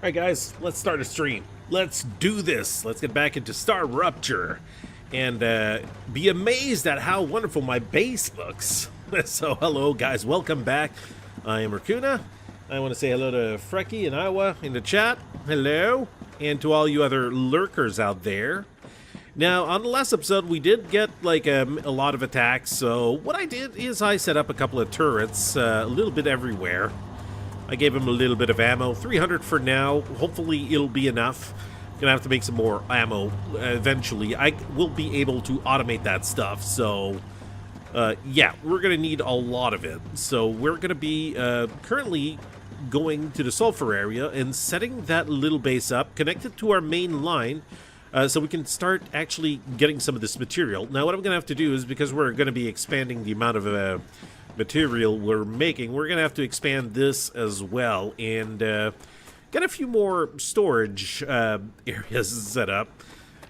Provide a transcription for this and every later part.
Alright guys, let's start a stream. Let's do this. Let's get back into Star Rupture and be amazed at how wonderful my base looks. So hello guys, welcome back. I am Racuna. I want to say hello to Frecky and Iowa in the chat. Hello. And to all you other lurkers out there. Now, on the last episode, we did get like a lot of attacks. So what I did is I set up a couple of turrets a little bit everywhere. I gave him a little bit of ammo, 300 for now. Hopefully it'll be enough. Gonna have to make some more ammo eventually. I will be able to automate that stuff. So, yeah, we're gonna need a lot of it. So we're gonna be currently going to the sulfur area and setting that little base up, connected to our main line, so we can start actually getting some of this material. Now, what I'm gonna have to do is, because we're gonna be expanding the amount of material we're making, we're gonna have to expand this as well and get a few more storage areas set up.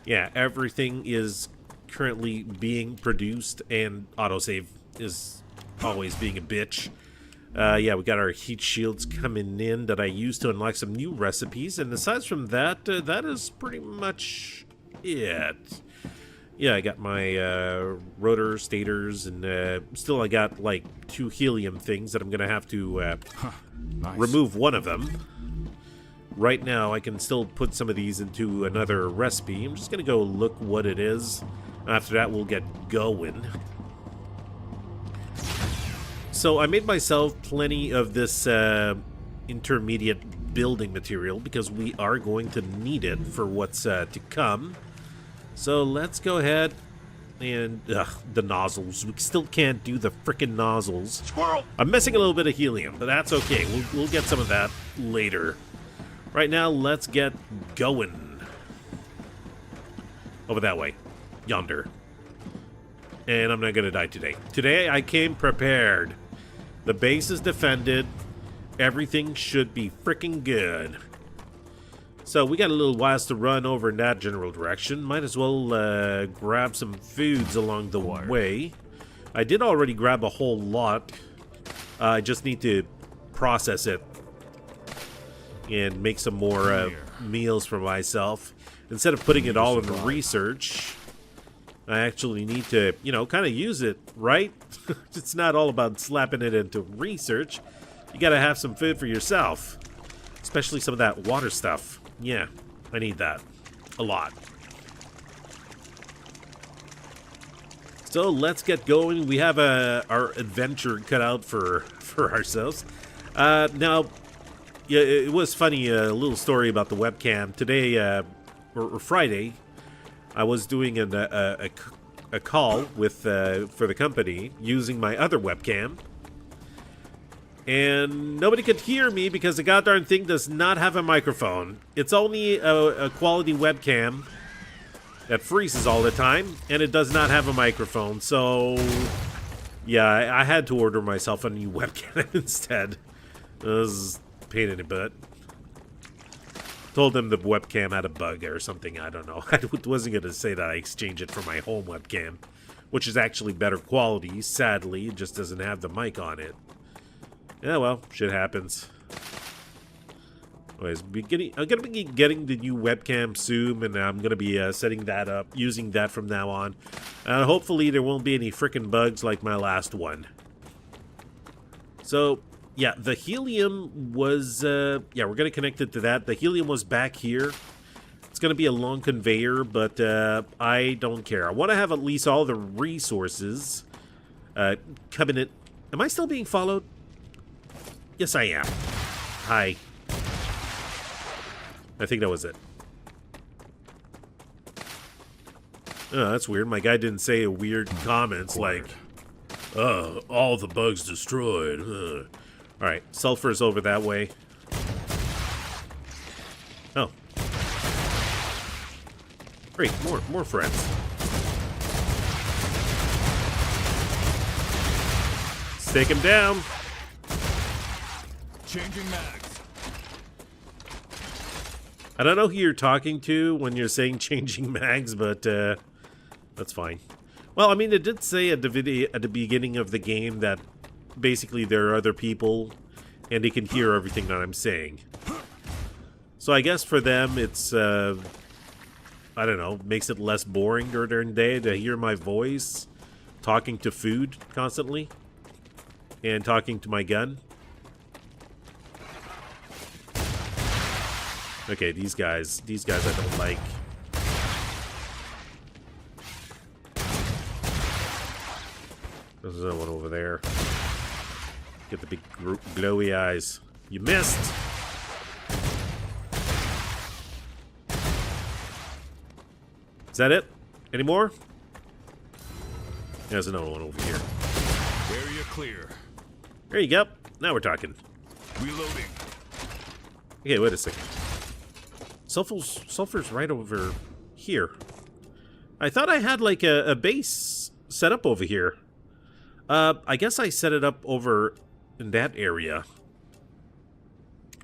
Yeah, everything is currently being produced, and autosave is always being a bitch. Yeah, we got our heat shields coming in that I used to unlock some new recipes, and aside from that, that is pretty much it. Yeah, I got my rotor stators, and still I got like 2 helium things that I'm gonna have to Nice. remove one of them. Right now, I can still put some of these into another recipe. I'm just gonna go look what it is. After that, we'll get going. So I made myself plenty of this intermediate building material because we are going to need it for what's to come. So let's go ahead and the nozzles. We still can't do the frickin' nozzles. Squirrel. I'm missing a little bit of helium, but that's okay. We'll get some of that later. Right now, let's get going. Over that way. Yonder. And I'm not gonna die today. Today, I came prepared. The base is defended. Everything should be frickin' good. So we got a little while to run over in that general direction. Might as well grab some foods along the way. I did already grab a whole lot. I just need to process it and make some more meals for myself. Instead of putting it all into research, I actually need to, you know, kind of use it, right? It's not all about slapping it into research. You gotta have some food for yourself. Especially some of that water stuff. Yeah, I need that. A lot. So let's get going. We have our adventure cut out for ourselves. Now, yeah, it was funny, a little story about the webcam. Today, or Friday, I was doing a call with for the company using my other webcam. And nobody could hear me because the goddamn thing does not have a microphone. It's only a quality webcam that freezes all the time, and it does not have a microphone. So, yeah, I had to order myself a new webcam instead. It was a pain in the butt. Told them the webcam had a bug or something, I don't know. I wasn't going to say that I exchanged it for my home webcam, which is actually better quality. Sadly, it just doesn't have the mic on it. Yeah, well, shit happens. Anyways, I'm gonna be getting the new webcam soon, and I'm gonna be setting that up, using that from now on. Hopefully, there won't be any frickin' bugs like my last one. So, yeah, the helium was, yeah, we're gonna connect it to that. The helium was back here. It's gonna be a long conveyor, but I don't care. I want to have at least all the resources coming in. Am I still being followed? Yes, I am. Hi. I think that was it. Oh, that's weird. My guy didn't say a weird comments like, all the bugs destroyed. Alright, sulfur's over that way. Oh. Great, more friends. Let's take him down. Changing mags. I don't know who you're talking to when you're saying changing mags, but that's fine. Well, I mean, it did say at the beginning of the game that basically there are other people and they can hear everything that I'm saying. So I guess for them, it's, I don't know, makes it less boring during the day to hear my voice talking to food constantly and talking to my gun. Okay, these guys I don't like. There's another one over there. Get the big glowy eyes. You missed! Is that it? Any more? There's another one over here. Area clear. There you go. Now we're talking. Reloading. Okay, wait a second. Sulfur's right over here. I thought I had like a base set up over here. I guess I set it up over in that area.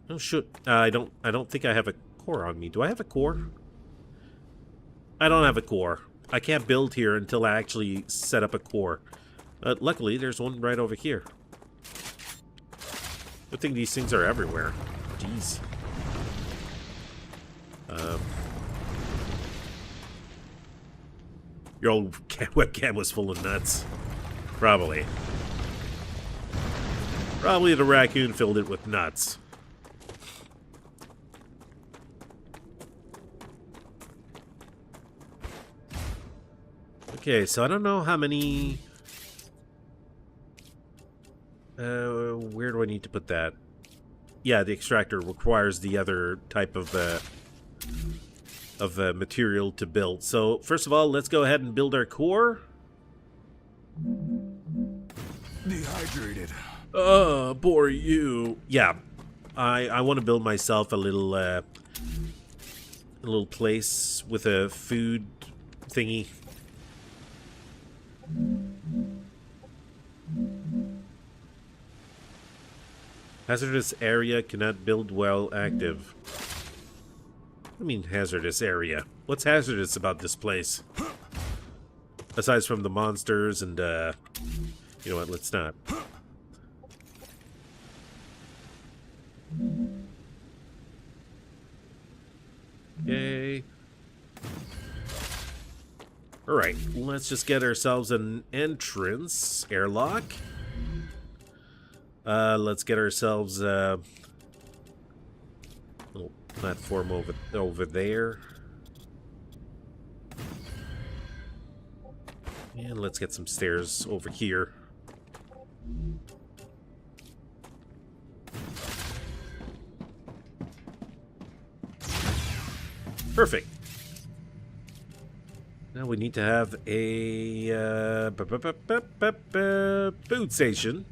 Oh shoot. I don't think I have a core on me. Do I have a core? I don't have a core. I can't build here until I actually set up a core. Luckily, there's one right over here. Good thing these things are everywhere. Jeez. Your old webcam was full of nuts. Probably. Probably the raccoon filled it with nuts. Okay, so I don't know how many... where do I need to put that? Yeah, the extractor requires the other type of material to build. So, first of all, let's go ahead and build our core. Dehydrated. Poor you. Yeah, I want to build myself a little place with a food thingy. Hazardous area cannot build while active. I mean hazardous area. What's hazardous about this place? Aside from the monsters and, you know what, let's not. Yay. Alright, let's just get ourselves an entrance. Airlock. Let's get ourselves a little platform over there. And let's get some stairs over here. Perfect. Now we need to have a food station.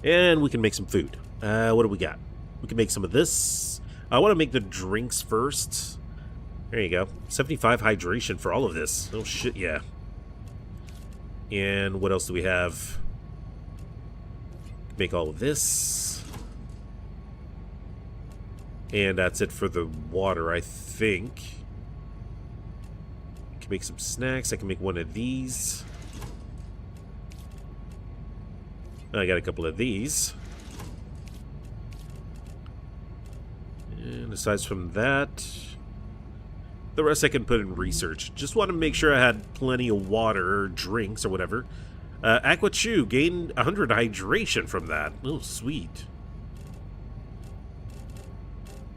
And we can make some food. What do we got? We can make some of this. I want to make the drinks first. There you go. 75 hydration for all of this. Oh shit, yeah. And what else do we have? Make all of this. And that's it for the water, I think. I can make some snacks. I can make one of these. I got a couple of these. And aside from that, the rest I can put in research. Just want to make sure I had plenty of water or drinks or whatever. Aqua Chew gained 100 hydration from that. Oh, sweet.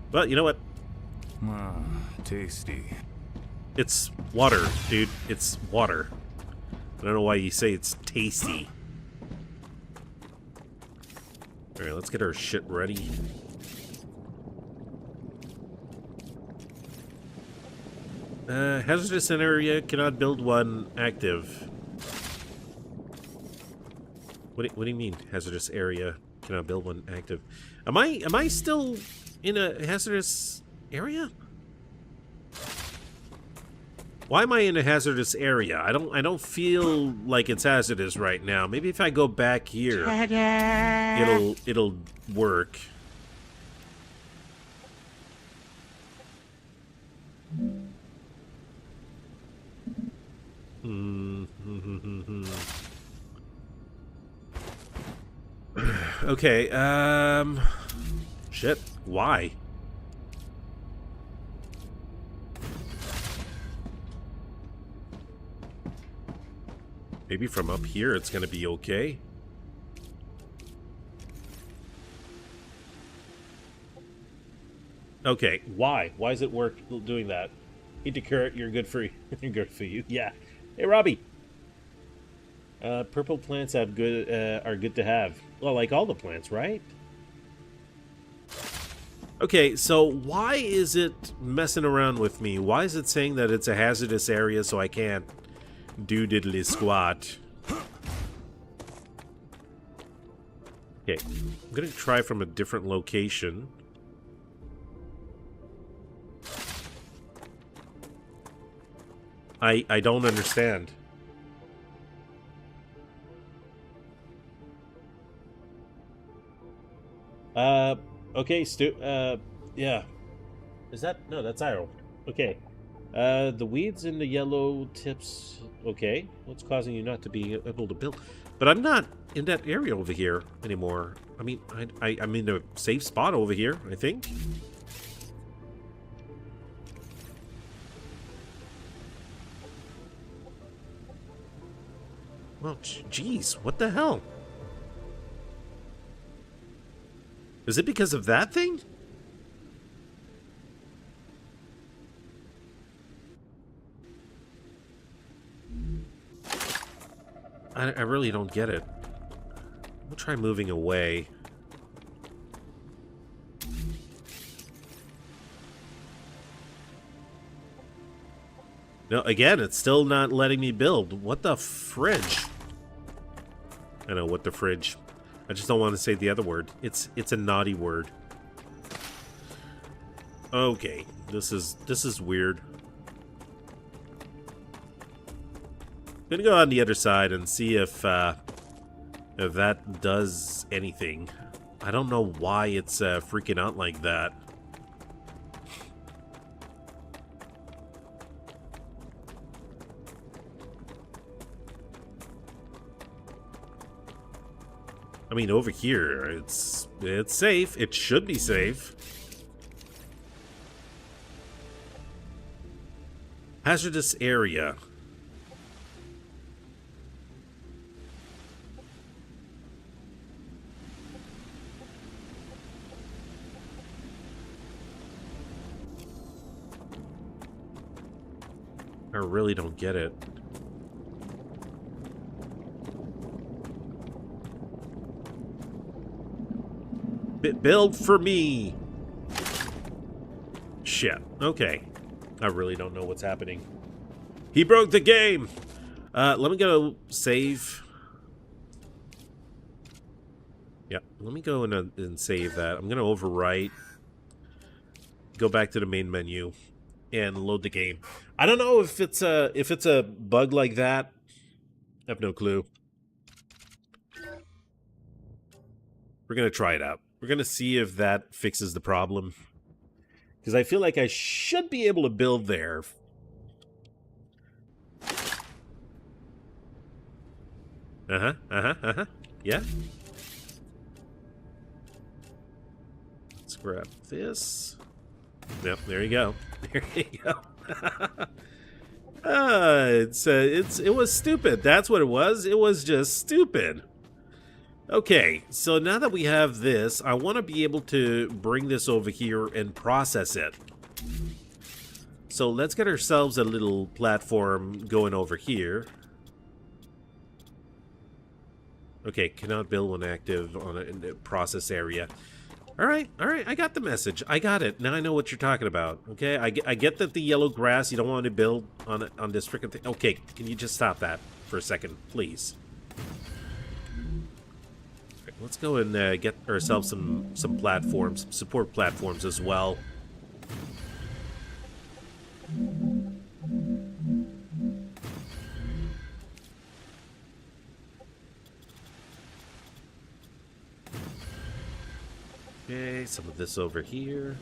But you know what? Tasty. It's water, dude. It's water. I don't know why you say it's tasty. Alright, let's get our shit ready. Hazardous area cannot build one active. What do you mean, hazardous area cannot build one active? Am I still in a hazardous area? Why am I in a hazardous area? I don't feel like it's hazardous right now. Maybe if I go back here, it'll work. Okay, shit, why? Maybe from up here it's gonna be okay. Okay, why? Why is it doing that? Eat the carrot, you're good for good for you. Yeah. Hey, Robbie. Purple plants are good to have. Well, like all the plants, right? Okay, so why is it messing around with me? Why is it saying that it's a hazardous area so I can't do diddly squat? Okay, I'm gonna try from a different location. I don't understand. Okay, yeah. Is that? No, that's arrow. Okay. The weeds in the yellow tips. Okay. What's causing you not to be able to build? But I'm not in that area over here anymore. I mean, I'm in a safe spot over here, I think. Well, jeez, what the hell? Is it because of that thing? I really don't get it. I'll try moving away. No, again, it's still not letting me build. What the fridge? I know, what the fridge. I just don't want to say the other word. It's a naughty word. Okay, this is weird. I'm gonna go on the other side and see if that does anything. I don't know why it's freaking out like that. I mean, over here, it's safe. It should be safe. Hazardous area. I really don't get it. Build for me. Shit. Okay. I really don't know what's happening. He broke the game. Let me go save. Yeah, let me go and save that. I'm gonna overwrite. Go back to the main menu and load the game. I don't know if it's a bug like that. I have no clue. We're gonna try it out. We're gonna see if that fixes the problem. Because I feel like I should be able to build there. Yeah. Let's grab this. Yep, there you go. There you go. It was stupid. That's what it was. It was just stupid. Okay, so now that we have this, I want to be able to bring this over here and process it. So let's get ourselves a little platform going over here. Okay, cannot build when active on in the process area. Alright, I got the message. I got it. Now I know what you're talking about. Okay, I get that the yellow grass, you don't want to build on this freaking thing. Okay, can you just stop that for a second, please? Let's go and get ourselves some platforms, some support platforms as well. Okay, some of this over here.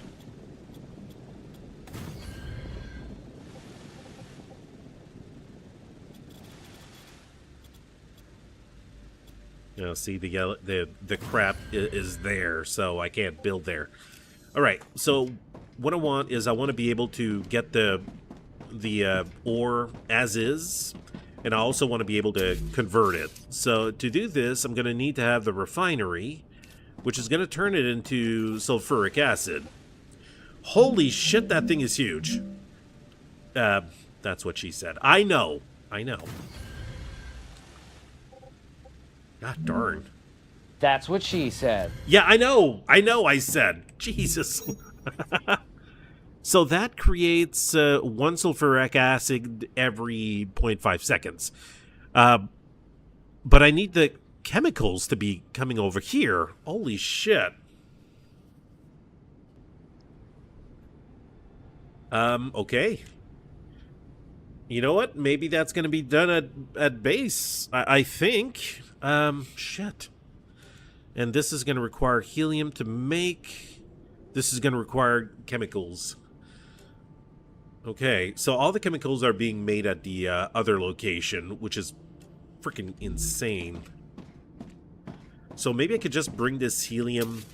You know, see the yellow, the crap is there, so I can't build there. All right, so what I want is I want to be able to get the ore as is, and I also want to be able to convert it. So to do this, I'm going to need to have the refinery, which is going to turn it into sulfuric acid. Holy shit, that thing is huge. That's what she said. I know. I know. God darn. That's what she said. Yeah, I know. I said. Jesus. So that creates 1 sulfuric acid every 0.5 seconds. But I need the chemicals to be coming over here. Holy shit. Okay. You know what? Maybe that's going to be done at base, I think. Shit. And this is going to require helium to make. This is going to require chemicals. Okay, so all the chemicals are being made at the other location, which is freaking insane. So maybe I could just bring this helium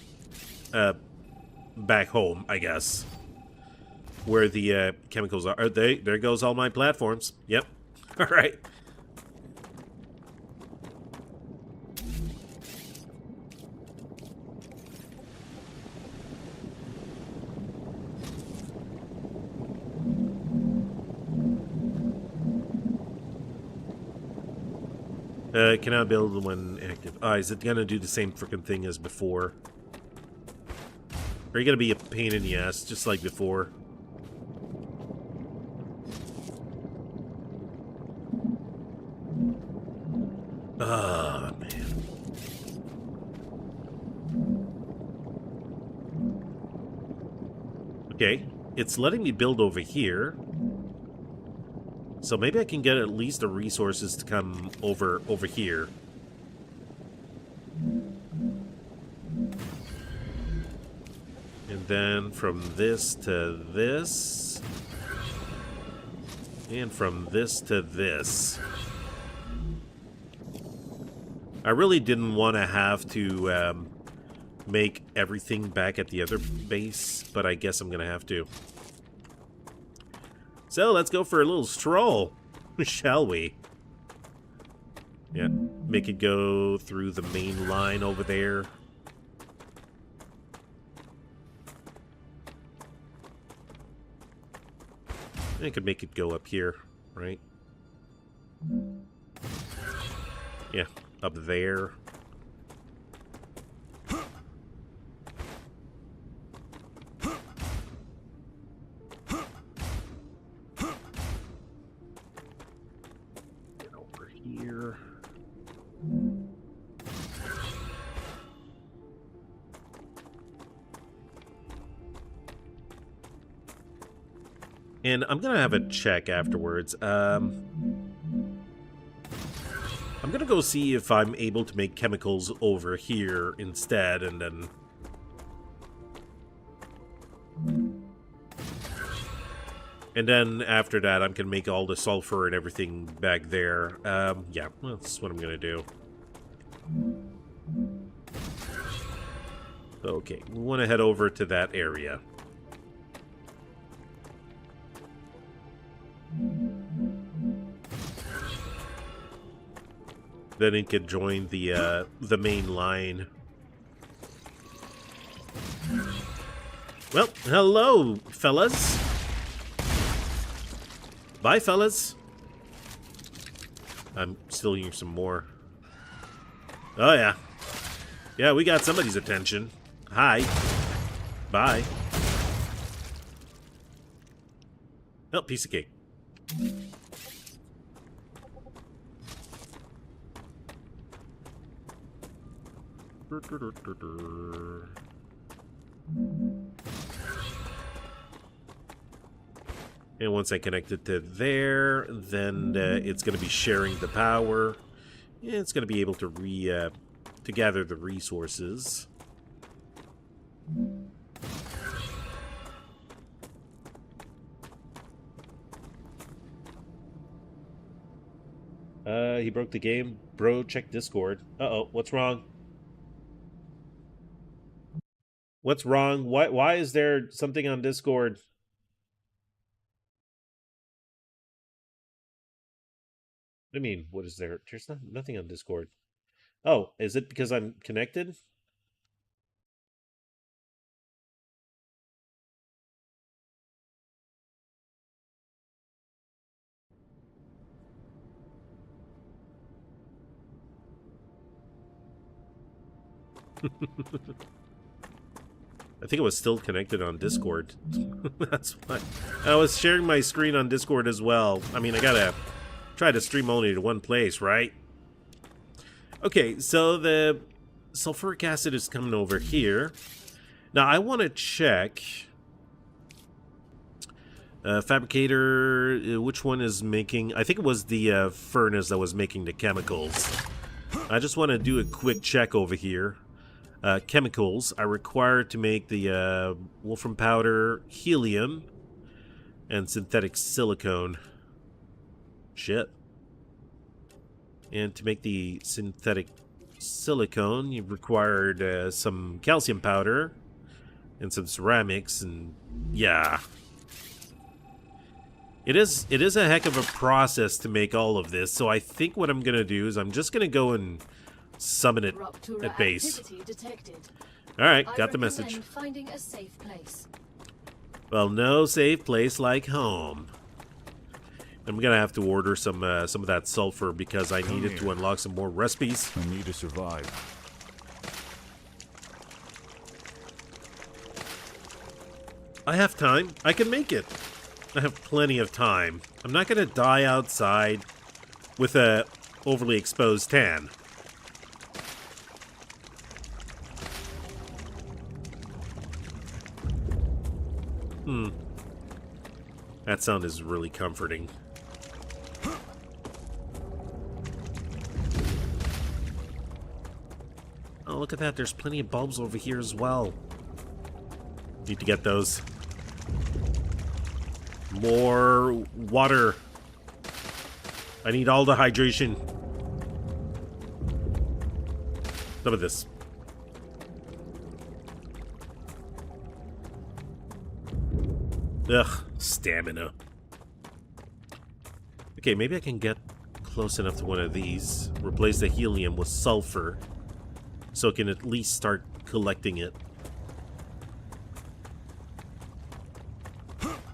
back home, I guess. Where the chemicals are. There goes all my platforms. Yep. All right. Cannot build when active. Is it gonna do the same freaking thing as before? Are you gonna be a pain in the ass, just like before? Ah, man. Okay, it's letting me build over here. So maybe I can get at least the resources to come over here. And then from this to this. And from this to this. I really didn't want to have to make everything back at the other base, but I guess I'm going to have to. So, let's go for a little stroll, shall we? Yeah, make it go through the main line over there. I could make it go up here, right? Yeah, up there. Here. And I'm gonna have a check afterwards. I'm gonna go see if I'm able to make chemicals over here instead, and then after that, I'm going to make all the sulfur and everything back there. Yeah, that's what I'm going to do. Okay, we want to head over to that area. Then it could join the main line. Well, hello, fellas. Bye, fellas. I'm still hearing some more. Oh, yeah. Yeah, we got somebody's attention. Hi. Bye. Oh, piece of cake. And once I connect it to there, then it's going to be sharing the power. And it's going to be able to to gather the resources. He broke the game. Bro, check Discord. Uh-oh, what's wrong? What's wrong? Why is there something on Discord? What do you mean? What is there? There's nothing on Discord. Oh, is it because I'm connected? I think it was still connected on Discord. That's why. I was sharing my screen on Discord as well. I mean, I gotta try to stream only to one place, right? Okay, so the sulfuric acid is coming over here. Now, I want to check... fabricator, which one is making... I think it was the furnace that was making the chemicals. I just want to do a quick check over here. Chemicals are required to make the wolfram powder, helium, and synthetic silicone. Shit. And to make the synthetic silicone, you've required some calcium powder and some ceramics, and yeah. It is a heck of a process to make all of this, so I think what I'm going to do is I'm just going to go and summon it at base. Alright, got the message. Finding a safe place. Well, no safe place like home. I'm going to have to order some of that sulfur because I need it to unlock some more recipes. I need to survive. I have time. I can make it. I have plenty of time. I'm not going to die outside with a overly exposed tan. That sound is really comforting. Oh, look at that. There's plenty of bulbs over here as well. Need to get those. More water. I need all the hydration. Some of this. Ugh, stamina. Okay, maybe I can get close enough to one of these. Replace the helium with sulfur. So it can at least start collecting it.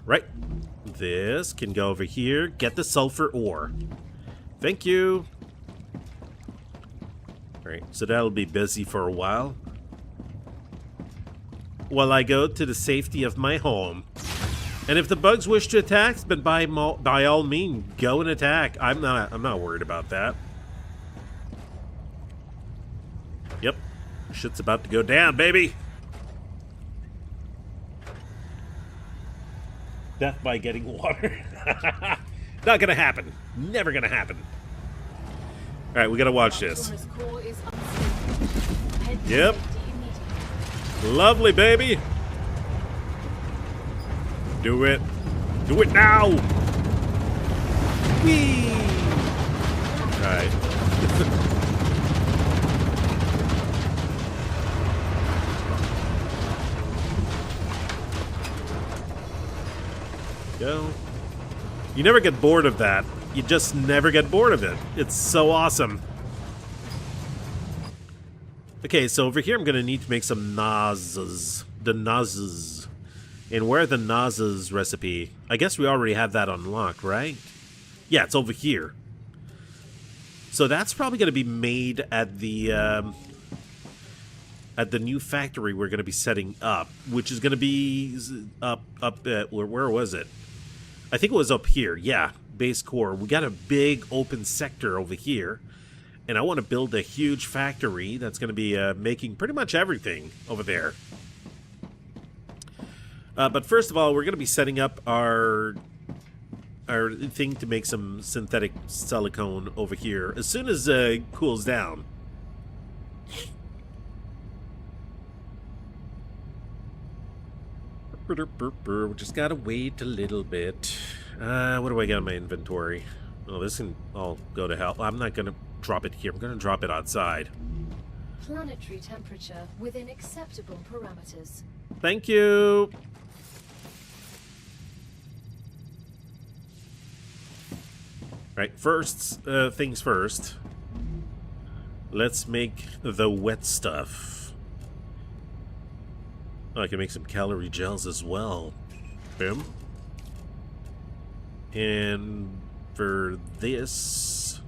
Right. This can go over here. Get the sulfur ore. Thank you. Alright, so that'll be busy for a while. While I go to the safety of my home. And if the bugs wish to attack, then by all means, go and attack. I'm not worried about that. Yep. Shit's about to go down, baby. Death by getting water. Not gonna happen. Never gonna happen. Alright, we gotta watch this. Yep. Lovely, baby. Do it. Do it now. Whee! Alright. Go. You never get bored of that. You just never get bored of it. It's so awesome. Okay, so over here I'm going to need to make some nazas. The nazas. And where are the nazas recipe? I guess we already have that unlocked, right? Yeah, it's over here. So that's probably going to be made at the new factory we're going to be setting up, which is going to be up where was it? I think it was up here. Yeah, base core. We got a big open sector over here, and I want to build a huge factory that's going to be making pretty much everything over there. But first of all, we're going to be setting up our thing to make some synthetic silicone over here as soon as it cools down. We just gotta wait a little bit. What do I got in my inventory? Oh, this can all go to hell. I'm not going to drop it here. I'm going to drop it outside. Planetary temperature within acceptable parameters. Thank you. Right, first things first. Let's make the wet stuff. Oh, I can make some calorie gels as well. Boom. And for this...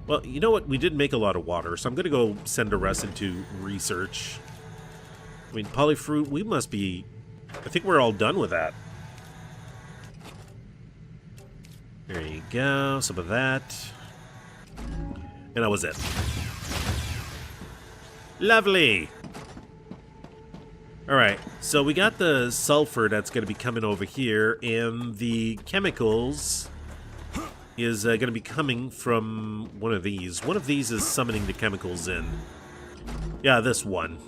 Well, you know what? We did make a lot of water, so I'm going to go send the rest into research. I mean, polyfruit, we must be... I think we're all done with that. There you go, some of that. And that was it. Lovely! Alright, so we got the sulfur that's going to be coming over here, and the chemicals is going to be coming from one of these. One of these is summoning the chemicals in. Yeah, this one.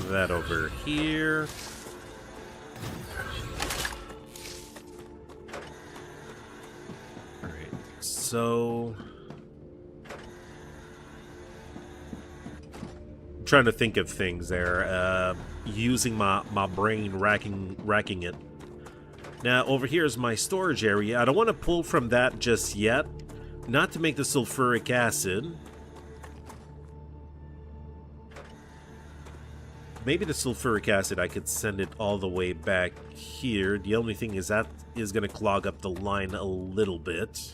That over here. Alright, so... I'm trying to think of things there. Using my brain, racking it. Now, over here is my storage area. I don't want to pull from that just yet. Not to make the sulfuric acid. Maybe the sulfuric acid, I could send it all the way back here. The only thing is that is going to clog up the line a little bit.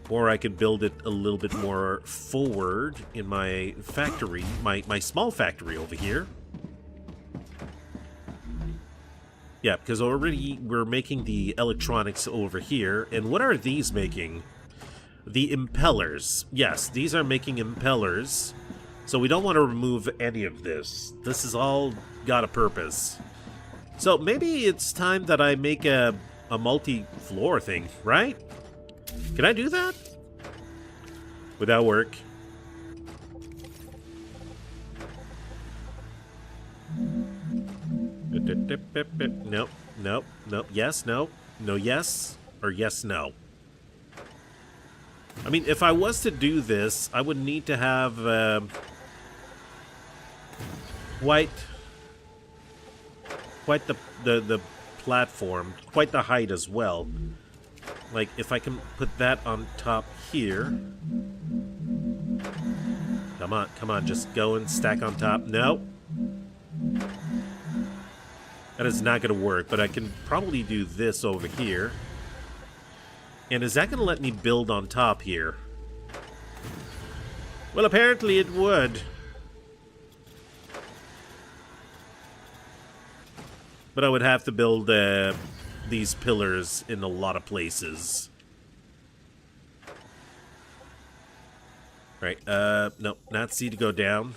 Or I could build it a little bit more forward in my factory, my small factory over here. Yeah, because already we're making the electronics over here. And what are these making? The impellers. Yes, these are making impellers. So we don't want to remove any of this. This has all got a purpose. So maybe it's time that I make a multi-floor thing, right? Can I do that? Would that work? Nope, nope, nope. Yes, no. No, yes. Or yes, no. I mean, if I was to do this, I would need to have... quite the platform, quite the height as well. Like, if I can put that on top here. Come on, just go and stack on top. No. That is not going to work, but I can probably do this over here. And is that going to let me build on top here? Well, apparently it would. But I would have to build these pillars in a lot of places. Right, no, not C to go down.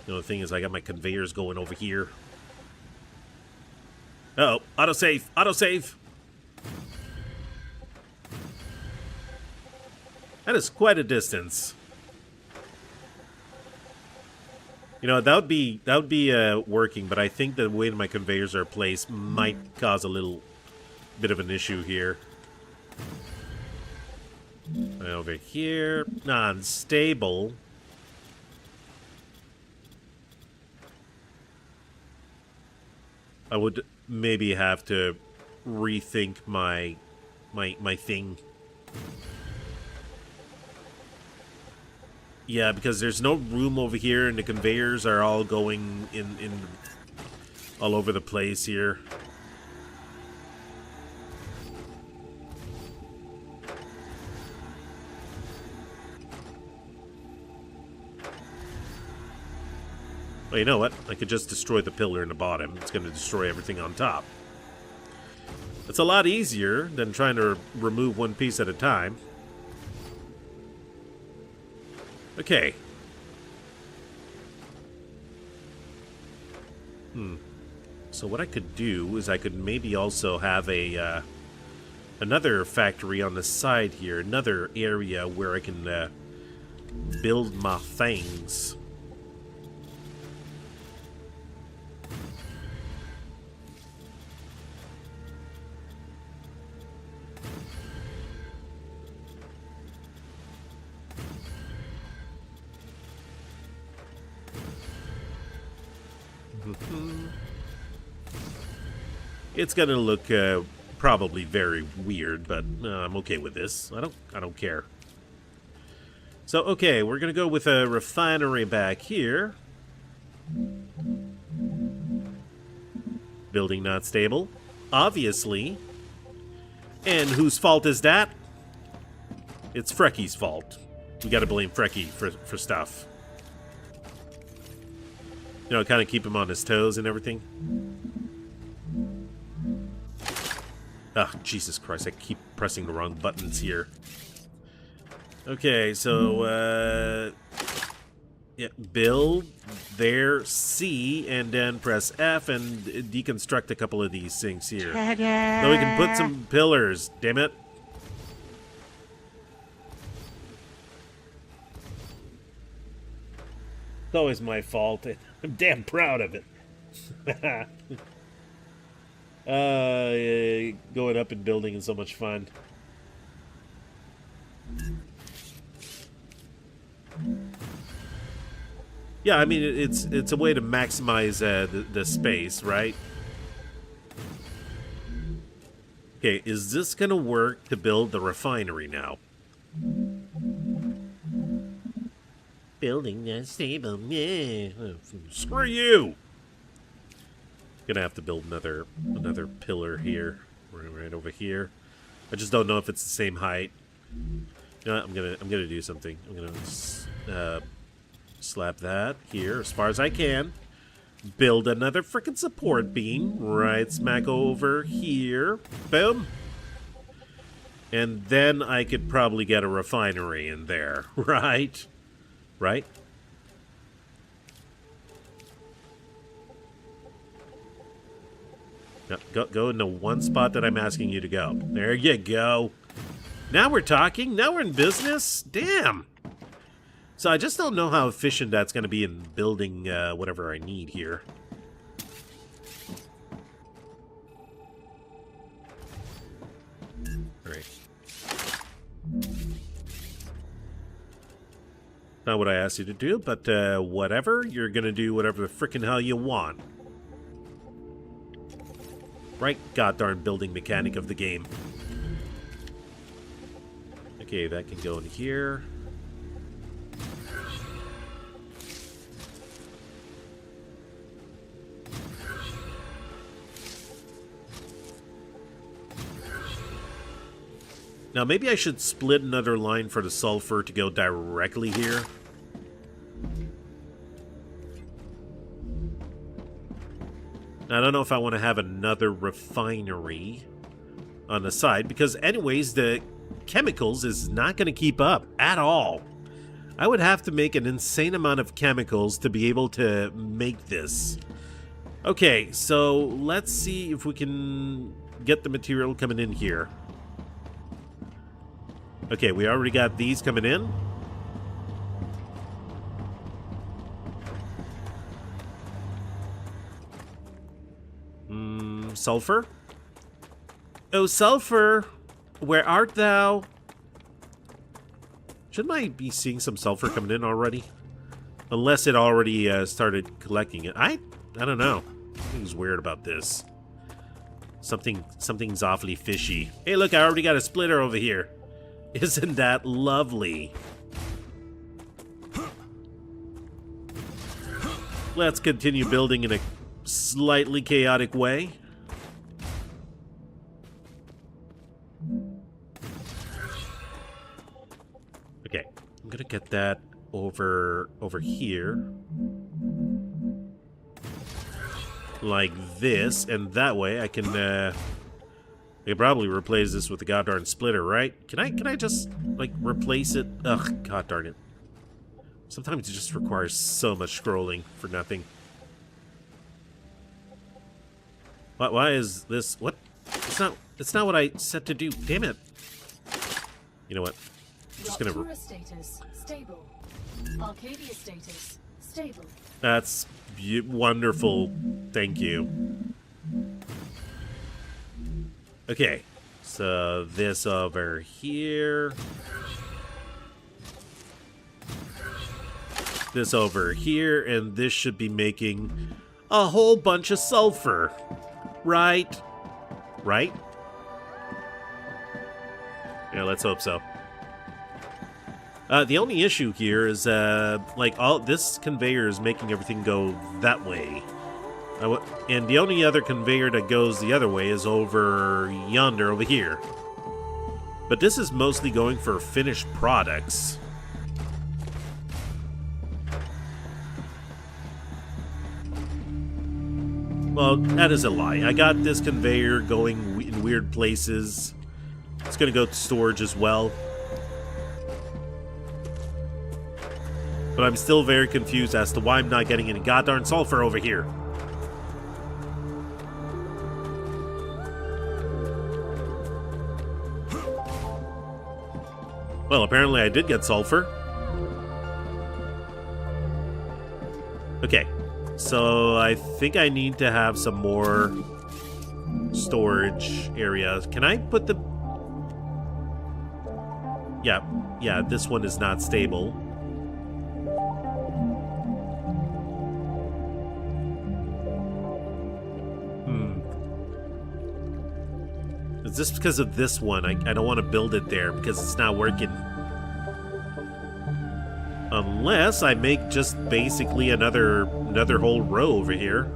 The only thing is I got my conveyors going over here. Uh-oh, autosave, autosave! That is quite a distance. You know, that would be working, but I think the way my conveyors are placed might cause a little bit of an issue here. Over here, non-stable. I would maybe have to rethink my thing. Yeah, because there's no room over here, and the conveyors are all going in all over the place here. Well, you know what? I could just destroy the pillar in the bottom. It's going to destroy everything on top. It's a lot easier than trying to remove one piece at a time. Okay. So what I could do is I could maybe also have a another factory on the side here, another area where I can build my things. It's gonna look probably very weird, but I'm okay with this. I don't care. So okay, we're gonna go with a refinery back here. Building not stable, obviously. And whose fault is that? It's Frecky's fault. We gotta blame Frecky for stuff. You know, kind of keep him on his toes and everything. Ah, Jesus Christ, I keep pressing the wrong buttons here. Okay, so, yeah, build, there, C, and then press F and deconstruct a couple of these things here. So we can put some pillars, damn it. It's always my fault. I'm damn proud of it. Going up and building is so much fun. Yeah, I mean it's a way to maximize the space, right? Okay, is this gonna work to build the refinery now? Building unstable, yeah. Screw you! Gonna have to build another pillar here, right over here. I just don't know if it's the same height. You know what, I'm gonna do something. I'm gonna slap that here as far as I can. Build another frickin' support beam right smack over here. Boom. And then I could probably get a refinery in there, right? Right? Go into one spot that I'm asking you to go. There you go. Now we're talking. Now we're in business. Damn. So I just don't know how efficient that's going to be in building whatever I need here. All right. Not what I asked you to do, but whatever. You're going to do whatever the frickin' hell you want. Right, goddarn building mechanic of the game. Okay, that can go in here. Now, maybe I should split another line for the sulfur to go directly here. I don't know if I want to have another refinery on the side, because anyways, the chemicals is not going to keep up at all. I would have to make an insane amount of chemicals to be able to make this. Okay, so let's see if we can get the material coming in here. Okay, we already got these coming in. Sulfur? Oh, sulfur! Where art thou? Shouldn't I be seeing some sulfur coming in already? Unless it already started collecting it. I don't know. Something's weird about this. Something's awfully fishy. Hey, look, I already got a splitter over here. Isn't that lovely? Let's continue building in a slightly chaotic way. Okay, I'm gonna get that over here. Like this, and that way I can probably replace this with the goddarn splitter, right? Can I just, like, replace it? Ugh, god darn it. Sometimes it just requires so much scrolling for nothing. Why is this? What? It's not what I set to do. Damn it. You know what? I'm just gonna. Rupture status stable. Arcadia status stable. That's wonderful. Thank you. Okay. So this over here. This over here, and this should be making a whole bunch of sulfur. Right? Right? Yeah, let's hope so. The only issue here is, like, all this conveyor is making everything go that way. And the only other conveyor that goes the other way is over yonder, over here. But this is mostly going for finished products. Well, that is a lie. I got this conveyor going in weird places. It's going to go to storage as well. But I'm still very confused as to why I'm not getting any goddamn sulfur over here. Well, apparently I did get sulfur. Okay. So I think I need to have some more storage areas. Can I put the... Yeah, this one is not stable. Is this because of this one? I don't want to build it there because it's not working. Unless I make just basically another whole row over here.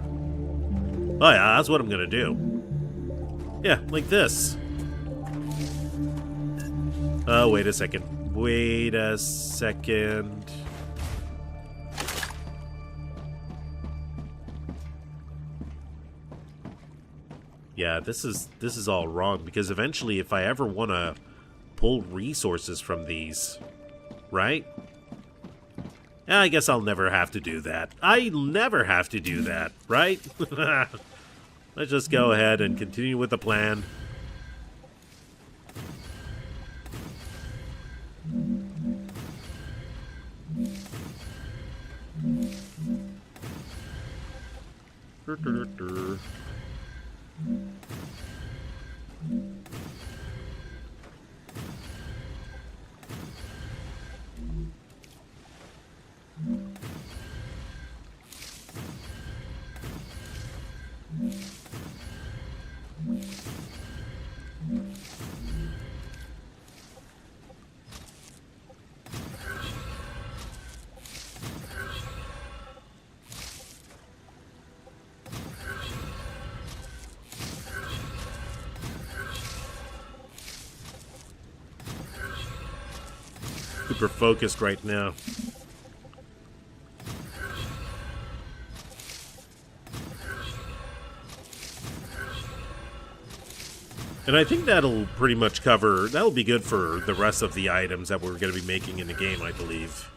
Oh yeah, that's what I'm gonna do. Yeah, like this. Oh, wait a second. Wait a second. Yeah, this is all wrong because eventually if I ever want to pull resources from these, right? I guess I'll never have to do that. I'll never have to do that, right? Let's just go ahead and continue with the plan. Super focused right now. And I think that'll pretty much cover, that'll be good for the rest of the items that we're going to be making in the game, I believe.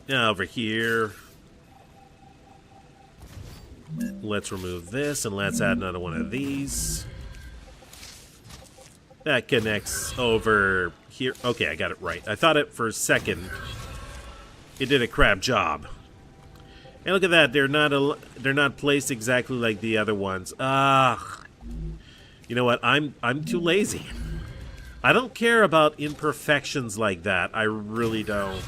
Now over here. Let's remove this and let's add another one of these. That connects over here. Okay, I got it right. I thought it for a second. It did a crap job. And look at that. They're not placed exactly like the other ones. Ah. You know what? I'm too lazy. I don't care about imperfections like that. I really don't.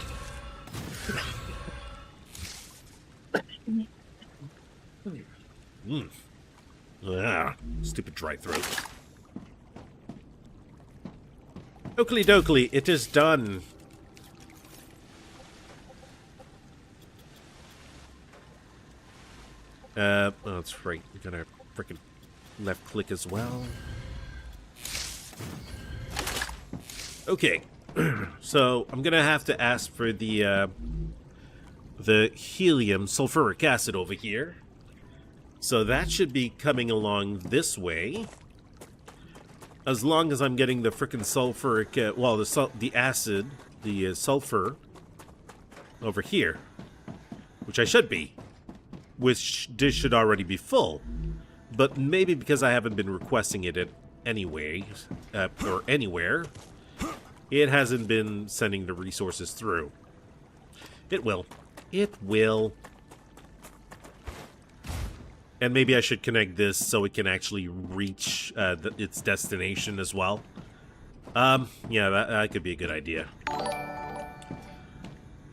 Ah, stupid dry throat. Oakley dokley, it is done. Oh, that's right. We're gonna frickin' left click as well. Okay, so I'm gonna have to ask for the helium sulfuric acid over here. So that should be coming along this way. As long as I'm getting the frickin' sulfuric, well, the acid the sulfur over here, which I should be, which this should already be full, but maybe because I haven't been requesting it anyway, or anywhere, it hasn't been sending the resources through. It will. It will. And maybe I should connect this so it can actually reach its destination as well. Yeah, that could be a good idea.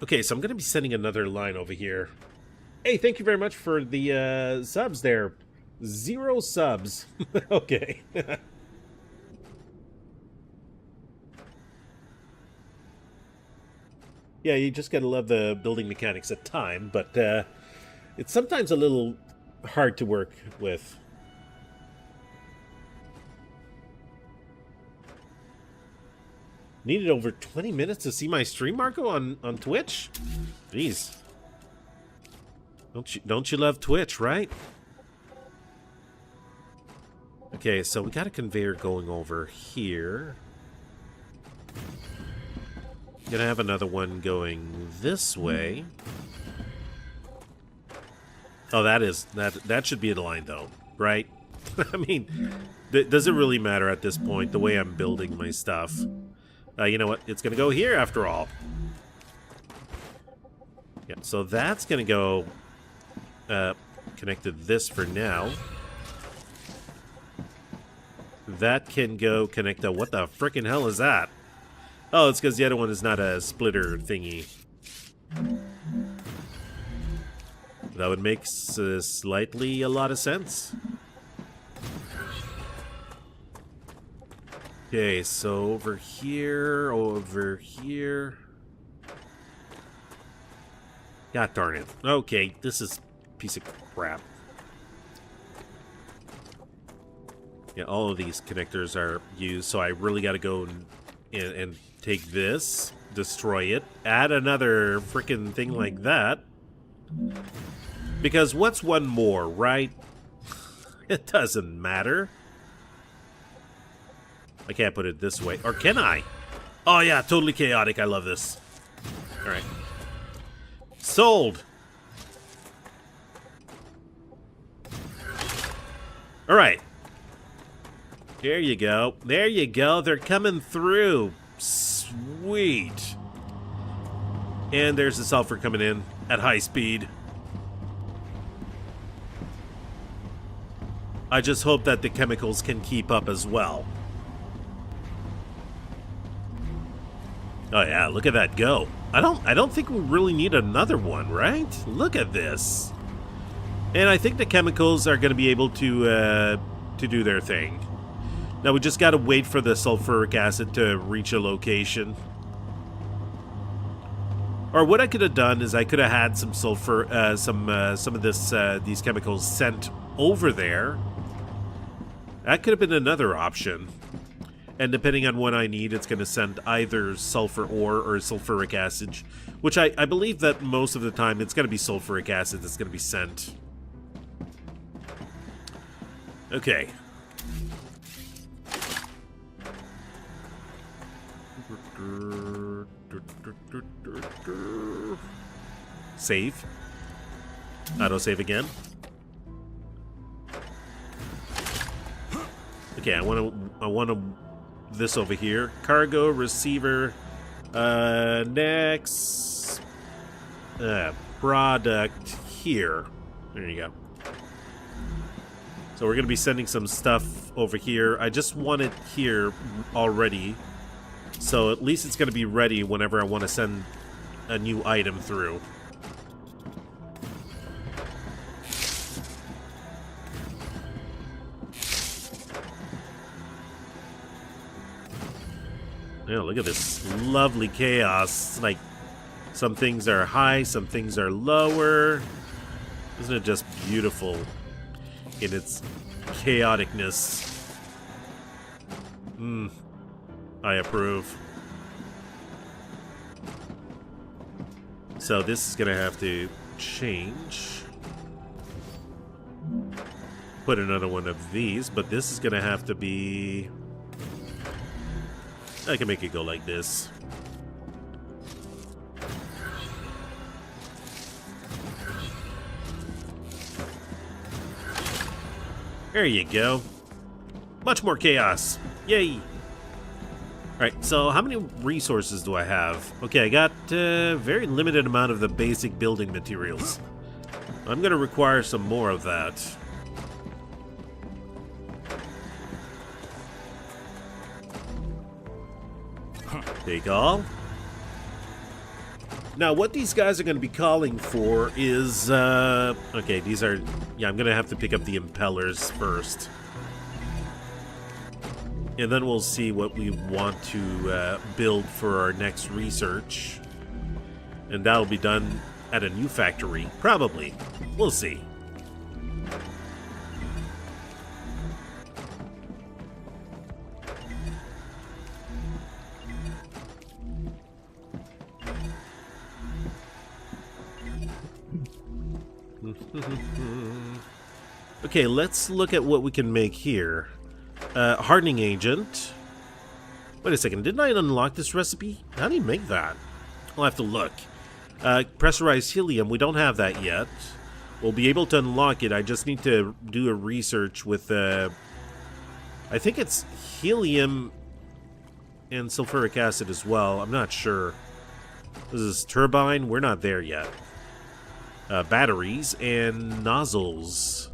Okay, so I'm going to be sending another line over here. Hey, thank you very much for the subs there. 0 subs. Okay. Yeah, you just gotta love the building mechanics at time, but it's sometimes a little hard to work with. Needed over 20 minutes to see my stream, Marco, on Twitch? Jeez. Don't you love Twitch, right? Okay, so we got a conveyor going over here. Gonna have another one going this way. Oh, that should be the line though, right? I mean, does it really matter at this point the way I'm building my stuff? You know what? It's gonna go here after all. Yeah, so that's gonna go connected this for now. That can go connect to what the frickin' hell is that? Oh, it's because the other one is not a splitter thingy. That would make slightly a lot of sense. Okay, so over here. God darn it. Okay, this is a piece of crap. Yeah, all of these connectors are used, so I really got to go and take this, destroy it, add another freaking thing like that. Because what's one more, right? It doesn't matter. I can't put it this way. Or can I? Oh yeah, totally chaotic. I love this. Alright. Sold! Alright. There you go. There you go. They're coming through. Sweet. And there's the sulfur coming in at high speed. I just hope that the chemicals can keep up as well. Oh yeah, look at that go. I don't think we really need another one, right? Look at this. And I think the chemicals are going to be able to do their thing. Now we just got to wait for the sulfuric acid to reach a location. Or what I could have done is I could have had some sulfur, some of these chemicals sent over there. That could have been another option. And depending on what I need, it's going to send either sulfur ore or sulfuric acid, which I believe that most of the time it's going to be sulfuric acid that's going to be sent. Okay. Save. Auto-save again. Okay, I want this over here. Cargo, receiver, next, product here. There you go. So we're going to be sending some stuff over here. I just want it here already. So at least it's going to be ready whenever I want to send a new item through. Yeah, look at this lovely chaos. Like, some things are high, some things are lower. Isn't it just beautiful in its chaoticness? I approve. So this is gonna have to change. Put another one of these, but this is gonna have to be... I can make it go like this. There you go. Much more chaos. Yay. Alright, so how many resources do I have? Okay, I got a very limited amount of the basic building materials. I'm going to require some more of that. Take all. Now, what these guys are going to be calling for is, okay, these are, yeah, I'm going to have to pick up the impellers first. And then we'll see what we want to build for our next research. And that'll be done at a new factory, probably. We'll see. Okay, let's look at what we can make here. Hardening agent. Wait a second, didn't I unlock this recipe? How do you make that? I'll have to look. Pressurized helium, we don't have that yet. We'll be able to unlock it. I just need to do a research with, I think it's helium and sulfuric acid as well. I'm not sure. This is turbine. We're not there yet. Batteries and nozzles.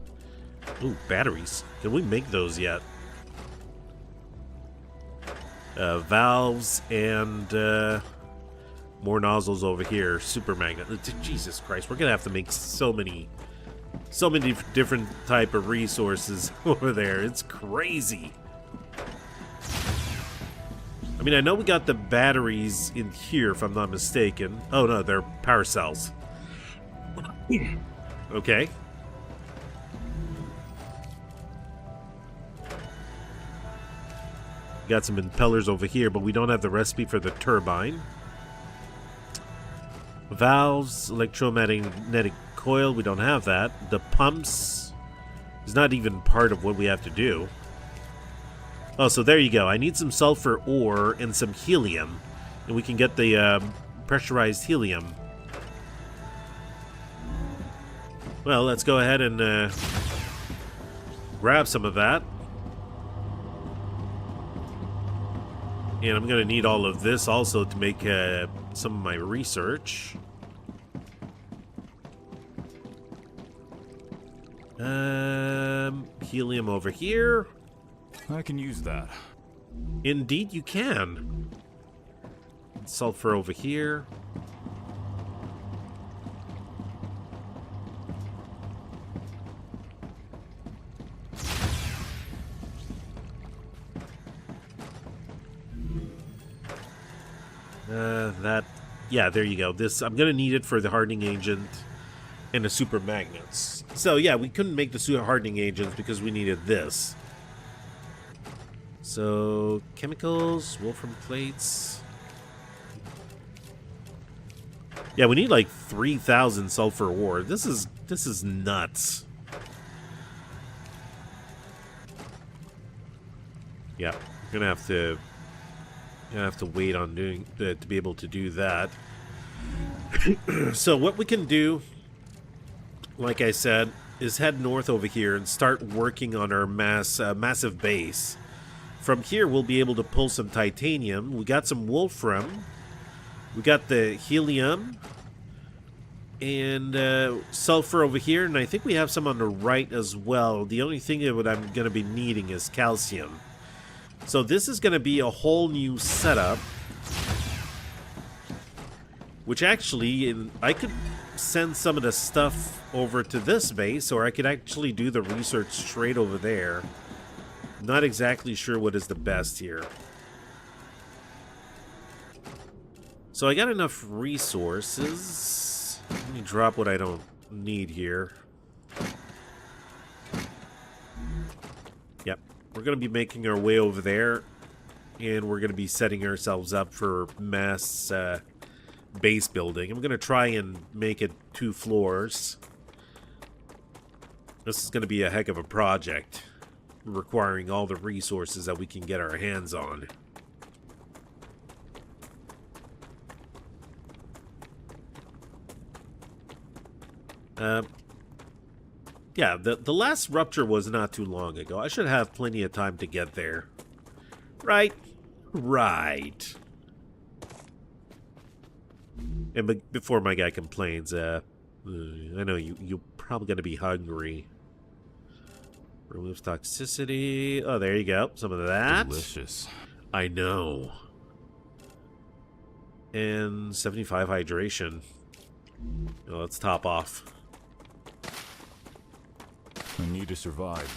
Ooh, batteries. Can we make those yet? Valves and more nozzles over here. Super magnet. Jesus Christ, we're gonna have to make so many different type of resources over there. It's crazy. I mean, I know we got the batteries in here, if I'm not mistaken. Oh no, they're power cells. Okay. Got some impellers over here, but we don't have the recipe for the turbine. Valves, electromagnetic coil, we don't have that. The pumps is not even part of what we have to do. Oh, so there you go. I need some sulfur ore and some helium, and we can get the pressurized helium. Well, let's go ahead and grab some of that. And I'm going to need all of this also to make some of my research. Helium over here. I can use that. Indeed you can. Sulfur over here. Yeah, there you go. This, I'm gonna need it for the hardening agent and the super magnets. So yeah, we couldn't make the super hardening agents because we needed this. So chemicals, wolfram plates. Yeah, we need like 3,000 sulfur ore. This is nuts. Yeah, we're gonna have to wait on doing to be able to do that. So what we can do, like I said, is head north over here and start working on our massive base. From here, we'll be able to pull some titanium. We got some wolfram. We got the helium and sulfur over here, and I think we have some on the right as well. The only thing that I'm going to be needing is calcium. So this is going to be a whole new setup, which actually, I could send some of the stuff over to this base, or I could actually do the research straight over there. Not exactly sure what is the best here. So I got enough resources. Let me drop what I don't need here. Yep. We're going to be making our way over there, and we're going to be setting ourselves up for mass base building. I'm going to try and make it 2 floors. This is going to be a heck of a project, requiring all the resources that we can get our hands on. Yeah, the last Rupture was not too long ago. I should have plenty of time to get there. Right? Right. And before my guy complains, I know you're probably going to be hungry. Removes toxicity. Oh, there you go. Some of that. Delicious. I know. And 75 hydration. Oh, let's top off. I need to survive.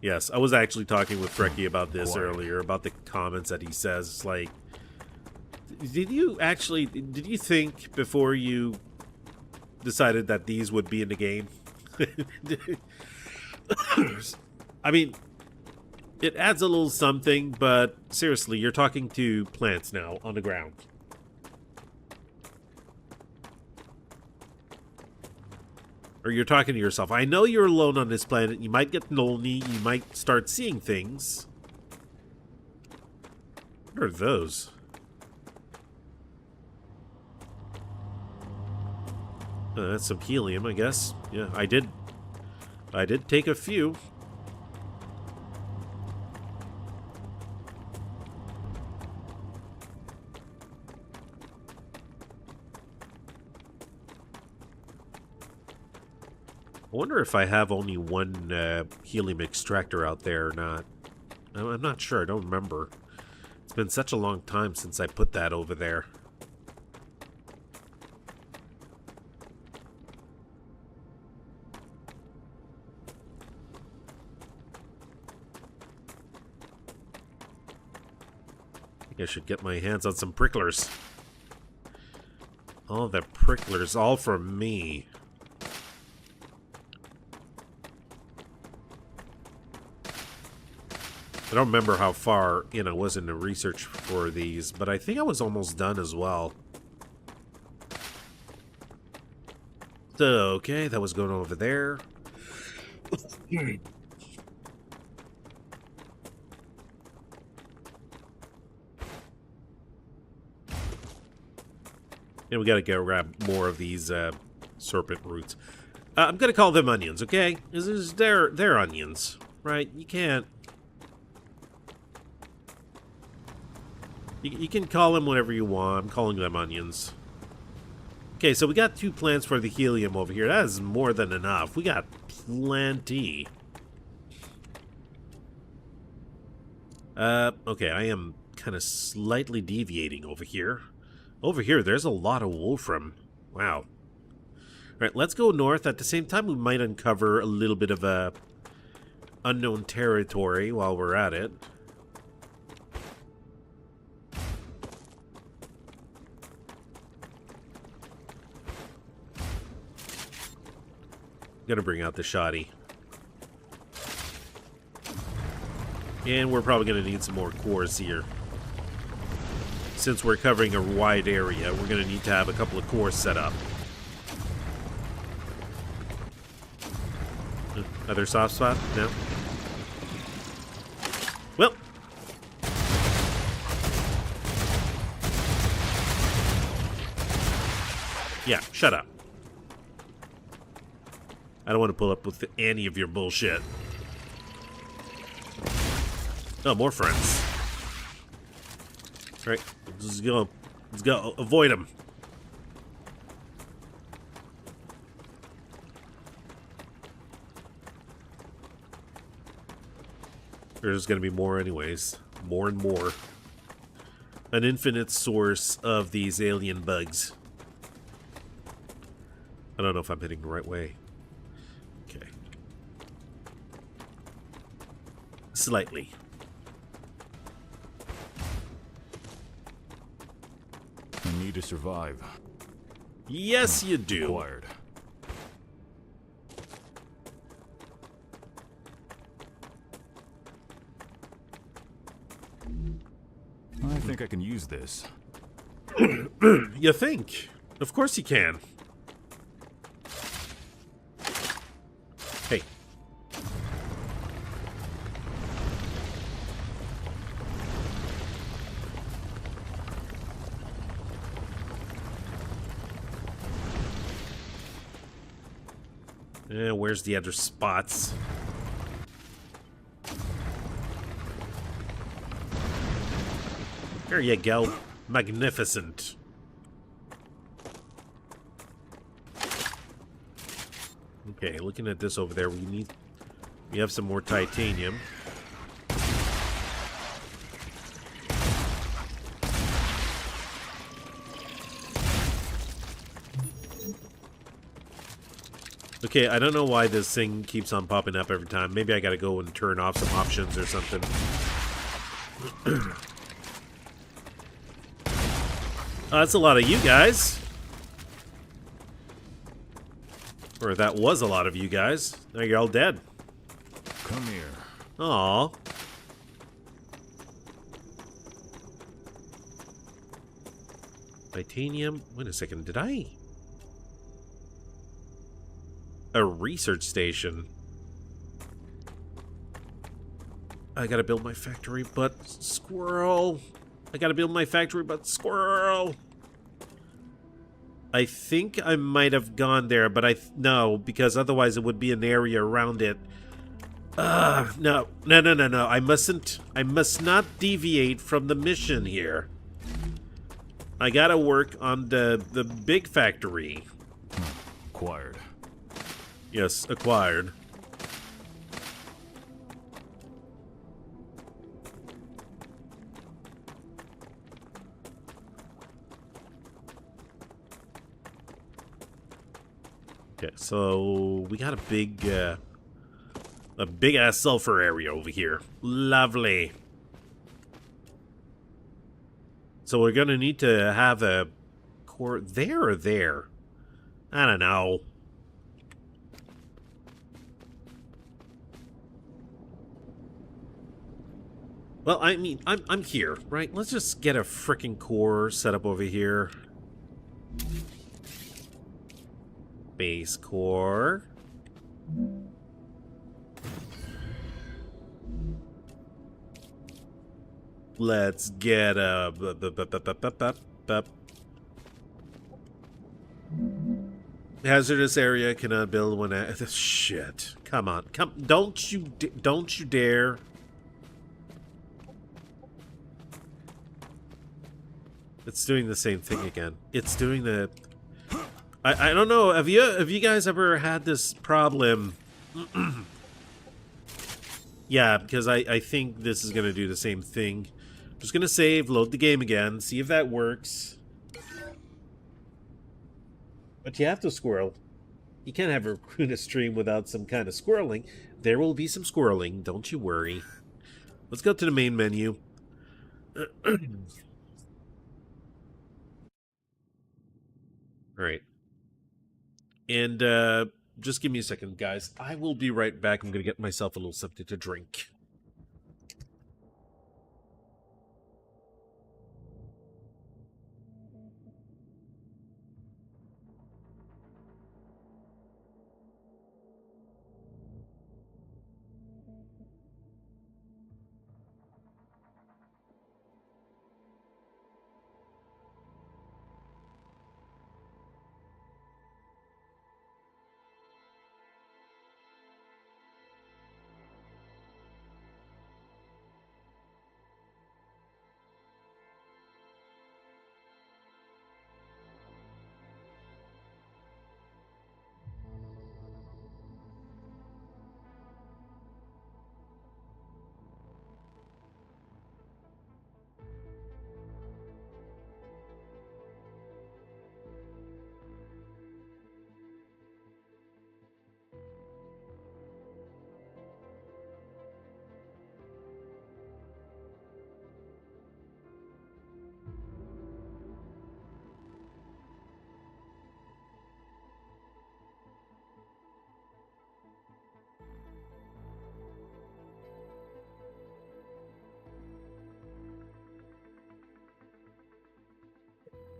Yes, I was actually talking with Frecky about this earlier, about the comments that he says. Like, did you think before you decided that these would be in the game? I mean, it adds a little something, but seriously, you're talking to plants now on the ground. Or you're talking to yourself. I know you're alone on this planet. You might get lonely. You might start seeing things. What are those? That's some helium, I guess. Yeah, I did take a few. I wonder if I have only one helium extractor out there or not. I'm not sure. I don't remember. It's been such a long time since I put that over there. I think I should get my hands on some pricklers. All the pricklers, all for me. I don't remember how far in I was in the research for these, but I think I was almost done as well. So, okay, that was going over there. And we gotta go grab more of these serpent roots. I'm gonna call them onions, okay? They're onions, right? You can't... You can call them whatever you want. I'm calling them onions. Okay, so we got 2 plants for the helium over here. That is more than enough. We got plenty. Okay, I am kind of slightly deviating over here. Over here, there's a lot of wolfram. Wow. Alright, let's go north. At the same time, we might uncover a little bit of unknown territory while we're at it. Gonna bring out the shoddy. And we're probably gonna need some more cores here. Since we're covering a wide area, we're gonna need to have a couple of cores set up. Other soft spot? No? Well. Yeah, shut up. I don't want to pull up with any of your bullshit. Oh, more friends. All right, let's go. Let's go. Avoid them. There's going to be more anyways. More and more. An infinite source of these alien bugs. I don't know if I'm hitting the right way. Okay. Slightly. I need to survive. Yes, you do. Acquired. I think I can use this. You think? Of course you can. Hey. Where's the other spots? There you go. Magnificent. Okay, looking at this over there, we have some more titanium. Okay, I don't know why this thing keeps on popping up every time. Maybe I gotta go and turn off some options or something. That's a lot of you guys. Or that was a lot of you guys. Now you're all dead. Come here. Aw. Titanium. Wait a second. Did I? A research station. I gotta build my factory, but squirrel. I gotta build my factory, but squirrel. I think I might have gone there, but no, because otherwise it would be an area around it. No. I must not deviate from the mission here. I gotta work on the big factory. Acquired. Yes, acquired. Okay, so we got a big ass sulfur area over here. Lovely. So we're gonna need to have a core there or there. I don't know. Well, I mean, I'm here, right? Let's just get a freaking core set up over here. Base core. Let's get a hazardous area. Cannot build one. Shit! Come on, come! Don't you dare! It's doing the same thing again. It's doing the. I don't know. Have you guys ever had this problem? Yeah, because I think this is gonna do the same thing. I'm just gonna save, load the game again, see if that works. But you have to squirrel. You can't have a stream without some kind of squirreling. There will be some squirreling, don't you worry. Let's go to the main menu. Alright. And, just give me a second, guys. I will be right back. I'm gonna get myself a little something to drink.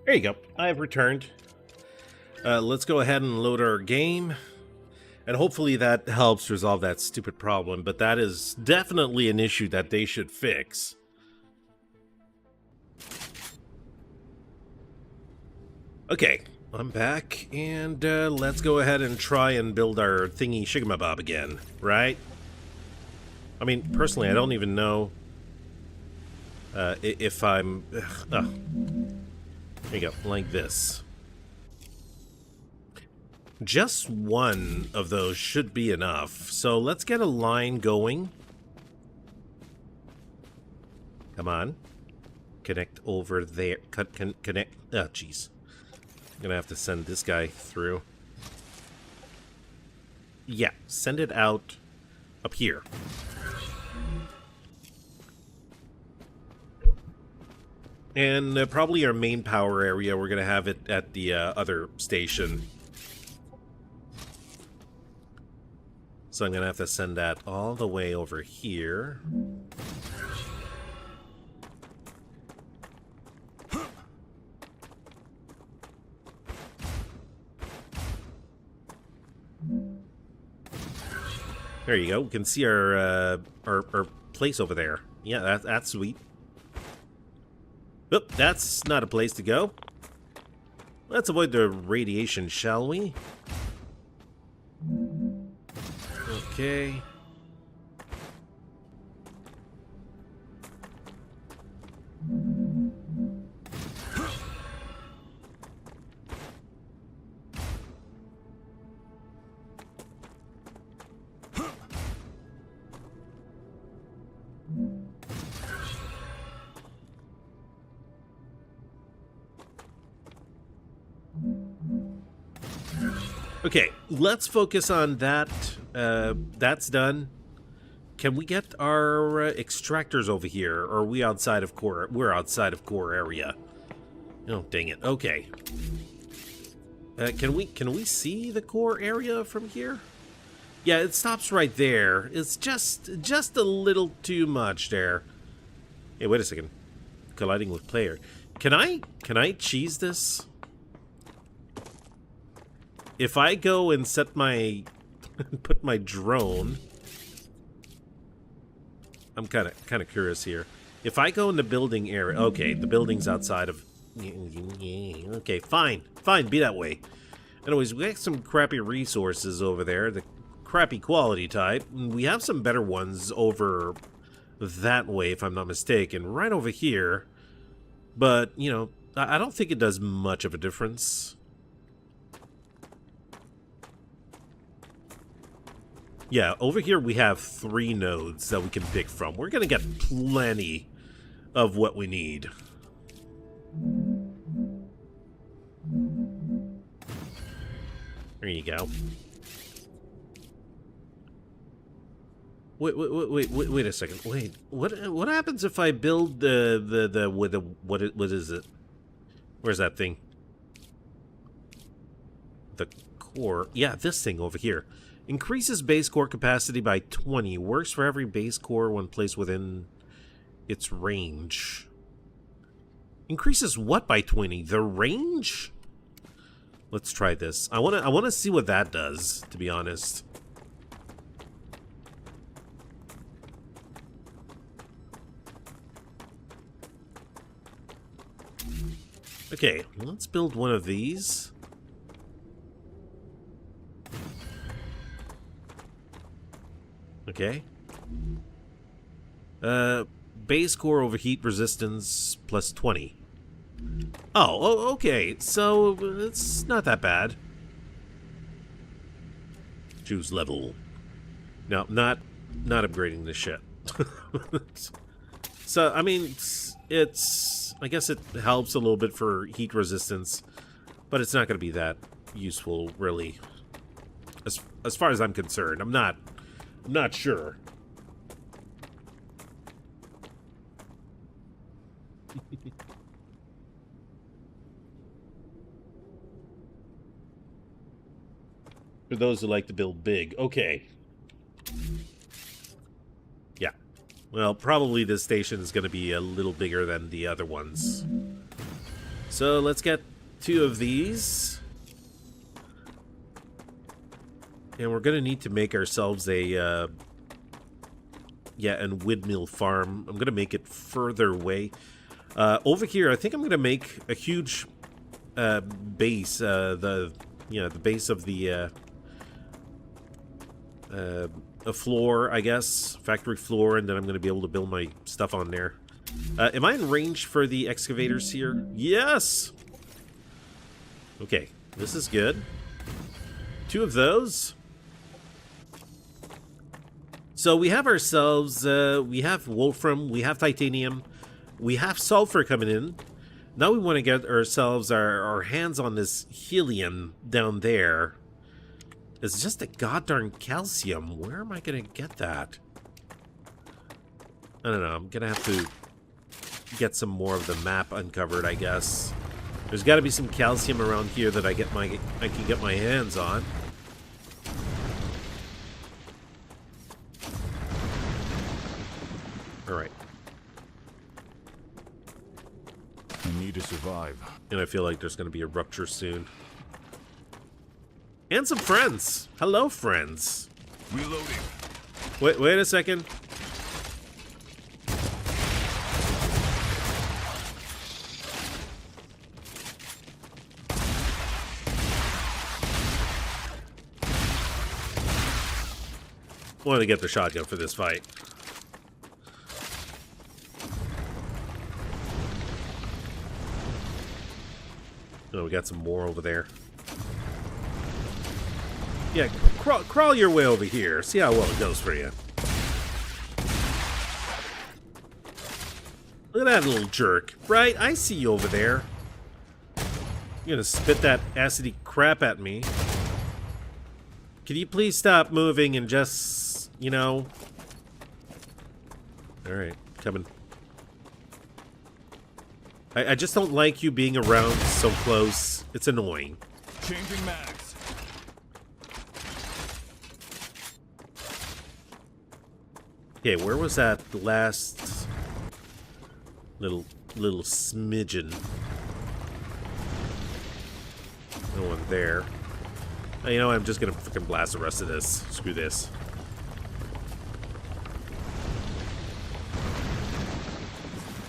There you go. I've returned. Let's go ahead and load our game. And hopefully that helps resolve that stupid problem. But that is definitely an issue that they should fix. Okay. I'm back, and let's go ahead and try and build our thingy shigamabob again, right? I mean, personally, I don't even know if I'm... there you go, like this. Just one of those should be enough, so let's get a line going. Come on. Connect over there. Connect... Oh, jeez. I'm gonna have to send this guy through. Yeah, send it out up here. And probably our main power area, we're gonna have it at the other station. So I'm gonna have to send that all the way over here. There you go. We can see our place over there. Yeah, that's sweet. Oop, that's not a place to go. Let's avoid the radiation, shall we? Okay. Okay, let's focus on that. That's done. Can we get our extractors over here? Or are we outside of core? We're outside of core area. Oh, dang it. Okay. Can we see the core area from here? Yeah, it stops right there. It's just a little too much there. Hey, wait a second. Colliding with player. Can I cheese this? If I go and set my put my drone, I'm kind of curious here. If I go in the building area, okay, the building's outside of. Okay, fine, be that way. Anyways, we got some crappy resources over there, the crappy quality type. We have some better ones over that way, if I'm not mistaken, right over here. But you know, I don't think it does much of a difference. Yeah, over here we have 3 nodes that we can pick from. We're gonna get plenty of what we need. There you go. Wait a second. Wait, what happens if I build what is it? Where's that thing? The core. Yeah, this thing over here. Increases base core capacity by 20. Works for every base core when placed within its range. Increases what by 20? The range? Let's try this. I wanna see what that does, to be honest. Okay, let's build one of these. Okay. Base core overheat resistance plus 20. Oh, okay. So it's not that bad. Choose level. No, not upgrading this shit. So I mean, it's I guess it helps a little bit for heat resistance, but it's not going to be that useful, really. As far as I'm concerned, I'm not sure. For those who like to build big. Okay. Yeah. Well, probably this station is going to be a little bigger than the other ones. So let's get 2 of these. And we're going to need to make ourselves a, and windmill farm. I'm going to make it further away. Over here, I think I'm going to make a huge base, the base of the a floor, I guess, factory floor, and then I'm going to be able to build my stuff on there. Am I in range for the excavators here? Yes! Okay, this is good. 2 of those. So we have ourselves, we have wolfram, we have titanium, we have sulfur coming in. Now we want to get ourselves our hands on this helium down there. It's just a goddamn calcium. Where am I going to get that? I don't know. I'm going to have to get some more of the map uncovered, I guess. There's got to be some calcium around here that I can get my hands on. All right. I need to survive. And I feel like there's going to be a rupture soon. And some friends. Hello, friends. Reloading. Wait a second. I want to get the shotgun for this fight. Oh, we got some more over there. Yeah, crawl your way over here. See how well it goes for you. Look at that little jerk. Right? I see you over there. You're gonna spit that acidy crap at me. Can you please stop moving and just, you know... Alright, coming. I just don't like you being around so close. It's annoying. Changing mags. Okay, where was that last little smidgen? No one there. Oh, you know what? I'm just gonna freaking blast the rest of this. Screw this.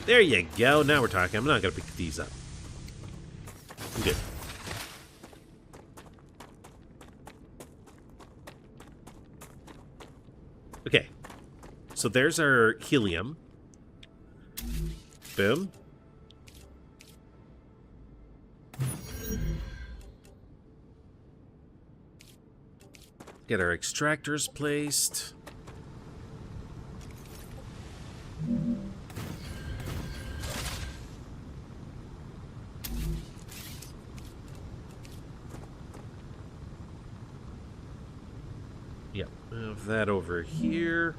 There you go. Now we're talking. I'm not gonna pick these up. I'm good. Okay. So there's our helium. Boom. Get our extractors placed. Yep, have that over here.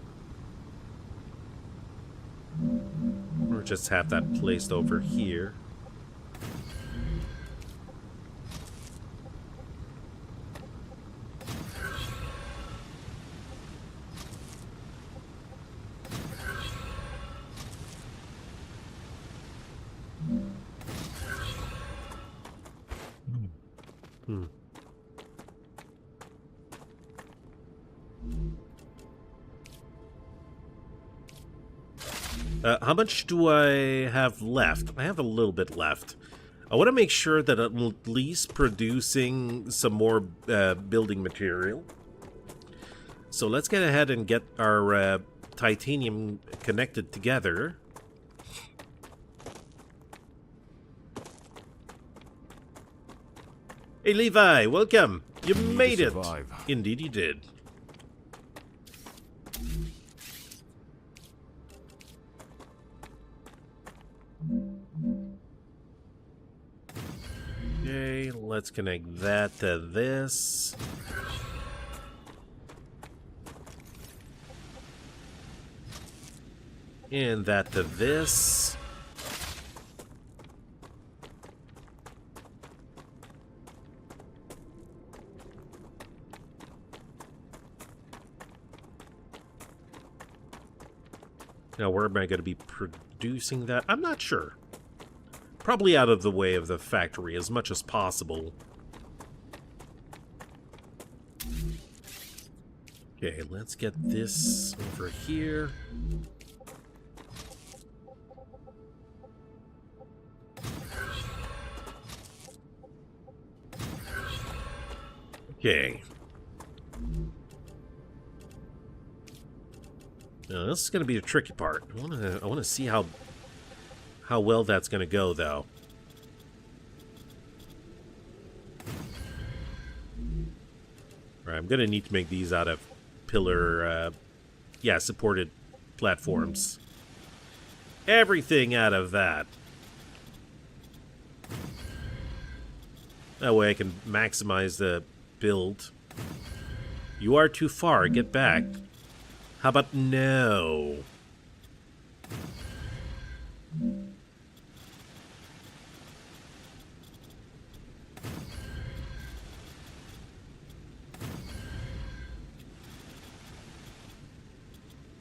Or just have that placed over here. How much do I have left? I have a little bit left. I want to make sure that I'm at least producing some more building material. So let's get ahead and get our titanium connected together. Hey Levi, welcome! You made it! Indeed you did. Okay, let's connect that to this. And that to this. Now, where am I going to be producing that? I'm not sure. Probably out of the way of the factory as much as possible. Okay, let's get this over here. Okay. Now, this is going to be the tricky part. I want to see how well that's going to go, though. All right, I'm going to need to make these out of pillar, supported platforms. Everything out of that. That way I can maximize the build. You are too far. Get back. How about no?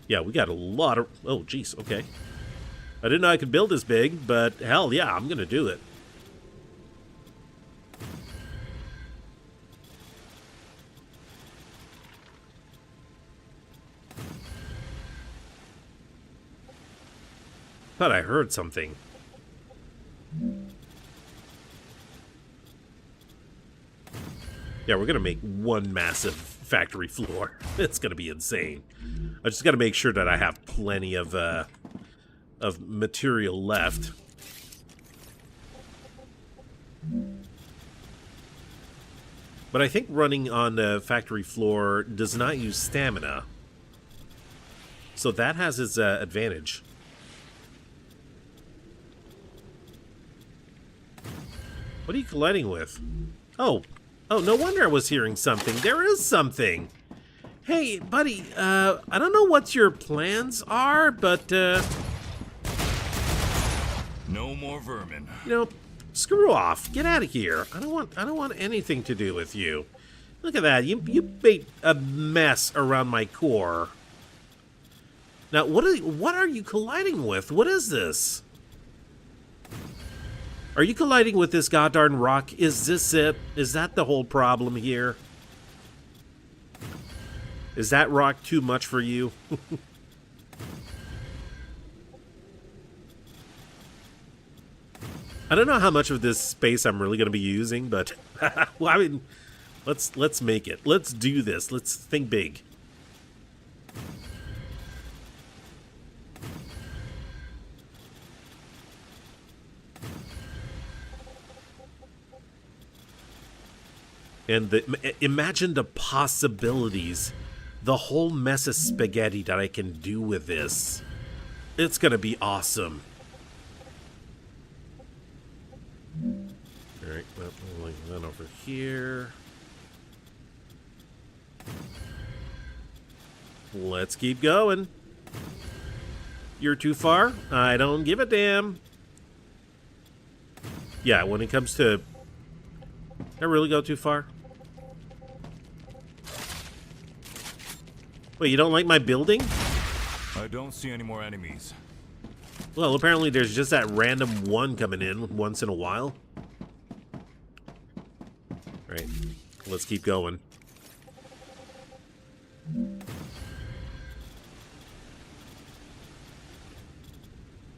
Yeah, we got a lot of... Oh, jeez, okay. I didn't know I could build this big, but hell yeah, I'm gonna do it. Thought I heard something. Yeah, we're gonna make one massive factory floor. It's gonna be insane. I just gotta make sure that I have plenty of material left. But I think running on the factory floor does not use stamina. So that has its advantage. What are you colliding with? Oh, no wonder I was hearing something. There is something. Hey, buddy, I don't know what your plans are, but, No more vermin. you know, screw off. Get out of here. I don't want anything to do with you. Look at that. You made a mess around my core. Now, what are you colliding with? What is this? Are you colliding with this goddamn rock? Is this it? Is that the whole problem here? Is that rock too much for you? I don't know how much of this space I'm really going to be using, but well, I mean, let's make it. Let's do this. Let's think big. And imagine the possibilities, the whole mess of spaghetti that I can do with this. It's gonna be awesome. All right, well, like that over here. Let's keep going. You're too far? I don't give a damn. Yeah, when it comes to... Did I really go too far? Wait, you don't like my building? I don't see any more enemies. Well, apparently there's just that random one coming in once in a while. Right, let's keep going.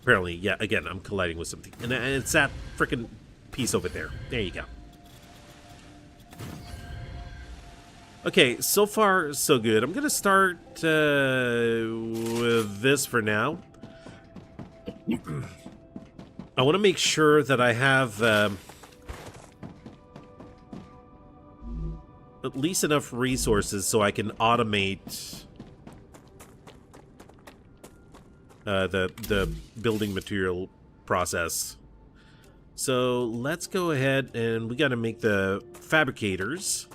Apparently, yeah, again, I'm colliding with something. And it's that freaking piece over there. There you go. Okay, so far, so good. I'm going to start with this for now. I want to make sure that I have at least enough resources so I can automate the building material process. So let's go ahead and we got to make the fabricators.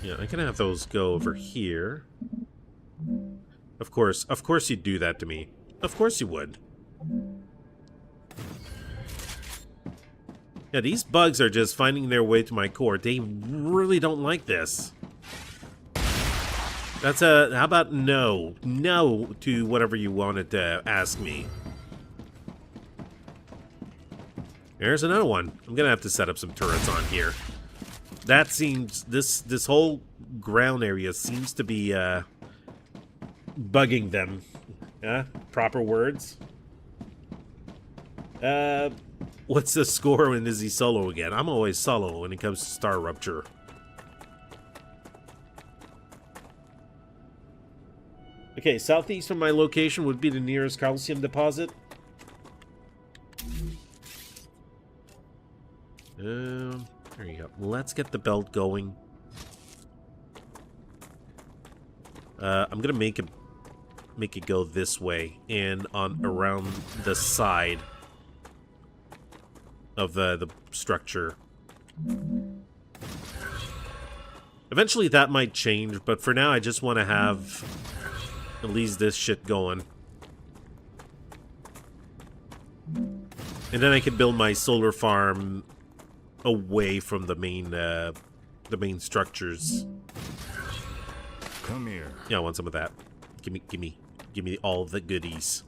Yeah, I can have those go over here. Of course you'd do that to me. Of course you would. Yeah, these bugs are just finding their way to my core. They really don't like this. That's a... How about no? No to whatever you wanted to ask me. There's another one. I'm gonna have to set up some turrets on here. That seems... This whole ground area seems to be bugging them. Yeah, proper words. What's the score when is he solo again? I'm always solo when it comes to Star Rupture. Okay, southeast from my location would be the nearest calcium deposit. There you go. Let's get the belt going. I'm gonna make it go this way and on around the side of the structure. Eventually that might change, but for now I just want to have at least this shit going. And then I can build my solar farm away from the main structures. Come here. Yeah, I want some of that. Give me all the goodies.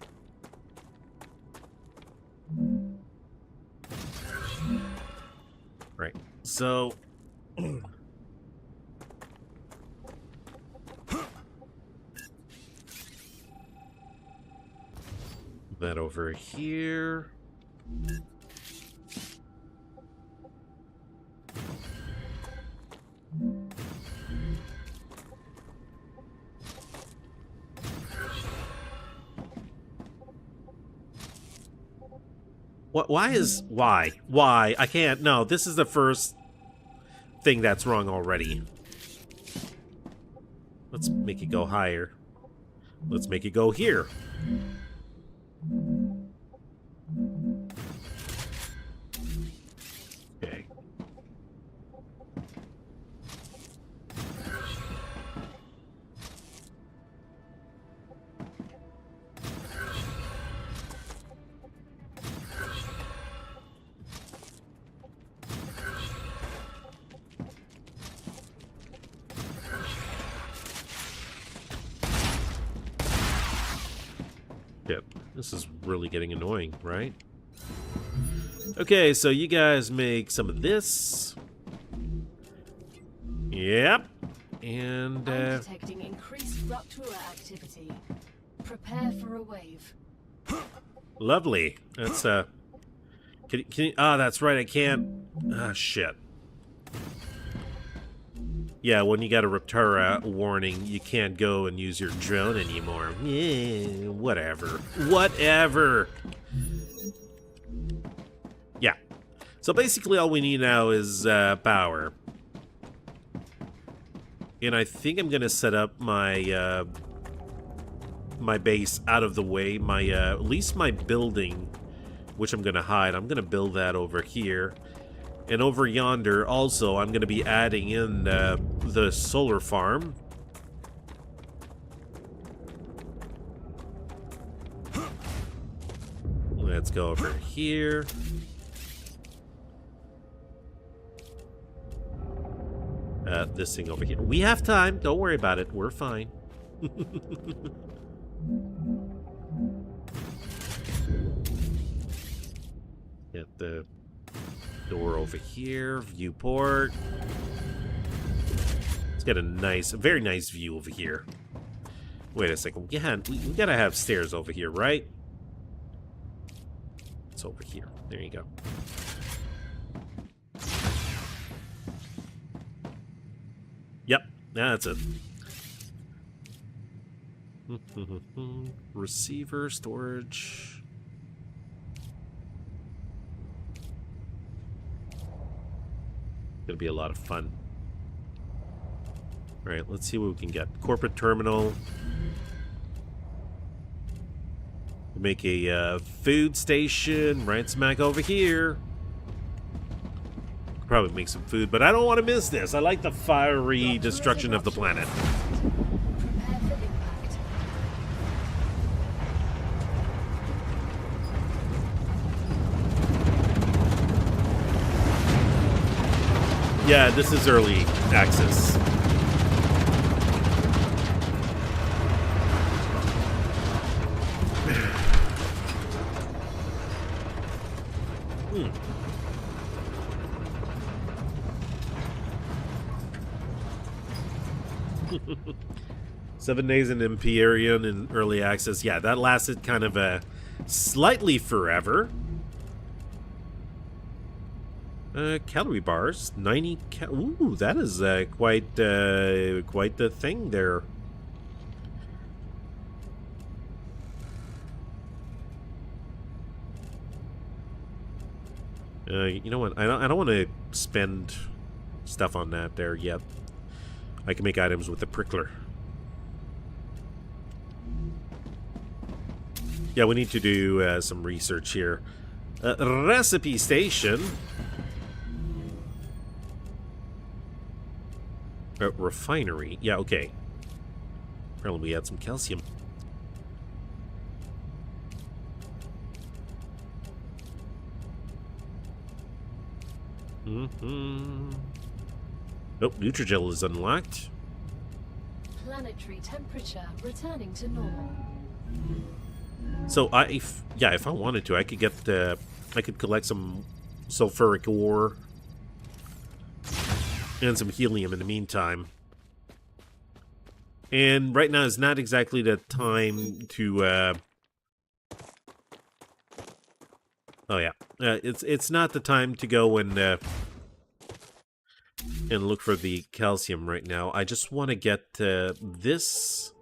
Right. So that over here. What? Why? I can't. No, this is the first thing that's wrong already. Let's make it go higher. Let's make it go here. Okay. Yep, this is really getting annoying, right? Okay, so you guys make some of this. Yep. And I'm detecting increased Rupture activity. Prepare for a wave. lovely. That's can you, that's right, I can't. Ah, shit. Yeah, when you got a Rupture warning, you can't go and use your drone anymore. Yeah, whatever. Whatever. Yeah. So basically all we need now is power. And I think I'm going to set up my my base out of the way. My at least my building, which I'm going to hide. I'm going to build that over here. And over yonder, also, I'm going to be adding in the solar farm. Let's go over here. This thing over here. We have time. Don't worry about it. We're fine. Get the door over here, viewport. Let's get a very nice view over here. Wait a second, we gotta have stairs over here, right? It's over here. There you go. Yep, that's it. Receiver, storage. Gonna be a lot of fun. All right, let's see what we can get. Corporate terminal. We'll make a food station right smack over here. Probably make some food, but I don't want to miss this. I like the fiery destruction of the planet. Prepare for impact. Yeah, this is early access. 7 days in Empyrean in early access. Yeah, that lasted kind of slightly forever. Calorie bars, 90. Ooh, that is quite the thing there. You know what? I don't want to spend stuff on that there yet. I can make items with the prickler. Yeah, we need to do some research here. Recipe station. Refinery. Yeah, okay. Apparently we had some calcium. Oh, Nutrigel is unlocked. Planetary temperature returning to normal. So if I wanted to, I could get I could collect some sulfuric ore and some helium in the meantime. And right now is not exactly the time to oh yeah, it's not the time to go and look for the calcium right now. I just want to get this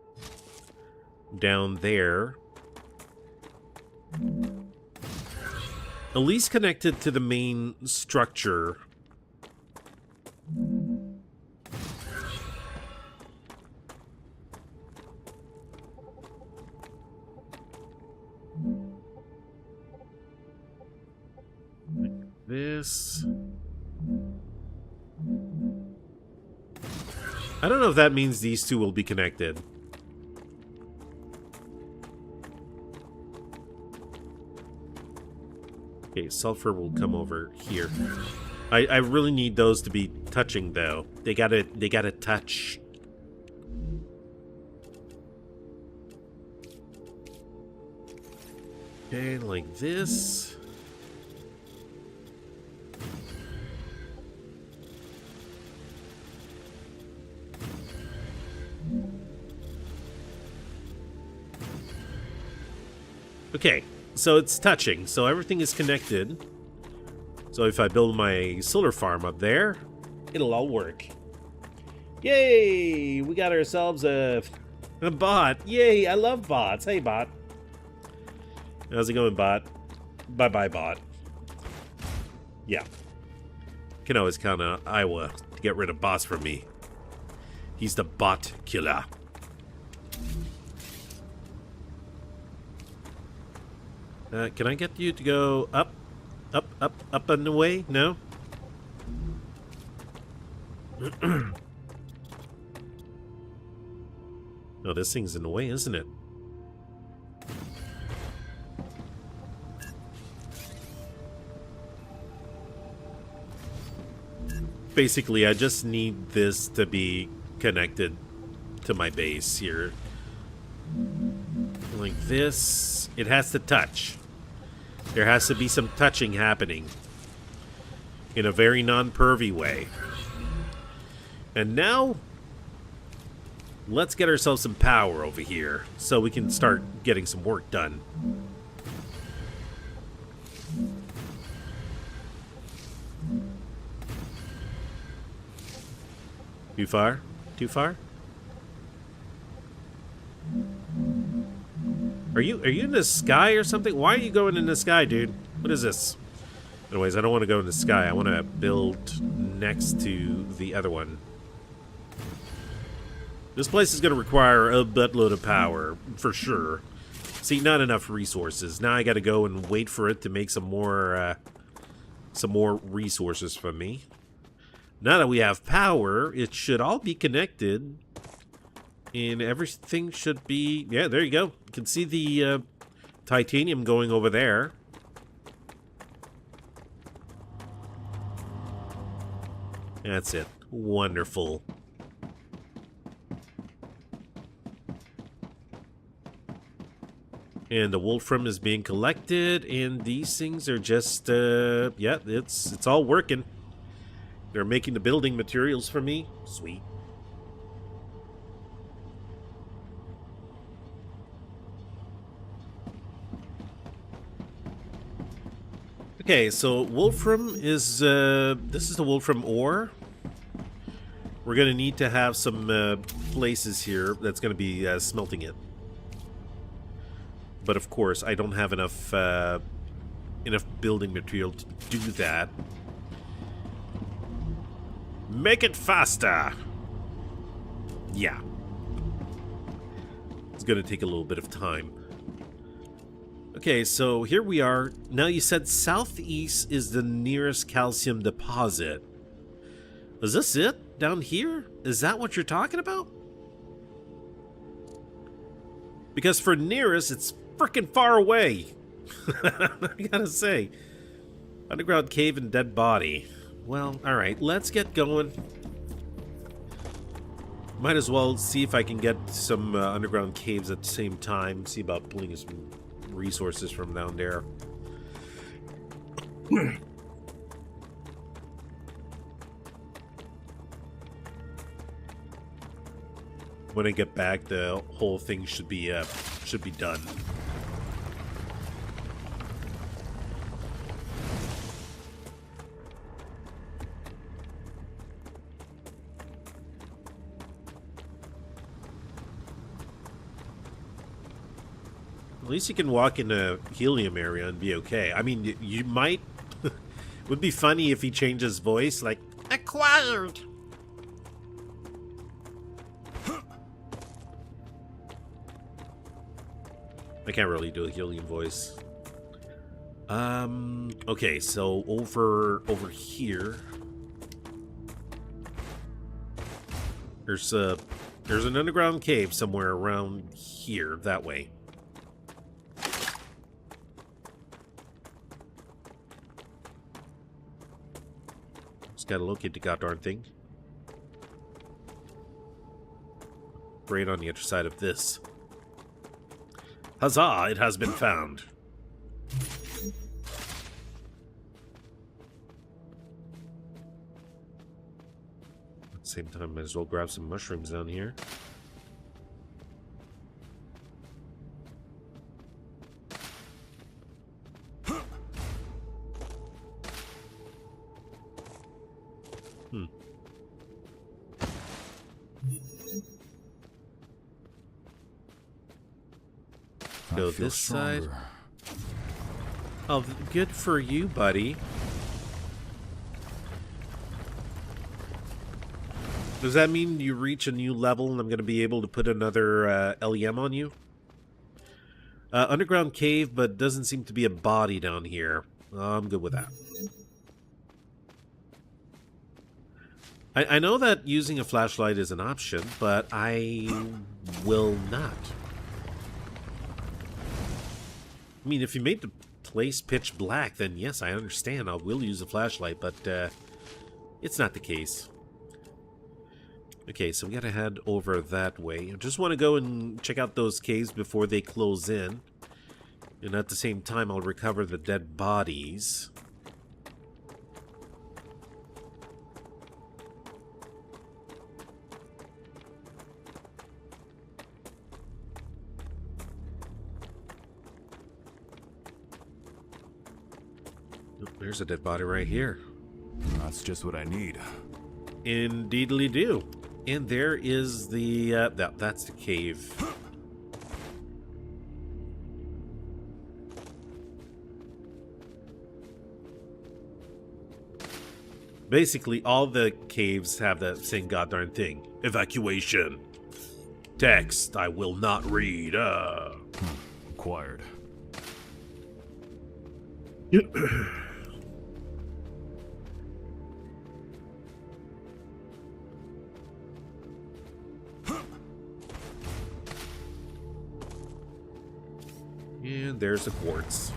down there, at least connected to the main structure. Like this. I don't know if that means these two will be connected. Okay, sulfur will come over here. I really need those to be touching though. They gotta touch. Okay, like this. Okay, so it's touching, so everything is connected. So if I build my solar farm up there, it'll all work. Yay! We got ourselves a bot. Yay! I love bots. Hey, bot. How's it going, bot? Bye-bye, bot. Yeah. Can always count on Iowa to get rid of bots from me. He's the bot killer. Can I get you to go up? Up and away? No? Oh, this thing's in the way, isn't it? Basically, I just need this to be connected to my base here. Like this. It has to touch. There has to be some touching happening in a very non-pervy way. And now, let's get ourselves some power over here so we can start getting some work done. Too far? Too far? Are you in the sky or something? Why are you going in the sky, dude? What is this? Anyways, I don't want to go in the sky. I want to build next to the other one. This place is going to require a buttload of power, for sure. See, not enough resources. Now I got to go and wait for it to make some more resources for me. Now that we have power, it should all be connected. And everything should be... Yeah, there you go. You can see the titanium going over there. That's it. Wonderful. And the wolfram is being collected, and these things are just... yeah, it's all working. They're making the building materials for me. Sweet. Okay, so Wolfram is, this is the Wolfram ore. We're going to need to have some places here that's going to be smelting it. But of course, I don't have enough enough building material to do that. Make it faster! Yeah. It's going to take a little bit of time. Okay, so here we are. Now you said southeast is the nearest calcium deposit. Is this it? Down here? Is that what you're talking about? Because for nearest, it's freaking far away. I gotta say. Underground cave and dead body. Well, alright, let's get going. Might as well see if I can get some underground caves at the same time. See about pulling some resources from down there. When I get back, the whole thing should be done. At least you can walk in a helium area and be okay. I mean, you might... It would be funny if he changed his voice, like, acquired! I can't really do a helium voice. Okay, so over here... There's an underground cave somewhere around here, that way. Gotta locate the goddamn thing. Right on the other side of this. Huzzah! It has been found. At the same time, might as well grab some mushrooms down here. Go this side. Oh, good for you, buddy. Does that mean you reach a new level and I'm going to be able to put another LEM on you? Underground cave, but doesn't seem to be a body down here. I'm good with that. I know that using a flashlight is an option, but I will not. I mean, if you made the place pitch black, then yes, I understand. I will use a flashlight, but it's not the case. Okay, so we gotta head over that way. I just want to go and check out those caves before they close in. And at the same time, I'll recover the dead bodies. There's a dead body right here. That's just what I need. Indeedly do. And there is the, that's the cave. Basically, all the caves have the same goddamn thing. Evacuation. Text, I will not read. Acquired. And there's the quartz.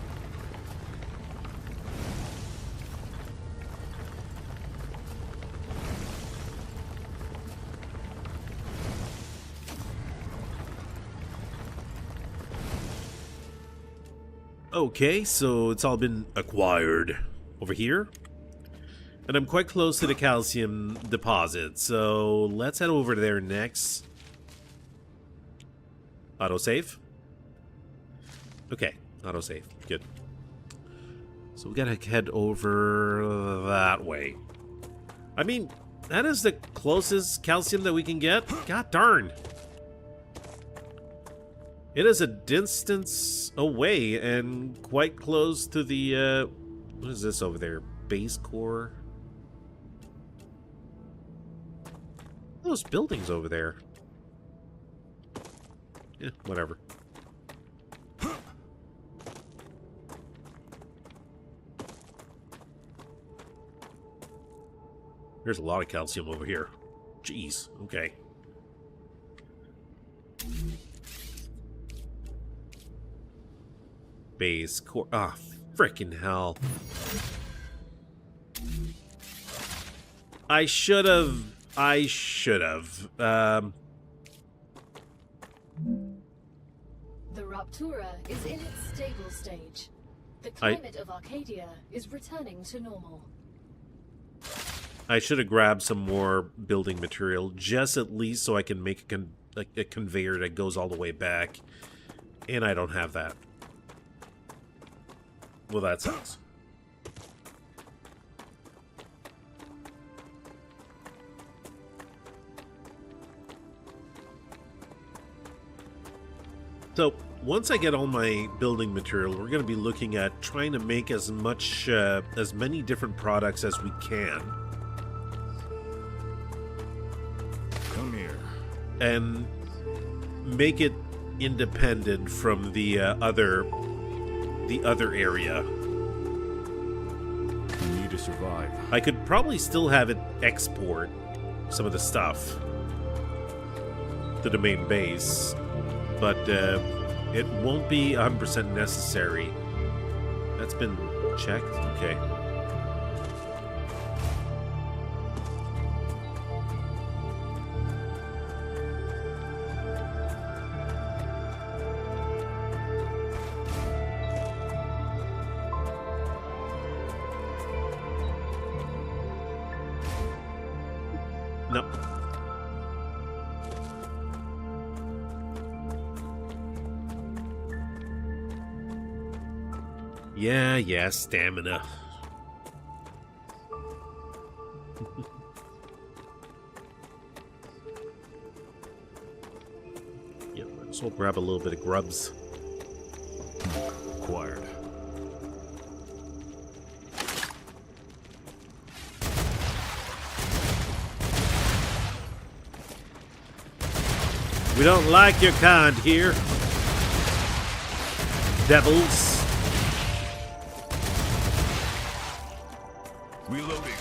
Okay, so it's all been acquired over here. And I'm quite close to the calcium deposit, so let's head over there next. Autosave. Okay, autosave. Good. So we gotta head over that way. I mean, that is the closest calcium that we can get. God darn. It is a distance away and quite close to the, what is this over there? Base core? Those buildings over there. Yeah, whatever. There's a lot of calcium over here. Jeez, okay. Base core. Ah, frickin' hell. I should have. The Rupture is in its stable stage. The climate of Arcadia is returning to normal. I should have grabbed some more building material, just at least so I can make a conveyor that goes all the way back. And I don't have that. Well, that sucks. So, once I get all my building material, we're going to be looking at trying to make as many different products as we can. Come here. And make it independent from the other area. You need to survive. I could probably still have it export some of the stuff to the main base, but it won't be 100% necessary. That's been checked? Okay. No. Yeah, stamina. Yeah, let's all grab a little bit of grubs. Acquired. We don't like your kind here, devils. Reloading.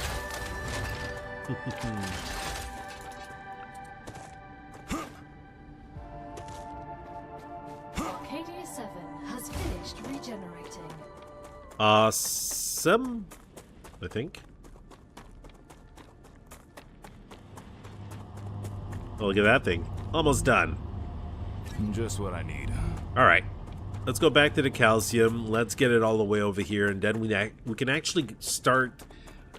Arcadia 7 has finished regenerating. Awesome, I think. Oh, look at that thing. Almost done. Just what I need. All right. Let's go back to the calcium. Let's get it all the way over here, and then we can actually start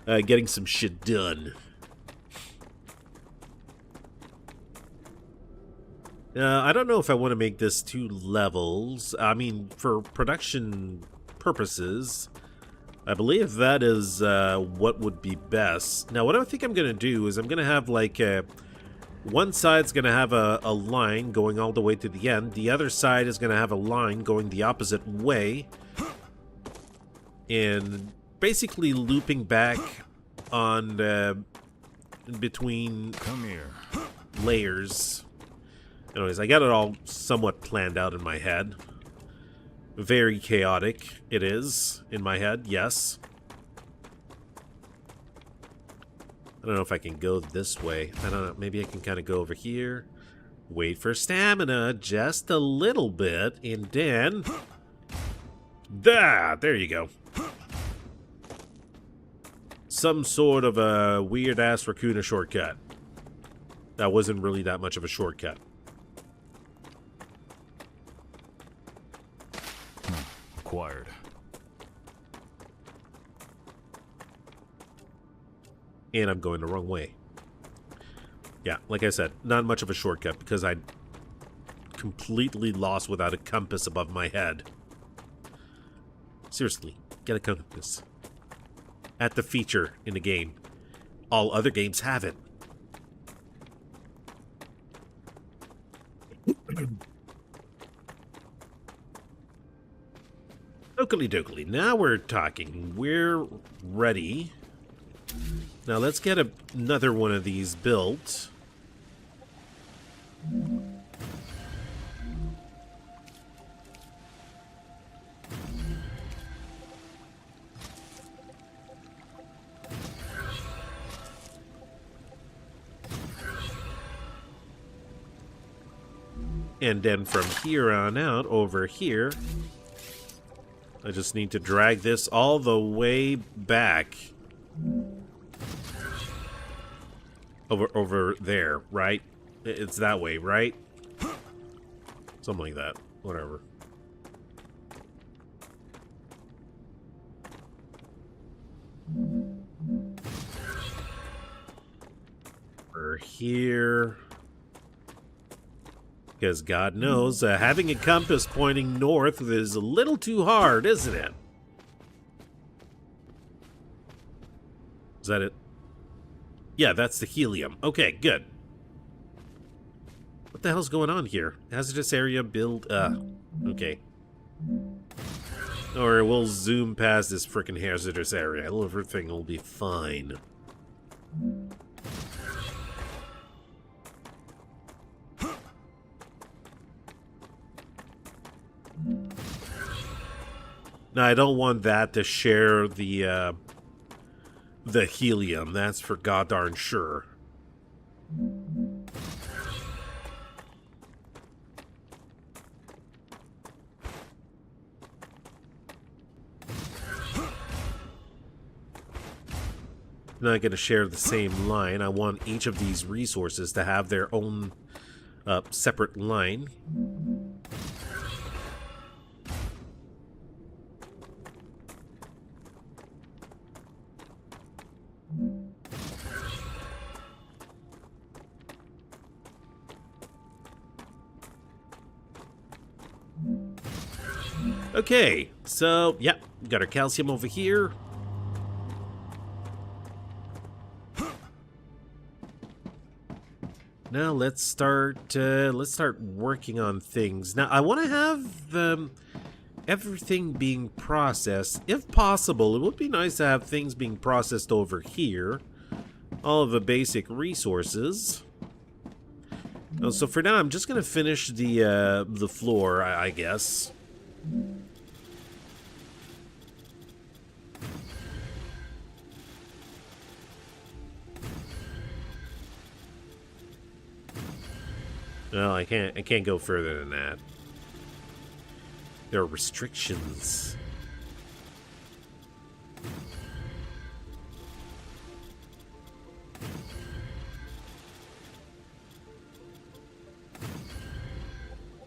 getting some shit done. I don't know if I want to make this 2 levels. I mean, for production purposes, I believe that is what would be best. Now, what I think I'm going to do is I'm going to have like one side's going to have a line going all the way to the end. The other side is going to have a line going the opposite way. And basically looping back on between Come here. layers. Anyways, I got it all somewhat planned out in my head. Very chaotic it is in my head, yes. I don't know if I can go this way. I don't know. Maybe I can kind of go over here. Wait for stamina just a little bit. And then... there you go. Some sort of a weird-ass Raccoona shortcut. That wasn't really that much of a shortcut. Acquired. And I'm going the wrong way. Yeah, like I said, not much of a shortcut because I completely lost without a compass above my head. Seriously, Get a compass. At the feature in the game. All other games have it. Oakley dokley. Now we're talking. We're ready. Now let's get another one of these built. And then from here on out, over here, I just need to drag this all the way back. Over there, right? It's that way, right? Something like that. Whatever. Over here. Because God knows, having a compass pointing north is a little too hard, isn't it? Is that it? Yeah, that's the helium. Okay, good. What the hell's going on here? Hazardous area build... okay. Or we'll zoom past this frickin' hazardous area. Everything will be fine. Now, I don't want that to share the helium. That's for goddarn sure. Not going to share the same line. I want each of these resources to have their own separate line. Okay, so, yeah, got our calcium over here. Now let's start working on things. Now I want to have everything being processed. If possible, it would be nice to have things being processed over here. All of the basic resources. Oh, so for now, I'm just gonna finish the floor, I guess. No, I can't go further than that. There are restrictions.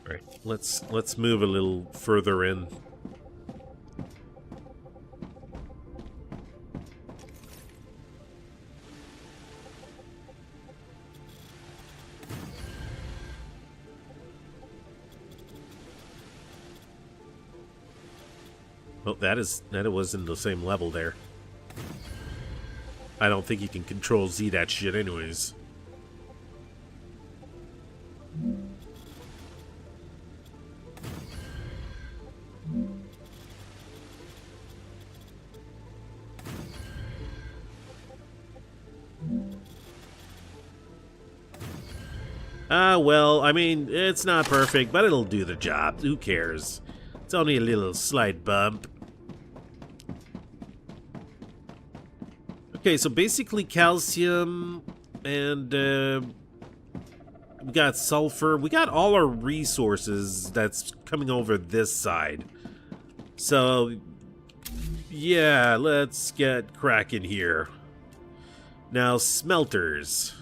All right, let's move a little further in. Well, that was in the same level there. I don't think you can control Z that shit anyways. Well, I mean, it's not perfect, but it'll do the job. Who cares? It's only a little slight bump. Okay, so basically calcium and we got sulfur. We got all our resources that's coming over this side. So yeah, let's get cracking here. Now smelters.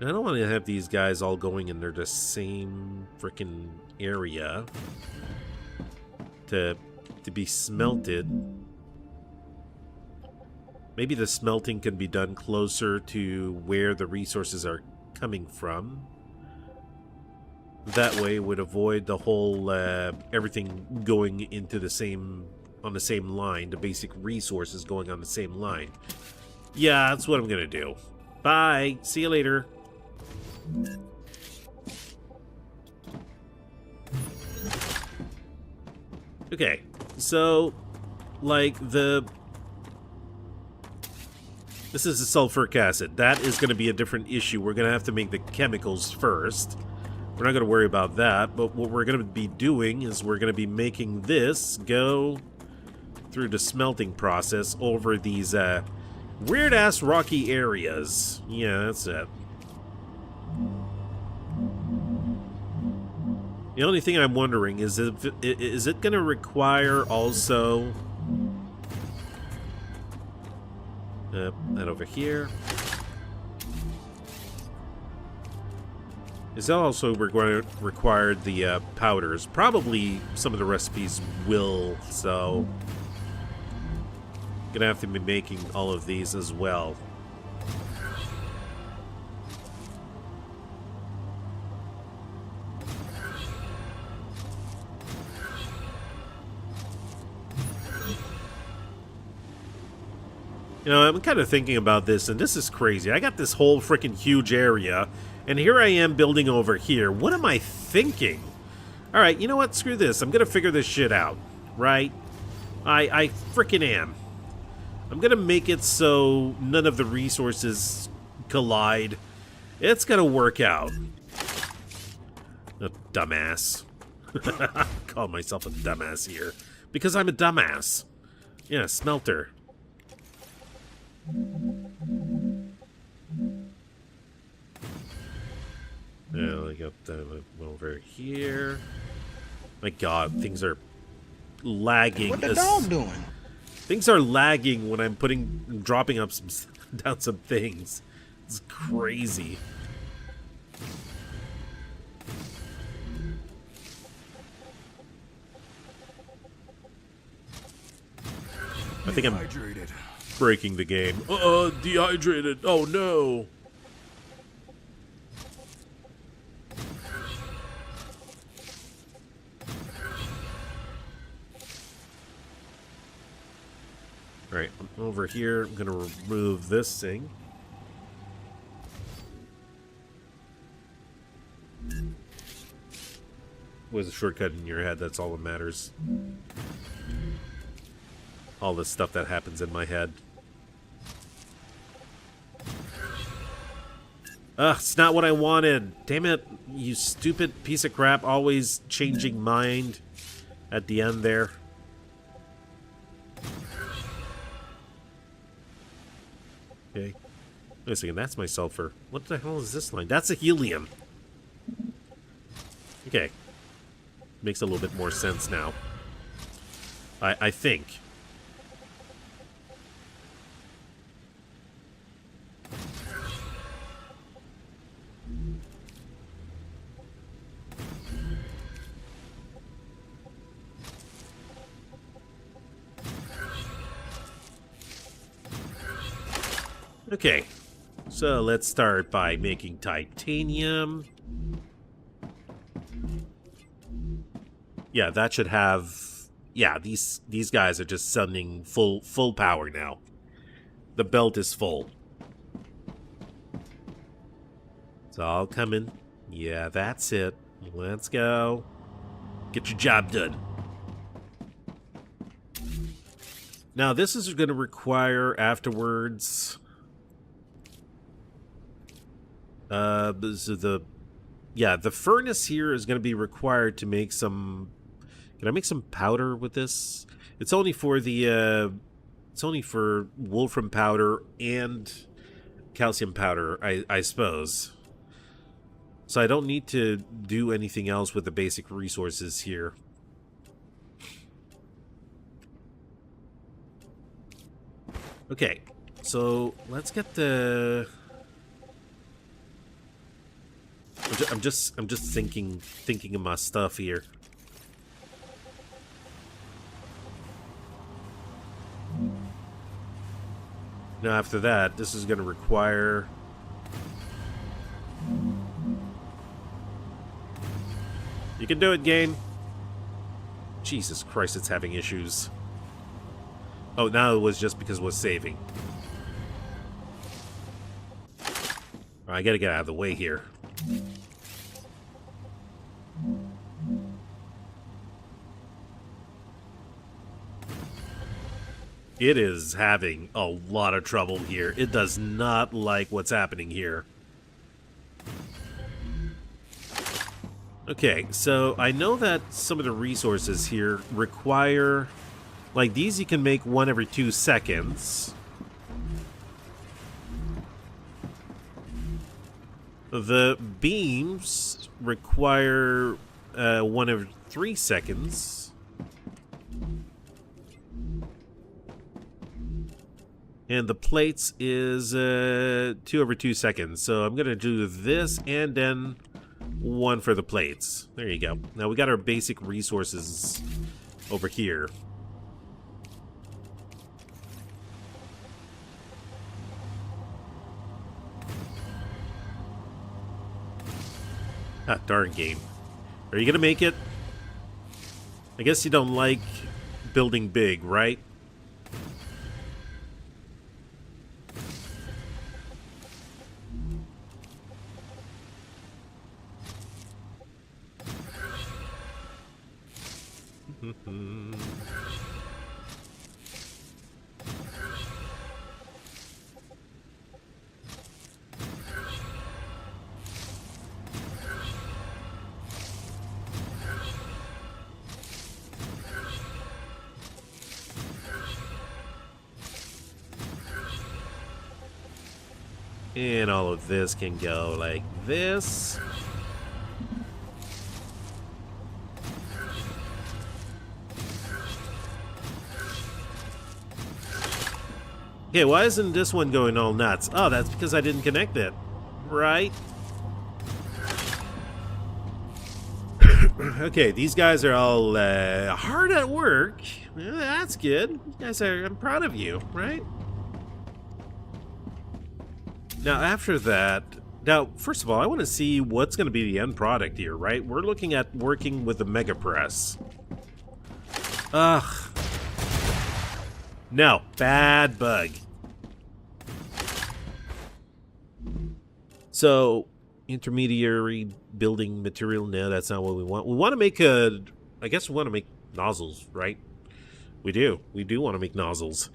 I don't want to have these guys all going in the same freaking area to be smelted. Maybe the smelting can be done closer to where the resources are coming from. That way would avoid the whole everything going into the same on the same line, the basic resources going on the same line. Yeah, that's what I'm gonna do. Bye. See you later. Okay, so like this is the sulfuric acid. That is going to be a different issue. We're going to have to make the chemicals first. We're not going to worry about that, but what we're going to be doing is we're going to be making this go through the smelting process over these weird-ass rocky areas. Yeah, that's it. The only thing I'm wondering is if is it going to require also that over here. Is that also required the powders? Probably some of the recipes will, so gonna have to be making all of these as well. You know, I'm kind of thinking about this, and this is crazy. I got this whole freaking huge area, and here I am building over here. What am I thinking? Alright, you know what? Screw this. I'm gonna figure this shit out, right? I freaking am. I'm gonna make it so none of the resources collide. It's gonna work out. A dumbass. Call myself a dumbass here. Because I'm a dumbass. Yeah, smelter. Yeah, I got that over here. My god, things are lagging. What the dog doing? Things are lagging when I'm dropping up down some things. It's crazy. I think I'm breaking the game. Dehydrated. Oh no. Alright, over here, I'm gonna remove this thing. Was a shortcut in your head, that's all that matters. All the stuff that happens in my head. Ugh, it's not what I wanted. Damn it, you stupid piece of crap, always changing mind at the end there. Okay. Wait a second, that's my sulfur. What the hell is this line? That's a helium. Okay. Makes a little bit more sense now. I think. Okay, so let's start by making titanium. Yeah, that should have... Yeah, these guys are just sending full power now. The belt is full. It's all coming. Yeah, that's it. Let's go. Get your job done. Now, this is going to require afterwards... the furnace here is going to be required to make some... Can I make some powder with this? It's only for the, it's only for wolfram powder and calcium powder, I suppose. So I don't need to do anything else with the basic resources here. Okay, so let's get the... I'm just thinking of my stuff here. Now after that, this is going to require You can do it, game. Jesus Christ, it's having issues. Oh, now it was just because it was saving. I gotta get out of the way here. It is having a lot of trouble here. It does not like what's happening here. Okay, so I know that some of the resources here require... Like these you can make one every 2 seconds. The beams require one every 3 seconds. And the plates is 2 every 2 seconds. So I'm going to do this and then one for the plates. There you go. Now we got our basic resources over here. Ah, darn game. Are you gonna make it? I guess you don't like building big, right? And all of this can go like this. Okay, why isn't this one going all nuts? Oh, that's because I didn't connect it. Right? Okay, these guys are all hard at work. Well, that's good. You guys are, I'm proud of you, right? Now, after that, now, first of all, I want to see what's going to be the end product here, right? We're looking at working with the Mega Press. Ugh. No, bad bug. So, intermediary building material, no, that's not what we want. We want to make a, I guess we want to make nozzles, right? We do. We do want to make nozzles.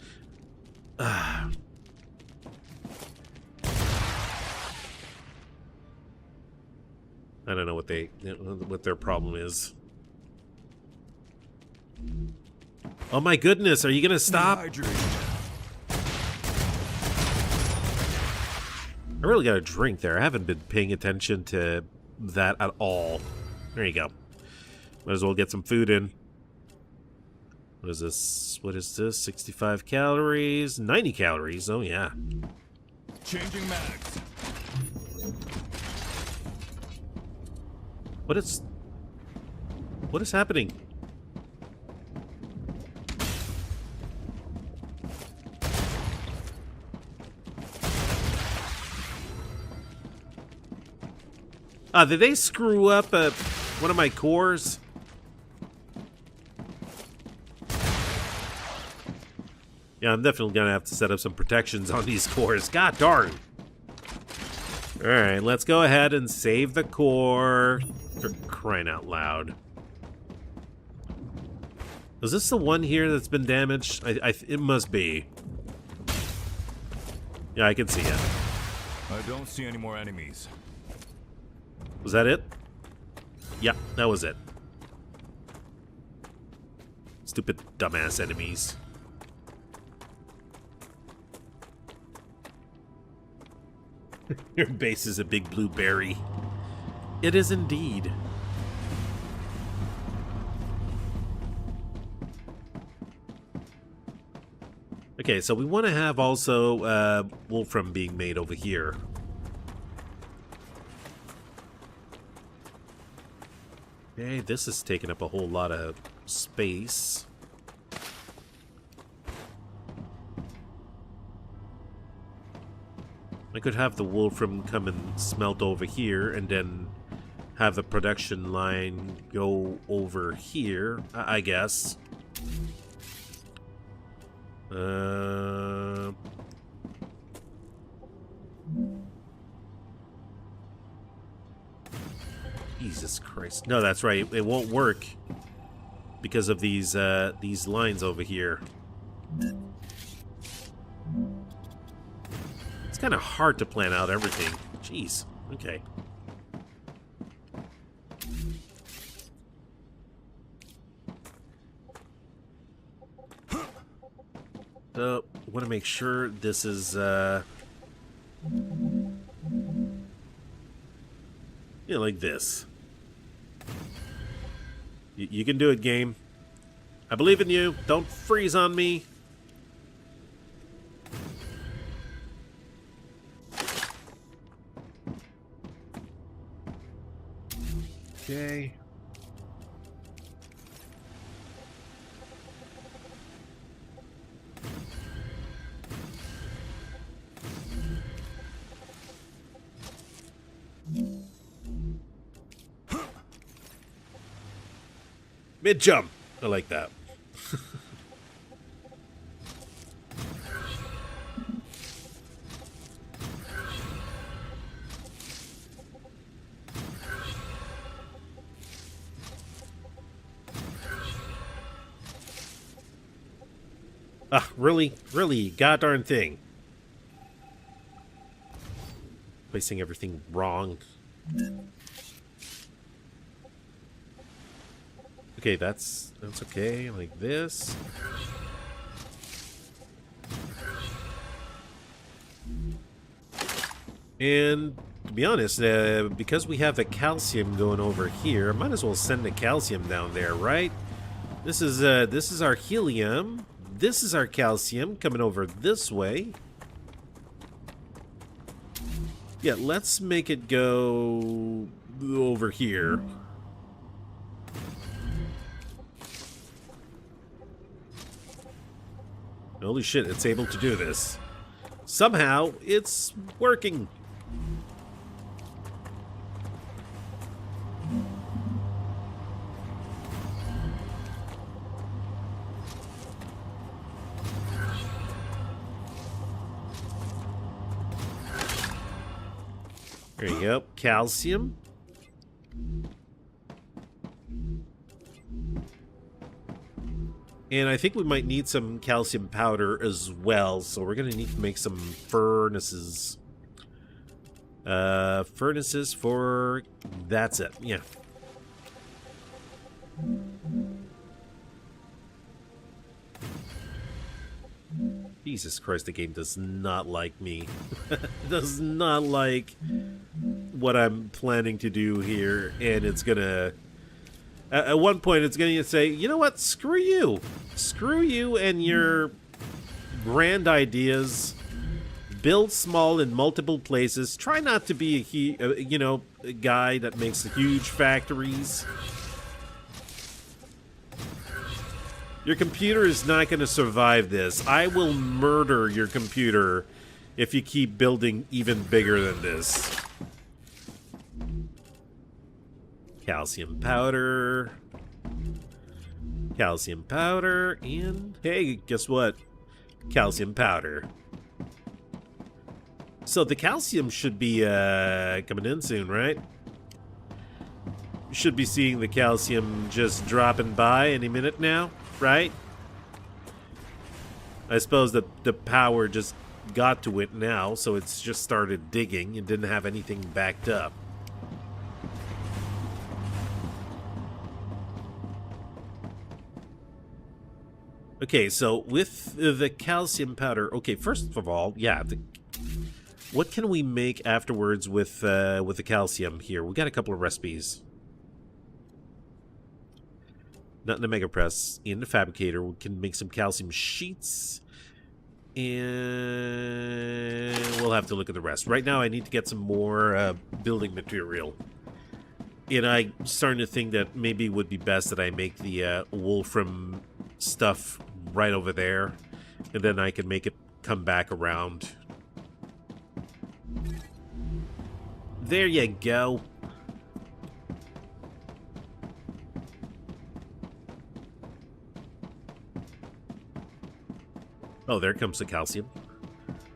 I don't know what their problem is. Oh my goodness, are you gonna stop? I really got a drink there. I haven't been paying attention to that at all. There you go. Might as well get some food in. What is this? What is this? 65 calories, 90 calories. Oh yeah. Changing mags. What is happening? Did they screw up one of my cores? Yeah, I'm definitely gonna have to set up some protections on these cores. God darn. Alright, let's go ahead and save the core. For crying out loud. Is this the one here that's been damaged? It must be. Yeah, I can see it. I don't see any more enemies. Was that it? Yeah, that was it. Stupid dumbass enemies. Your base is a big blue berry. It is indeed. Okay, so we want to have also wolfram being made over here. Okay, this is taking up a whole lot of space. I could have the wolfram come and smelt over here and then have a production line go over here, I guess. Jesus Christ. No, that's right. It won't work because of these lines over here. It's kind of hard to plan out everything. Jeez. Okay. So, want to make sure this is, yeah, like this. You can do it, game. I believe in you. Don't freeze on me. Okay. Mid jump. I like that. Ah, really? Really? God darn thing. Placing everything wrong. Okay, that's okay, like this. And to be honest, because we have the calcium going over here, I might as well send the calcium down there, right? This is our helium. This is our calcium coming over this way. Yeah, let's make it go over here. Holy shit, it's able to do this. Somehow, it's working. There you go, calcium. And I think we might need some calcium powder as well, so we're going to need to make some furnaces. Furnaces for... that's it, yeah. Jesus Christ, the game does not like me. It does not like what I'm planning to do here, and it's going to... at one point, it's going to say, you know what, screw you. Screw you and your grand ideas. Build small in multiple places. Try not to be a guy that makes huge factories. Your computer is not going to survive this. I will murder your computer if you keep building even bigger than this. Calcium powder. Calcium powder. And, hey, guess what? Calcium powder. So the calcium should be coming in soon, right? You should be seeing the calcium just dropping by any minute now, right? I suppose that the power just got to it now, so it's just started digging and didn't have anything backed up. Okay, so with the calcium powder, okay, first of all, yeah, what can we make afterwards with the calcium here? We got a couple of recipes. Not in the mega press, in the fabricator, we can make some calcium sheets, and we'll have to look at the rest. Right now, I need to get some more building material. And I'm starting to think that maybe it would be best that I make the Wolfram stuff right over there, and then I can make it come back around. There you go. Oh, there comes the calcium.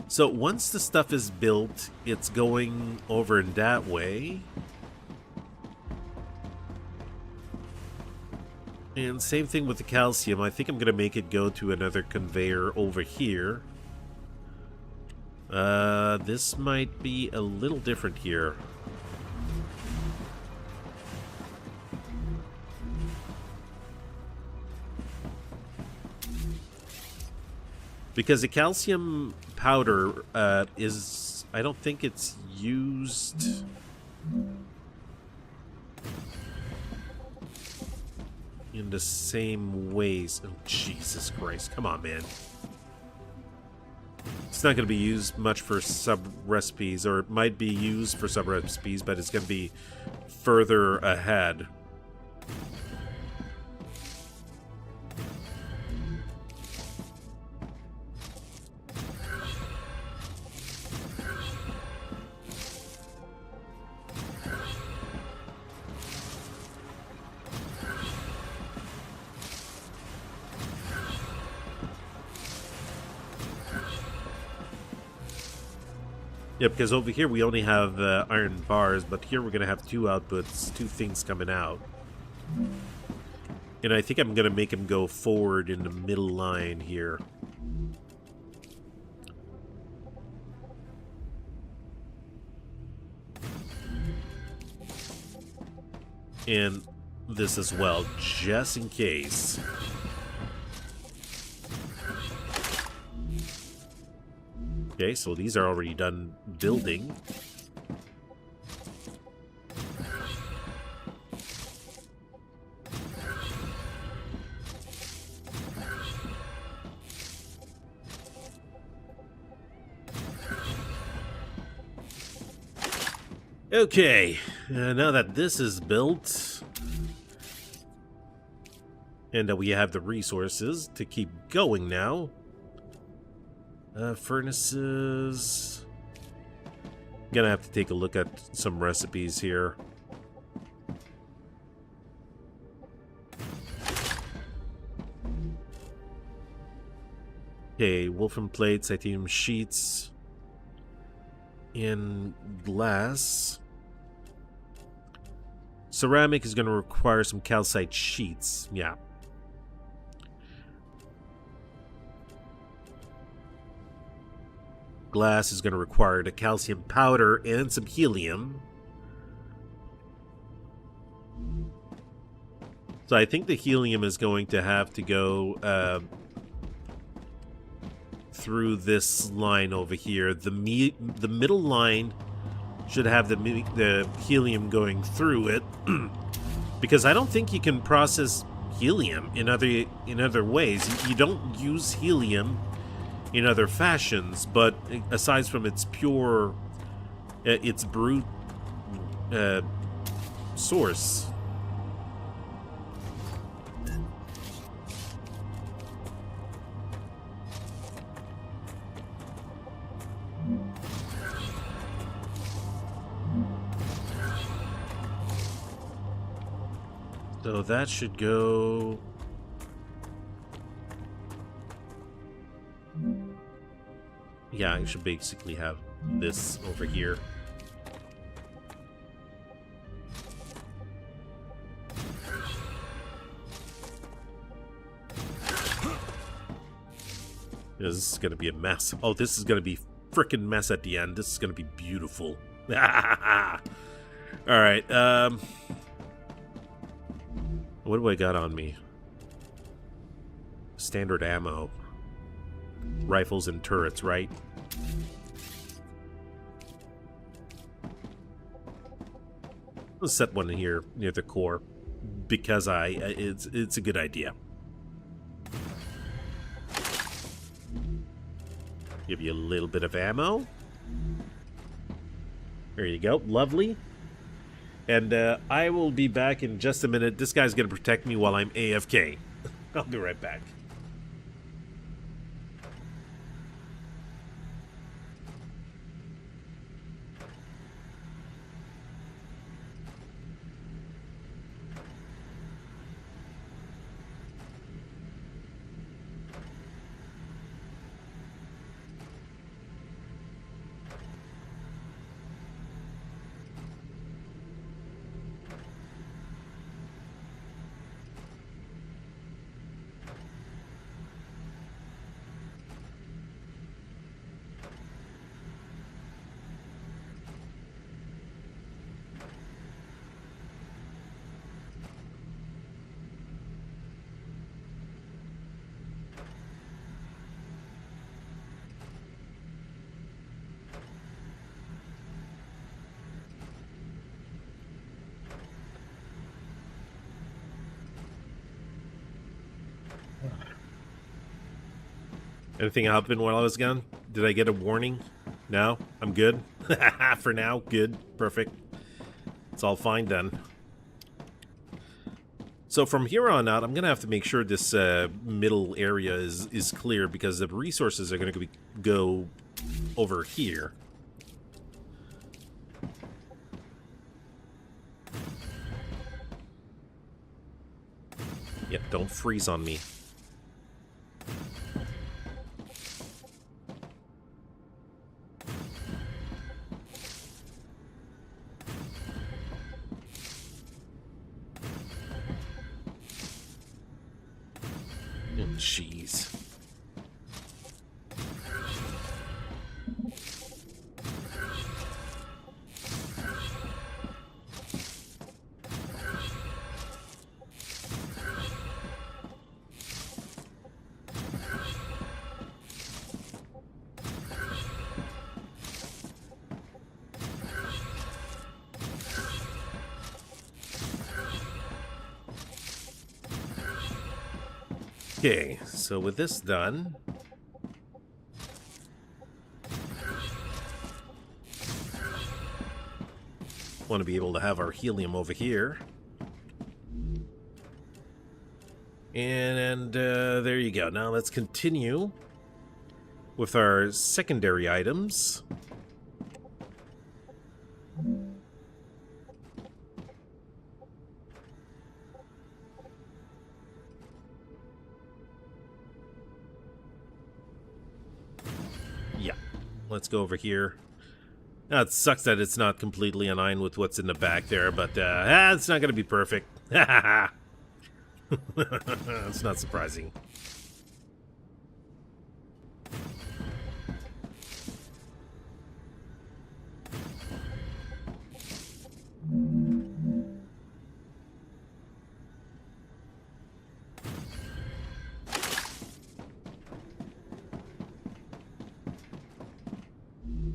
So once the stuff is built, it's going over in that way. And same thing with the calcium. I think I'm going to make it go to another conveyor over here. This might be a little different here. Because the calcium powder is... I don't think it's used... in the same ways. Oh, Jesus Christ. Come on, man. It's not going to be used much for sub-recipes, or it might be used for sub-recipes, but it's going to be further ahead. Yeah, because over here we only have iron bars, but here we're going to have two outputs, two things coming out. And I think I'm going to make them go forward in the middle line here. And this as well, just in case. Okay, so these are already done building. Okay, now that this is built, and that we have the resources to keep going now, furnaces... Gonna have to take a look at some recipes here. Okay, wolfen plates, titanium sheets, and glass. Ceramic is gonna require some calcite sheets, yeah. Glass is going to require the calcium powder and some helium. So I think the helium is going to have to go through this line over here. The middle line should have the helium going through it, because I don't think you can process helium in other ways. You don't use helium in other fashions, but aside from its pure, its brute source. So that should go... Yeah, I should basically have this over here. This is going to be a mess. Oh, this is going to be frickin' mess at the end. This is going to be beautiful. Alright, what do I got on me? Standard ammo. Rifles and turrets, right? Let's set one in here near the core, because it's a good idea. Give you a little bit of ammo. There you go, lovely. And I will be back in just a minute. This guy's gonna protect me while I'm AFK. I'll be right back. Anything happen while I was gone? Did I get a warning? No? I'm good? For now, good. Perfect. It's all fine then. So from here on out, I'm going to have to make sure this middle area is clear because the resources are going to go over here. Yep, don't freeze on me. Jeez. Okay, so with this done, want to be able to have our helium over here. And there you go. Now let's continue with our secondary items. Yeah, let's go over here. Now, it sucks that it's not completely in line with what's in the back there, but it's not going to be perfect. It's not surprising.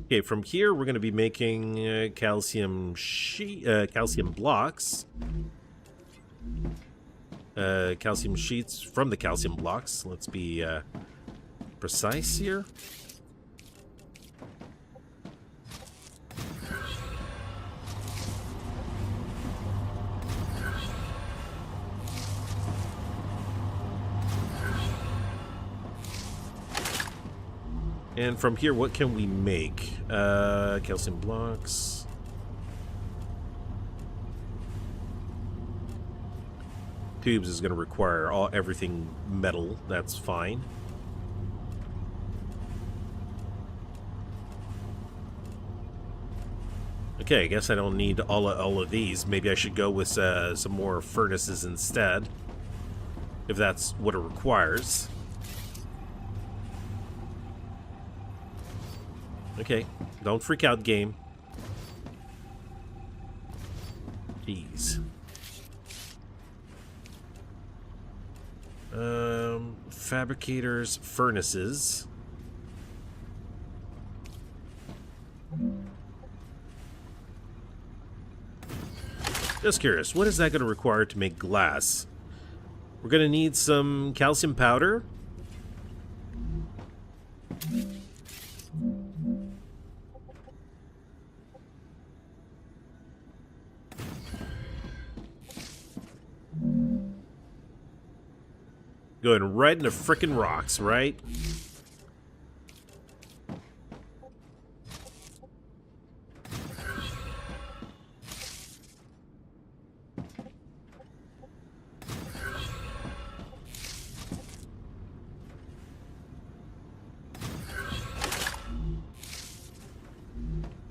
Okay, from here we're going to be making calcium blocks. Calcium sheets from the calcium blocks. Let's be precise here. And from here, what can we make? Calcium blocks. Tubes is going to require everything metal. That's fine. Okay, I guess I don't need all of these. Maybe I should go with some more furnaces instead, if that's what it requires. Okay, don't freak out, game. Jeez. Fabricators, furnaces. Just curious, what is that going to require to make glass? We're going to need some calcium powder. Going right into frickin' rocks, right?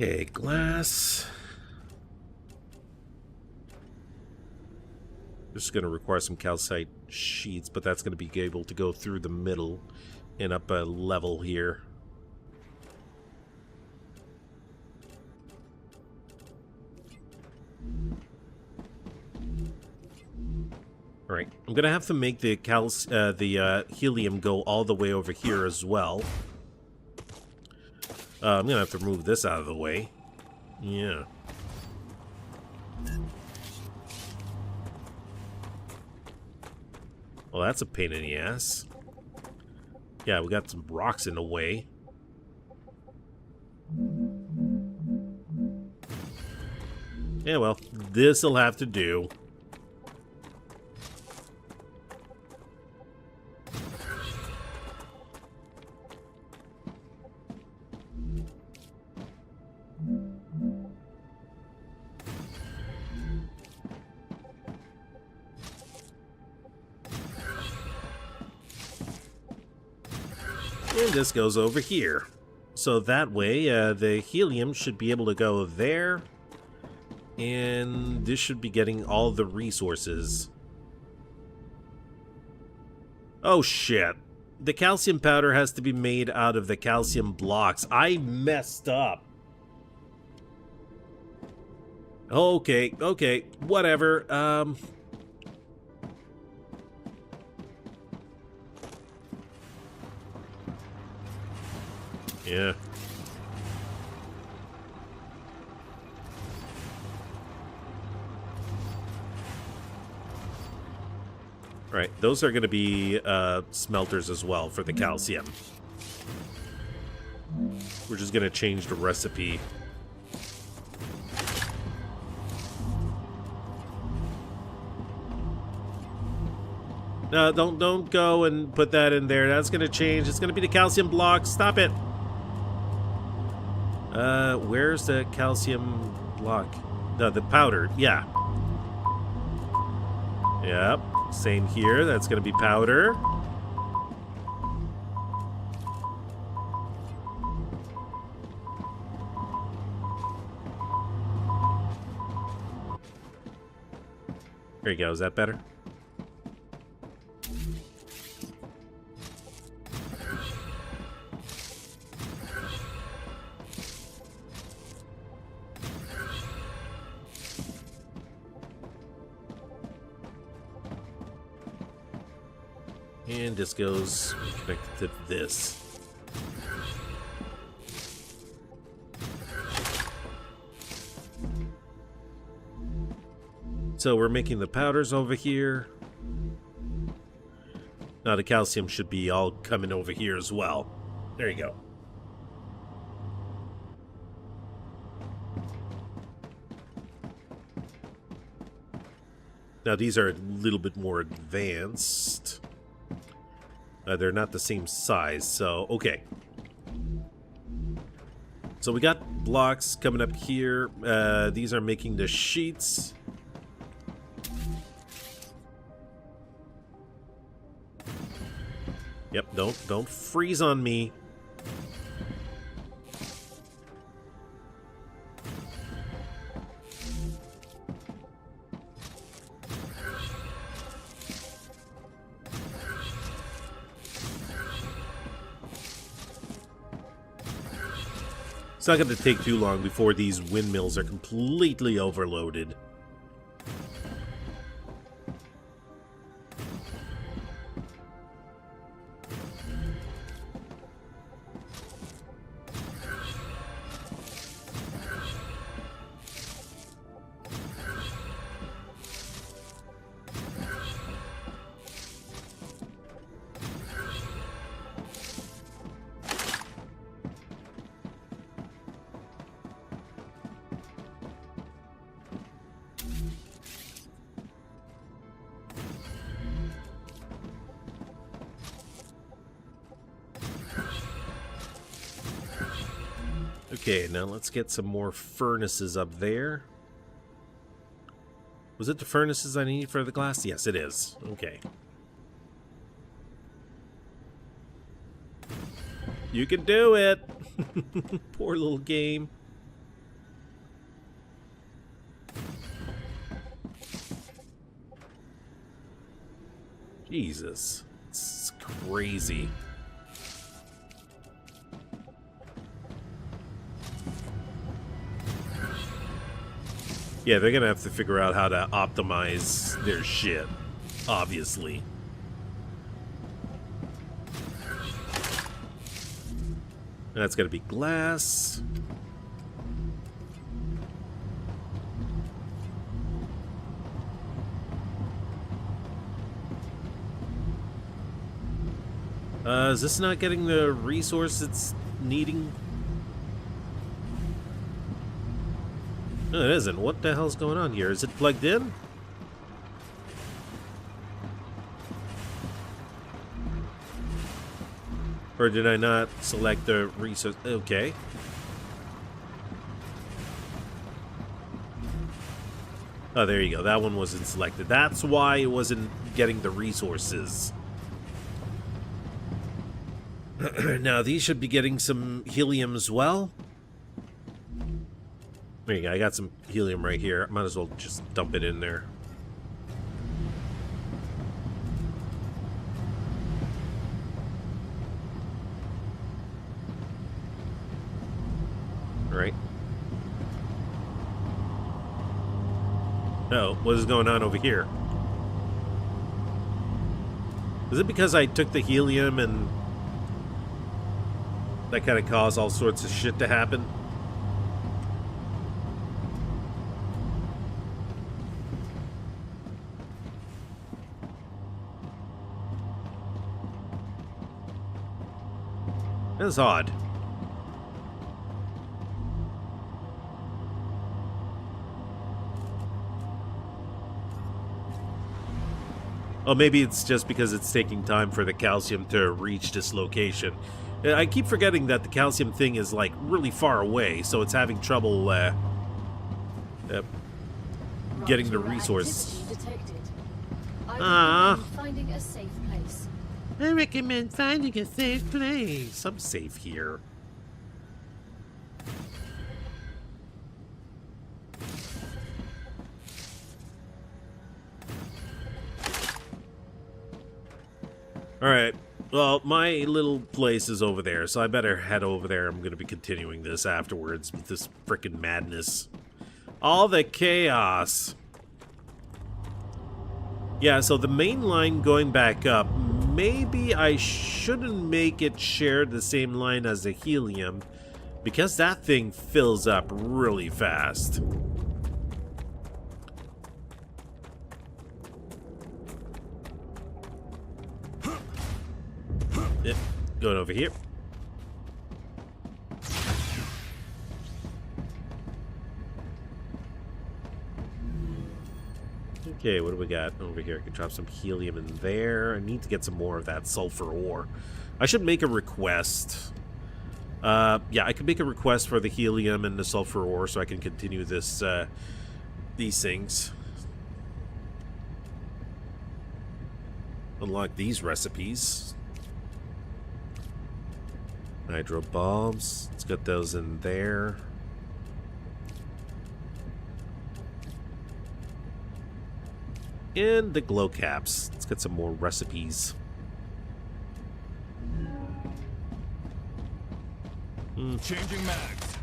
Okay, glass. This is going to require some calcite sheets, but that's going to be able to go through the middle and up a level here. All right, I'm going to have to make the helium go all the way over here as well. I'm going to have to remove this out of the way. Yeah. Well, that's a pain in the ass. Yeah, we got some rocks in the way. Yeah, well, this'll have to do. And this goes over here. So that way, the helium should be able to go there. And this should be getting all the resources. Oh, shit. The calcium powder has to be made out of the calcium blocks. I messed up. Okay, okay, whatever. Yeah. Right, those are going to be smelters as well for the calcium. We're just going to change the recipe. No, don't go and put that in there. That's going to change. It's going to be the calcium block. Stop it. Where's the calcium block? The powder. Yeah. Yep. Same here. That's going to be powder. There you go. Is that better? And this goes connected to this. So we're making the powders over here. Now the calcium should be all coming over here as well. There you go. Now these are a little bit more advanced. They're not the same size, so okay. So we got blocks coming up here. These are making the sheets. Yep, don't freeze on me. It's not going to take too long before these windmills are completely overloaded. Okay, now let's get some more furnaces up there. Was it the furnaces I need for the glass? Yes, it is. Okay. You can do it! Poor little game. Jesus. It's crazy. Yeah, they're gonna have to figure out how to optimize their shit, obviously. That's gonna be glass. Is this not getting the resource it's needing? No, it isn't. What the hell's going on here? Is it plugged in? Or did I not select the resource? Okay. Oh, there you go. That one wasn't selected. That's why it wasn't getting the resources. Now, these should be getting some helium as well. There you go. I got some helium right here. Might as well just dump it in there. All right. Oh, what is going on over here? Is it because I took the helium and that kind of caused all sorts of shit to happen? That's odd. Oh, maybe it's just because it's taking time for the calcium to reach this location. I keep forgetting that the calcium thing is, like, really far away, so it's having trouble, getting the resource. Ah. Finding a safe place. I recommend finding a safe place. I'm safe here. Alright, well, my little place is over there, so I better head over there. I'm going to be continuing this afterwards with this frickin' madness. All the chaos. Yeah, so the main line going back up, maybe I shouldn't make it share the same line as the helium, because that thing fills up really fast. Yep, going over here. Okay, what do we got over here? I can drop some helium in there. I need to get some more of that sulfur ore. I should make a request. Yeah, I could make a request for the helium and the sulfur ore so I can continue this, these things. Unlock these recipes. Hydro bombs. Let's get those in there. And the glow caps. Let's get some more recipes. Changing mags.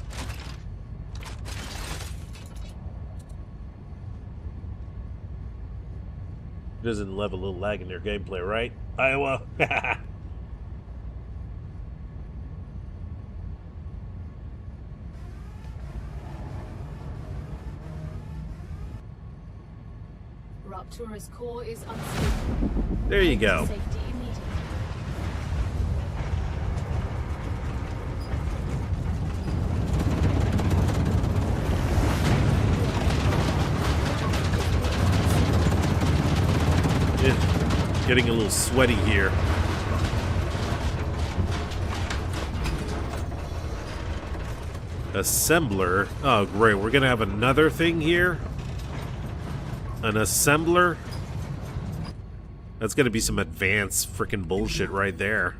Doesn't love a little lag in their gameplay, right? Iowa. Rupture's core is unstable. There you go. Safety immediately. Yeah, getting a little sweaty here. Assembler. Oh, great. We're going to have another thing here. An assembler? That's gonna be some advanced freaking bullshit right there.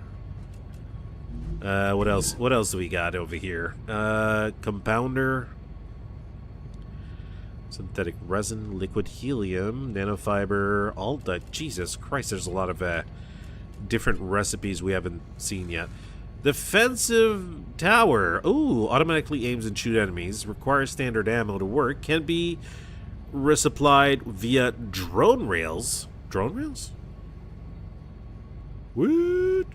What else? What else do we got over here? Compounder. Synthetic resin, liquid helium, nanofiber, all that. Jesus Christ, there's a lot of different recipes we haven't seen yet. Defensive tower. Ooh, automatically aims and shoot enemies. Requires standard ammo to work. Can be resupplied via drone rails. Drone rails? What?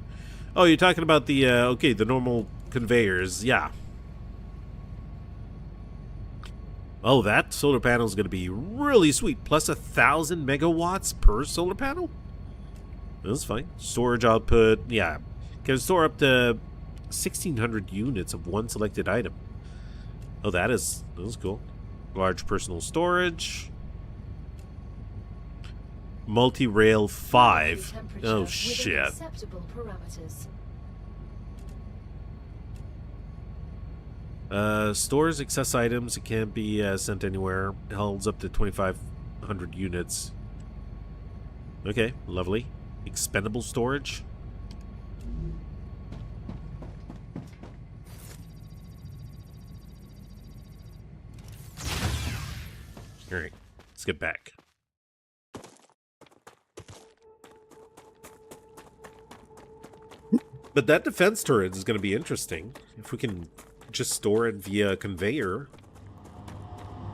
Oh, you're talking about the, okay, the normal conveyors. Yeah. Oh, that solar panel is going to be really sweet. Plus 1,000 megawatts per solar panel? That's fine. Storage output, yeah. Can store up to 1,600 units of one selected item. Oh, that is cool. Large personal storage. Multi-rail 5. Oh, shit. Acceptable parameters. Stores excess items. It can't be sent anywhere. Holds up to 2,500 units. Okay, lovely. Expendable storage. Alright, let's get back. But that defense turret is going to be interesting. If we can just store it via conveyor.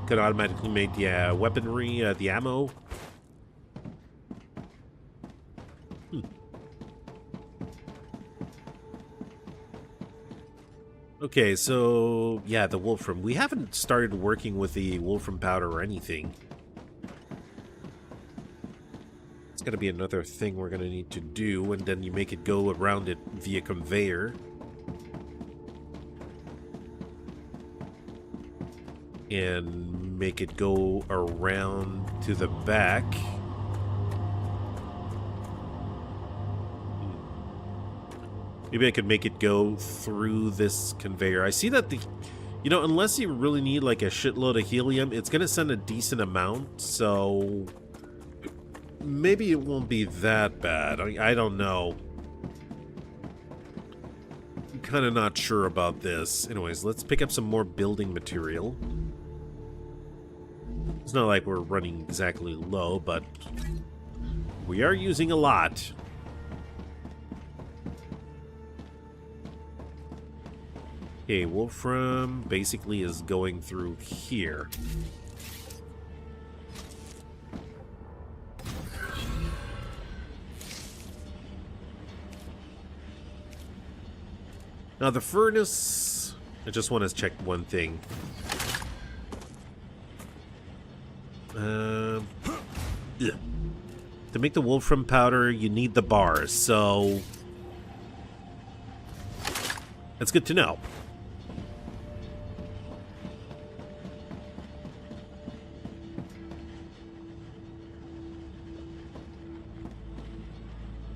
Could automatically make the weaponry, the ammo. Okay, so yeah, the wolfram. We haven't started working with the wolfram powder or anything. It's gonna be another thing we're gonna need to do, and then you make it go around it via conveyor. And make it go around to the back. Maybe I could make it go through this conveyor. I see that the... You know, unless you really need like a shitload of helium, it's going to send a decent amount, so... Maybe it won't be that bad. I don't know. I'm kind of not sure about this. Anyways, let's pick up some more building material. It's not like we're running exactly low, but... we are using a lot. Okay, Wolfram basically is going through here. Now the furnace... I just want to check one thing. Yeah. To make the Wolfram powder, you need the bars, so... That's good to know.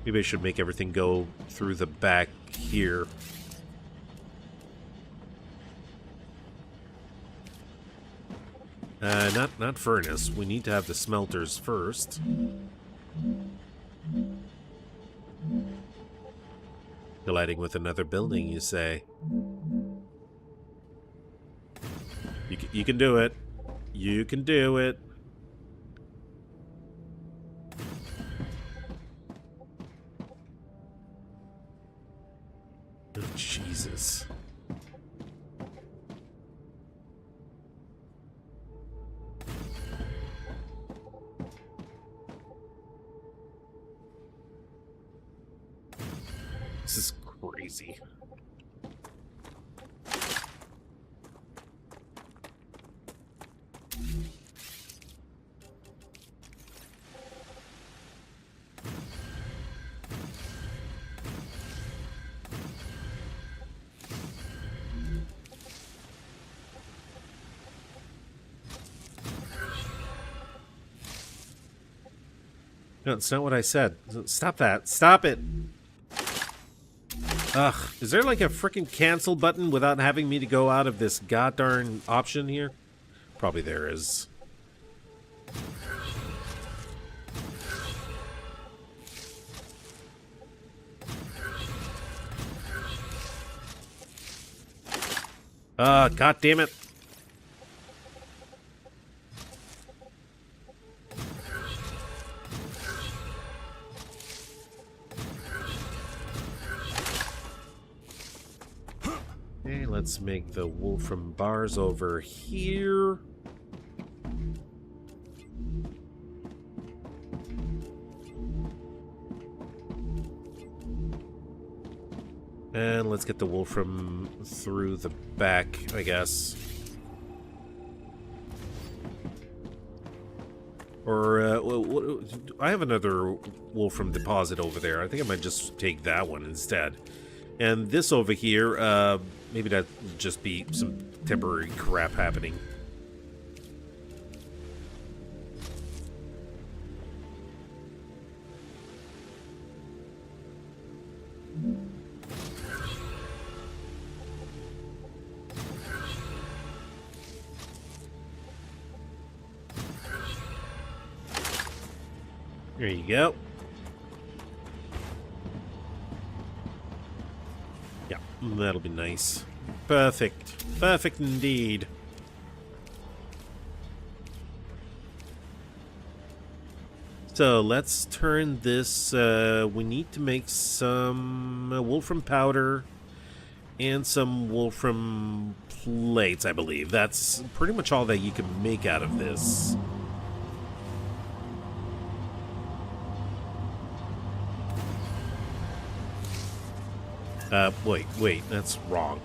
Maybe I should make everything go through the back here. Not furnace. We need to have the smelters first. Colliding with another building, you say? You can do it. You can do it. Oh, Jesus. This is crazy. No, it's not what I said. Stop that. Stop it. Ugh. Is there like a freaking cancel button without having me to go out of this goddarn option here? Probably there is. God damn it. Okay, let's make the Wolfram bars over here. And let's get the Wolfram through the back, I guess. Or, I have another Wolfram deposit over there. I think I might just take that one instead. And this over here, maybe that would just be some temporary crap happening. There you go. Yeah, that'll be nice. Perfect. Perfect indeed. So let's turn this. We need to make some wolfram powder and some wolfram plates, I believe. That's pretty much all that you can make out of this. Wait, that's wrong.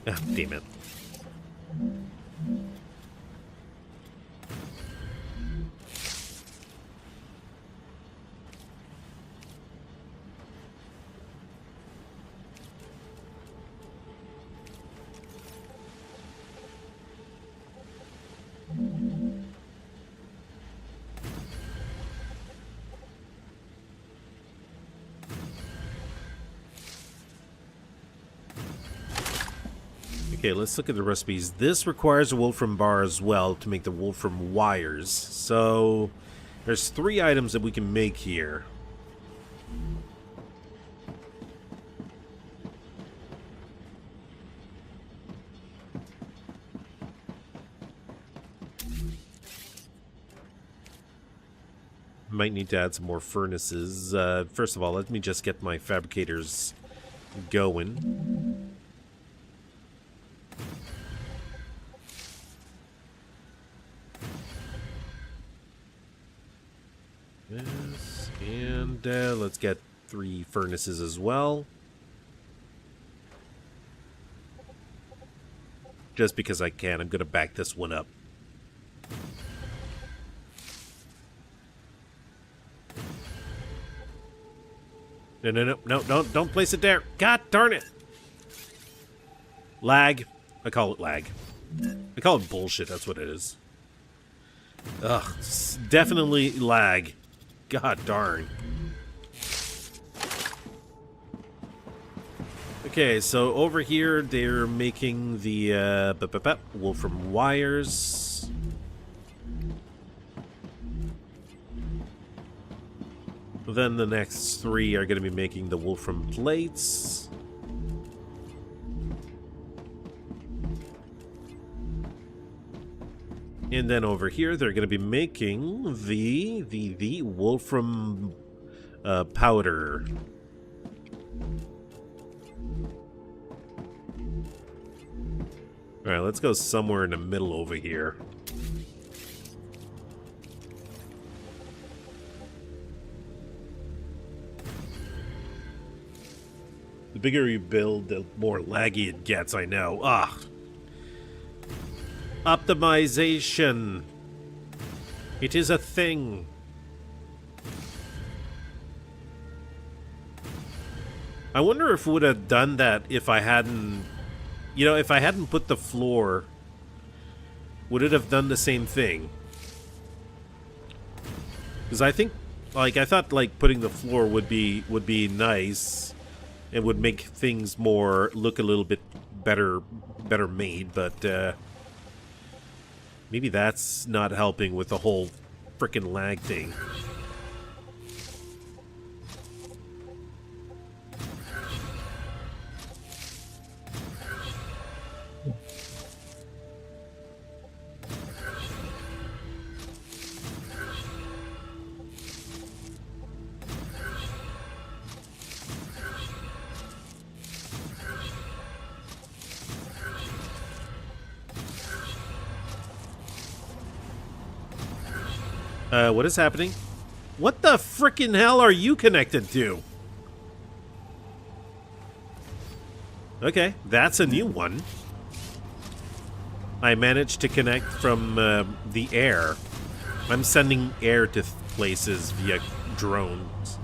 Ah, damn it. Okay, let's look at the recipes. This requires a wolfram bar as well to make the wolfram wires. So there's 3 items that we can make here. Might need to add some more furnaces. First of all, let me just get my fabricators going. Yes, and let's get 3 furnaces as well. Just because I can, I'm going to back this one up. No, don't place it there. God darn it. Lag. I call it lag. I call it bullshit, that's what it is. Ugh, it's definitely lag. God darn. Okay, so over here they're making the wolfram wires. Then the next 3 are going to be making the wolfram plates. And then over here, they're going to be making the wolfram powder. All right, let's go somewhere in the middle over here. The bigger you build, the more laggy it gets, I know. Ah. Optimization. It is a thing. I wonder if it would have done that if I hadn't... You know, if I hadn't put the floor, would it have done the same thing? Because I think, like, I thought, like, putting the floor would be nice and would make things more look a little bit better made, but maybe that's not helping with the whole frickin' lag thing. What is happening? What the frickin' hell are you connected to? Okay, that's a new one. I managed to connect from the air. I'm sending air to places via drones.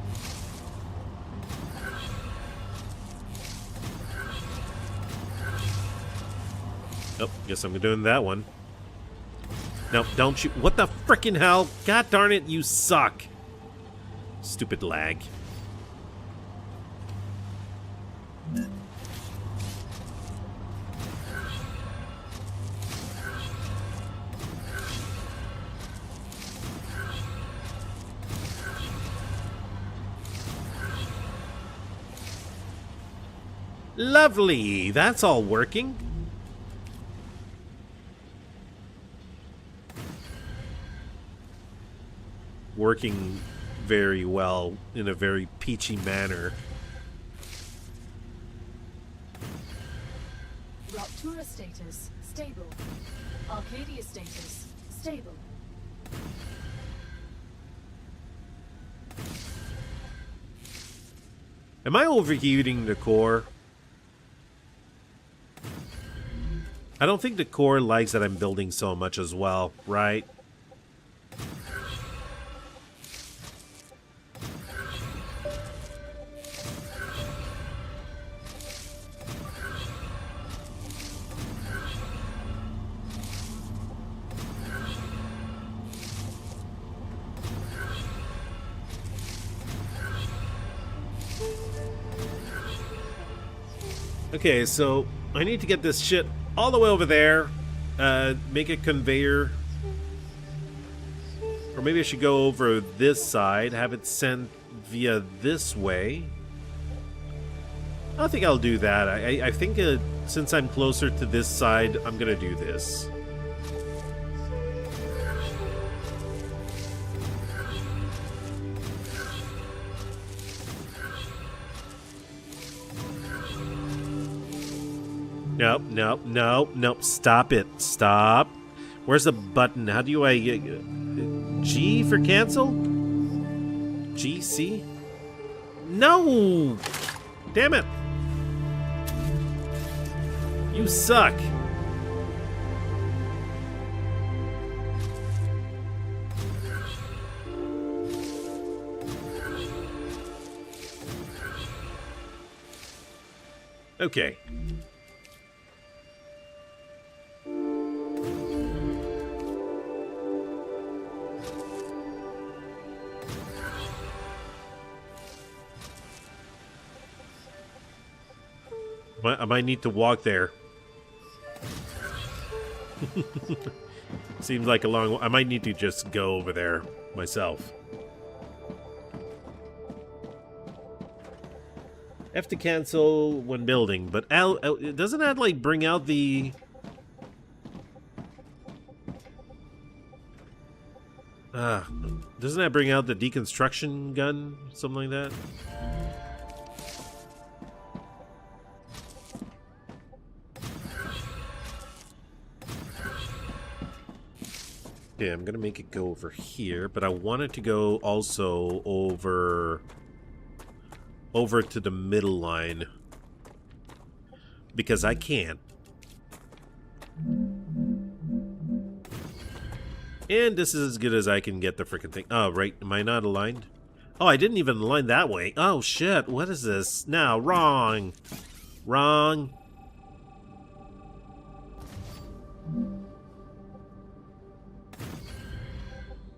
Oh, guess I'm doing that one. No, don't shoot. What the frickin' hell? God darn it, you suck. Stupid lag. Lovely. That's all working. Working very well in a very peachy manner. Rupture status stable. Arcadia status stable. Am I overheating the core? I don't think the core likes that I'm building so much as well, right? Okay, so I need to get this shit all the way over there, make a conveyor, or maybe I should go over this side, have it sent via this way. I think I'll do that. I think since I'm closer to this side, I'm gonna do this. Nope, nope, nope, nope. Stop it. Stop. Where's the button? How do I... G for cancel? GC? No! Damn it. You suck. Okay. I might need to walk there. Seems like a long... I might need to just go over there myself. F to cancel when building, but L doesn't that like bring out the... doesn't that bring out the deconstruction gun? Something like that? Yeah, I'm gonna make it go over here, but I want it to go also over to the middle line because I can. And this is as good as I can get the freaking thing. Oh, right. Am I not aligned? Oh, I didn't even align that way. Oh, shit. What is this? No, wrong. Wrong.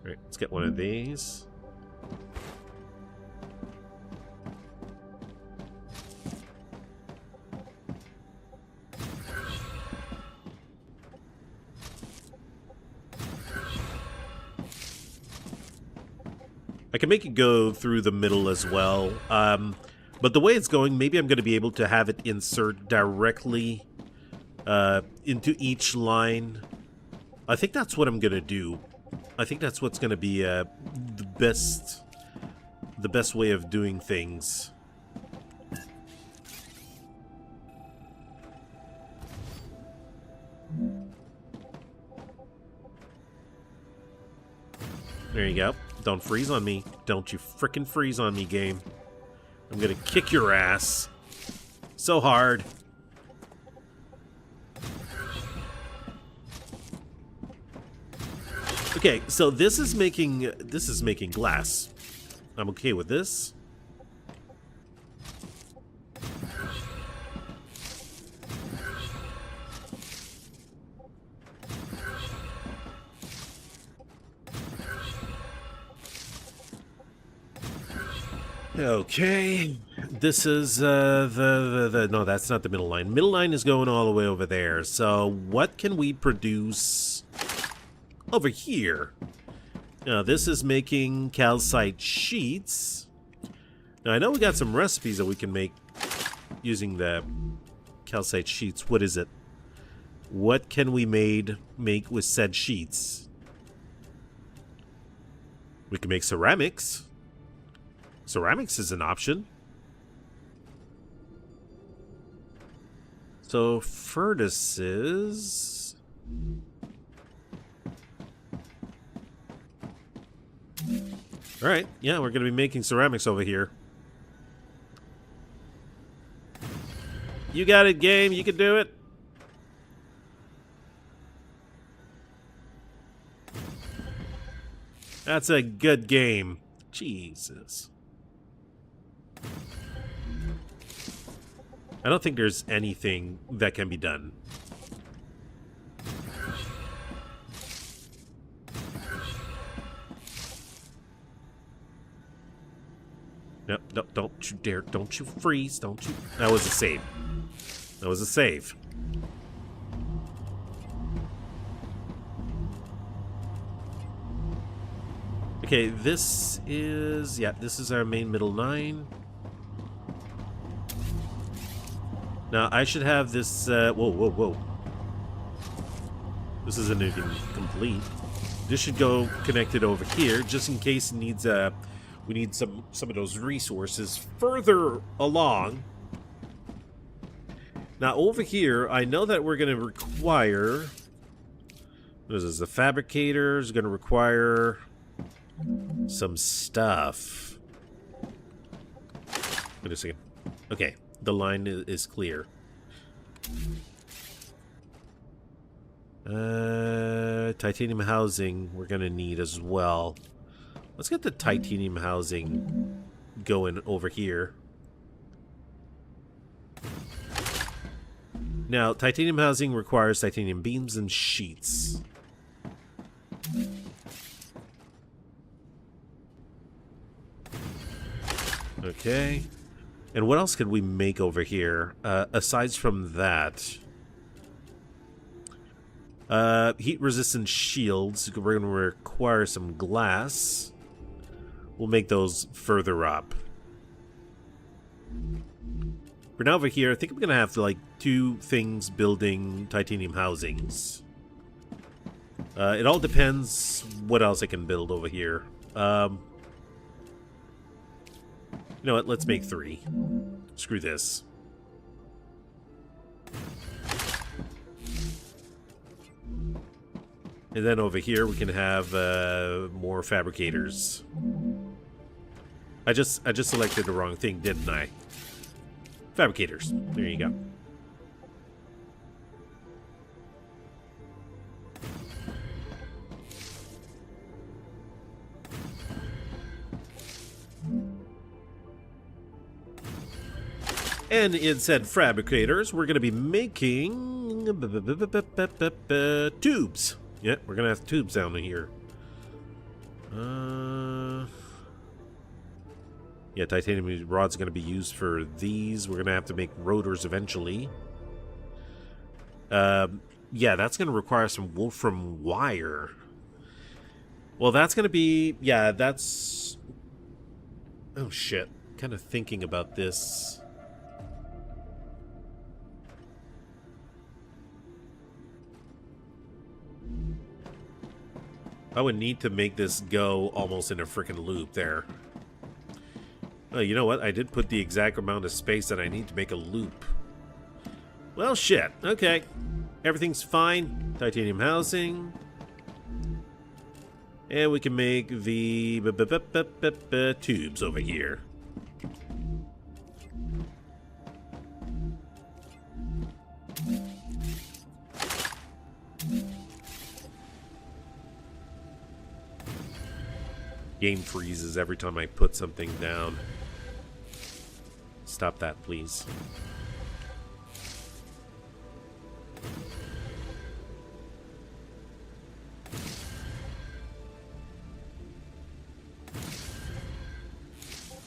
Alright, let's get one of these. I can make it go through the middle as well. But the way it's going, maybe I'm going to be able to have it insert directly into each line. I think that's what I'm going to do. I think that's what's going to be the best way of doing things. There you go. Don't freeze on me. Don't you frickin' freeze on me, game. I'm gonna kick your ass. So hard. Okay, so this is making glass. I'm okay with this. Okay, this is the no, that's not the middle line. Middle line is going all the way over there. So what can we produce over here? Now this is making calcite sheets. Now I know we got some recipes that we can make using the calcite sheets. What is it? What can we make with said sheets? We can make ceramics. Ceramics is an option. So furnaces. Alright, yeah, we're going to be making ceramics over here. You got it, game. You can do it. That's a good game. Jesus. I don't think there's anything that can be done. Nope, nope, don't you dare. Don't you freeze. Don't you. That was a save. That was a save. Okay, this is... yeah, this is our main middle line. Now, I should have this... whoa, whoa, whoa. This isn't even complete. This should go connected over here, just in case it needs we need some of those resources further along. Now, over here, I know that we're going to require... this is the fabricator is going to require some stuff. Wait a second. Okay, the line is clear. Titanium housing we're gonna need as well. Let's get the titanium housing going over here. Now, titanium housing requires titanium beams and sheets. Okay. And what else could we make over here? Aside from that... heat-resistant shields. We're going to require some glass. We'll make those further up. For now over here, I think I'm going to have, like, 2 things building titanium housings. It all depends what else I can build over here. You know what? Let's make 3. Screw this. And then over here we can have more fabricators. I just selected the wrong thing, didn't I? Fabricators. There you go. And in said fabricators, we're going to be making tubes. Yeah, we're going to have tubes down here. Yeah, titanium rod's going to be used for these. We're going to have to make rotors eventually. Yeah, that's going to require some wolfram wire. Well, that's going to be... yeah, that's... oh, shit. Kind of thinking about this... I would need to make this go almost in a freaking loop there. Oh, you know what? I did put the exact amount of space that I need to make a loop. Well, shit. Okay. Everything's fine. Titanium housing. And we can make the tubes over here. Game freezes every time I put something down. Stop that, please.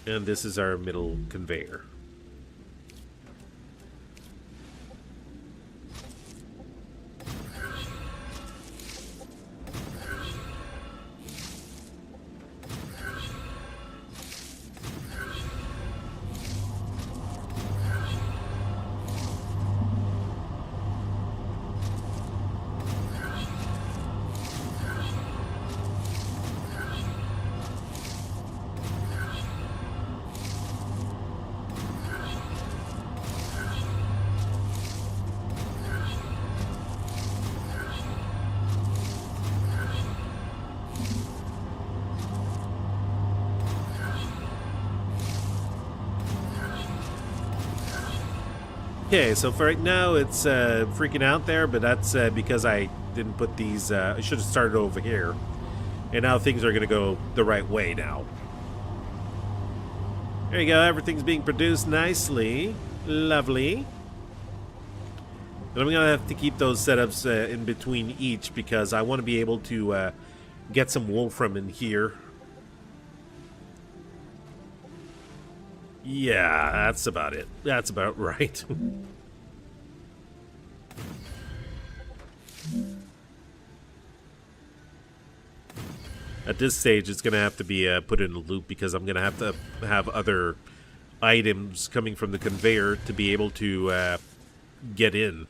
And this is our middle conveyor. Okay, so for right now it's freaking out there, but that's because I didn't put these, I should have started over here. And now things are going to go the right way now. There you go, everything's being produced nicely. Lovely. And I'm going to have to keep those setups in between each because I want to be able to get some wool from in here. Yeah, that's about it. That's about right. At this stage, it's going to have to be put in a loop because I'm going to have other items coming from the conveyor to be able to get in.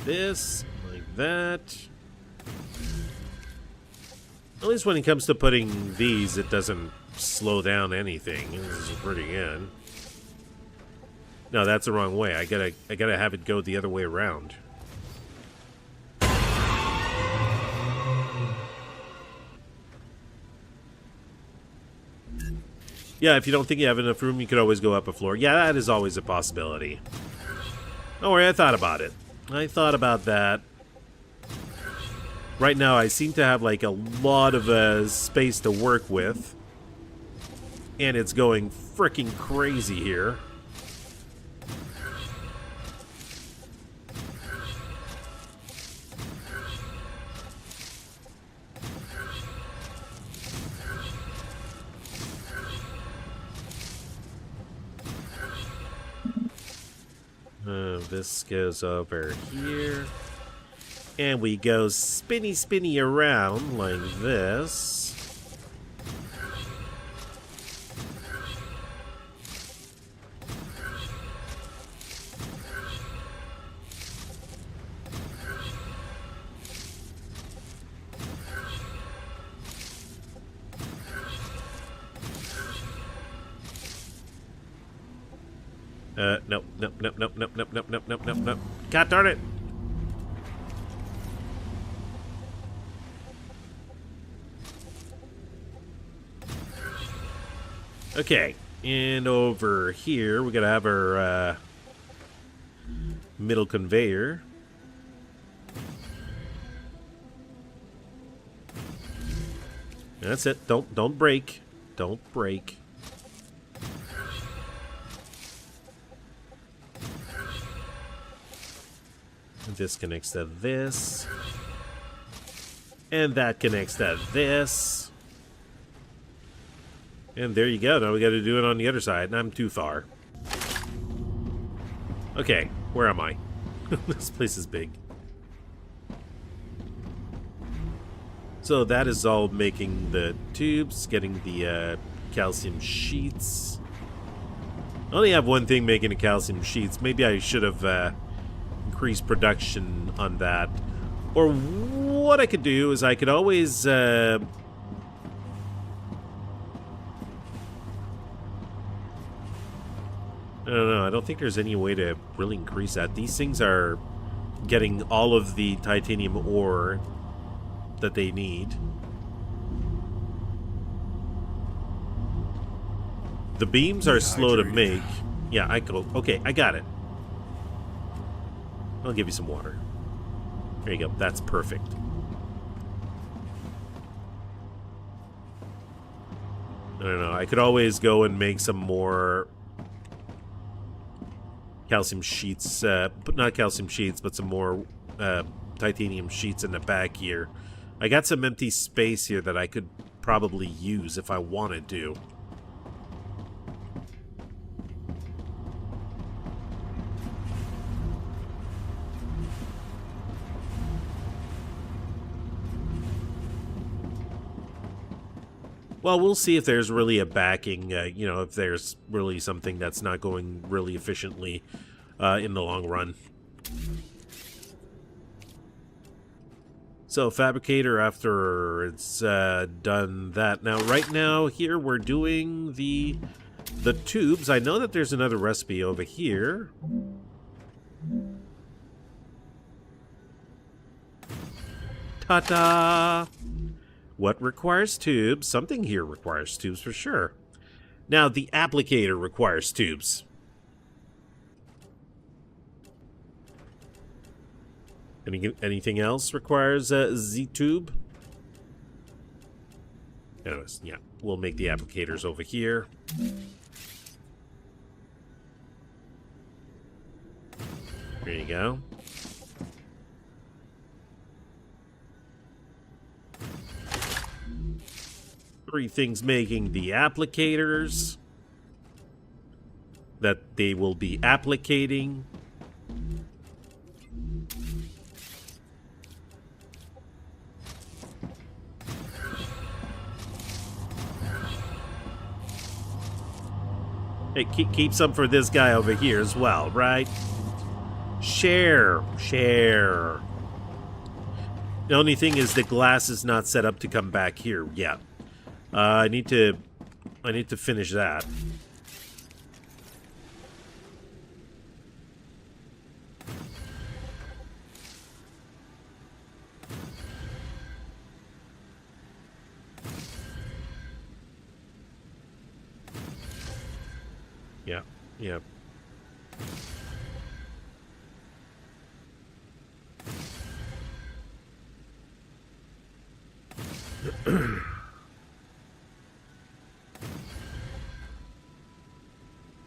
This, like that. At least when it comes to putting these, it doesn't slow down anything. This is pretty good. No, that's the wrong way. I gotta have it go the other way around. Yeah, if you don't think you have enough room, you could always go up a floor. Yeah, that is always a possibility. Don't worry, I thought about it. I thought about that. Right now, I seem to have like a lot of space to work with. And it's going freaking crazy here. This goes over here. And we go spinny, spinny around like this. Nope, nope, nope, nope, nope, nope, nope, nope, nope, nope, nope. God darn it! Okay, and over here we gotta have our middle conveyor. That's it. Don't break. Don't break. This connects to this. And that connects to this. And there you go. Now we got to do it on the other side. And I'm too far. Okay, where am I? This place is big. So that is all making the tubes, getting the calcium sheets. I only have one thing making the calcium sheets. Maybe I should have increased production on that. Or what I could do is I could always I don't know. I don't think there's any way to really increase that. These things are getting all of the titanium ore that they need. The beams are slow to make. Yeah, I go. Okay, I got it. I'll give you some water. There you go. That's perfect. I don't know. I could always go and make some more calcium sheets. But not calcium sheets, but some more titanium sheets in the back here. I got some empty space here that I could probably use if I wanted to. Well, we'll see if there's really a backing, you know, if there's really something that's not going really efficiently in the long run. So, fabricator after it's done that. Now, right now, here we're doing the tubes. I know that there's another recipe over here. Ta-da! What requires tubes? Something here requires tubes for sure. Now, the applicator requires tubes. Anything else requires a Z-tube? Anyways, yeah, we'll make the applicators over here. There you go. Three things making the applicators that they will be applicating. Hey, keep some for this guy over here as well, right? Share. The only thing is the glass is not set up to come back here yet. I need to finish that. Yeah.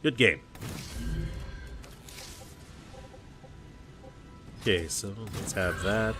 Good game. Okay, so let's have that.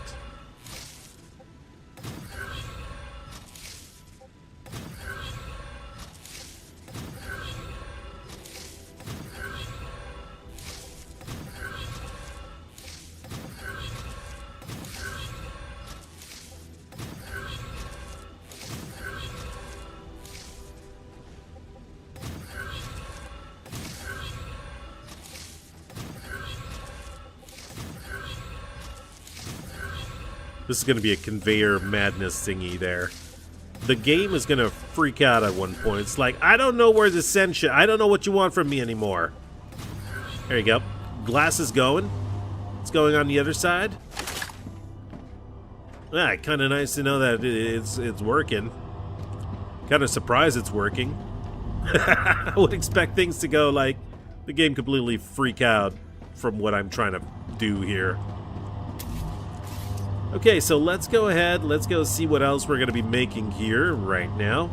This is going to be a conveyor madness thingy there. The game is going to freak out at one point. It's like, I don't know where to send shit. I don't know what you want from me anymore. There you go. Glass is going. It's going on the other side. Ah, kind of nice to know that it's working. Kind of surprised it's working. I would expect things to go like the game completely freak out from what I'm trying to do here. Okay, so let's go ahead. Let's go see what else we're going to be making here right now.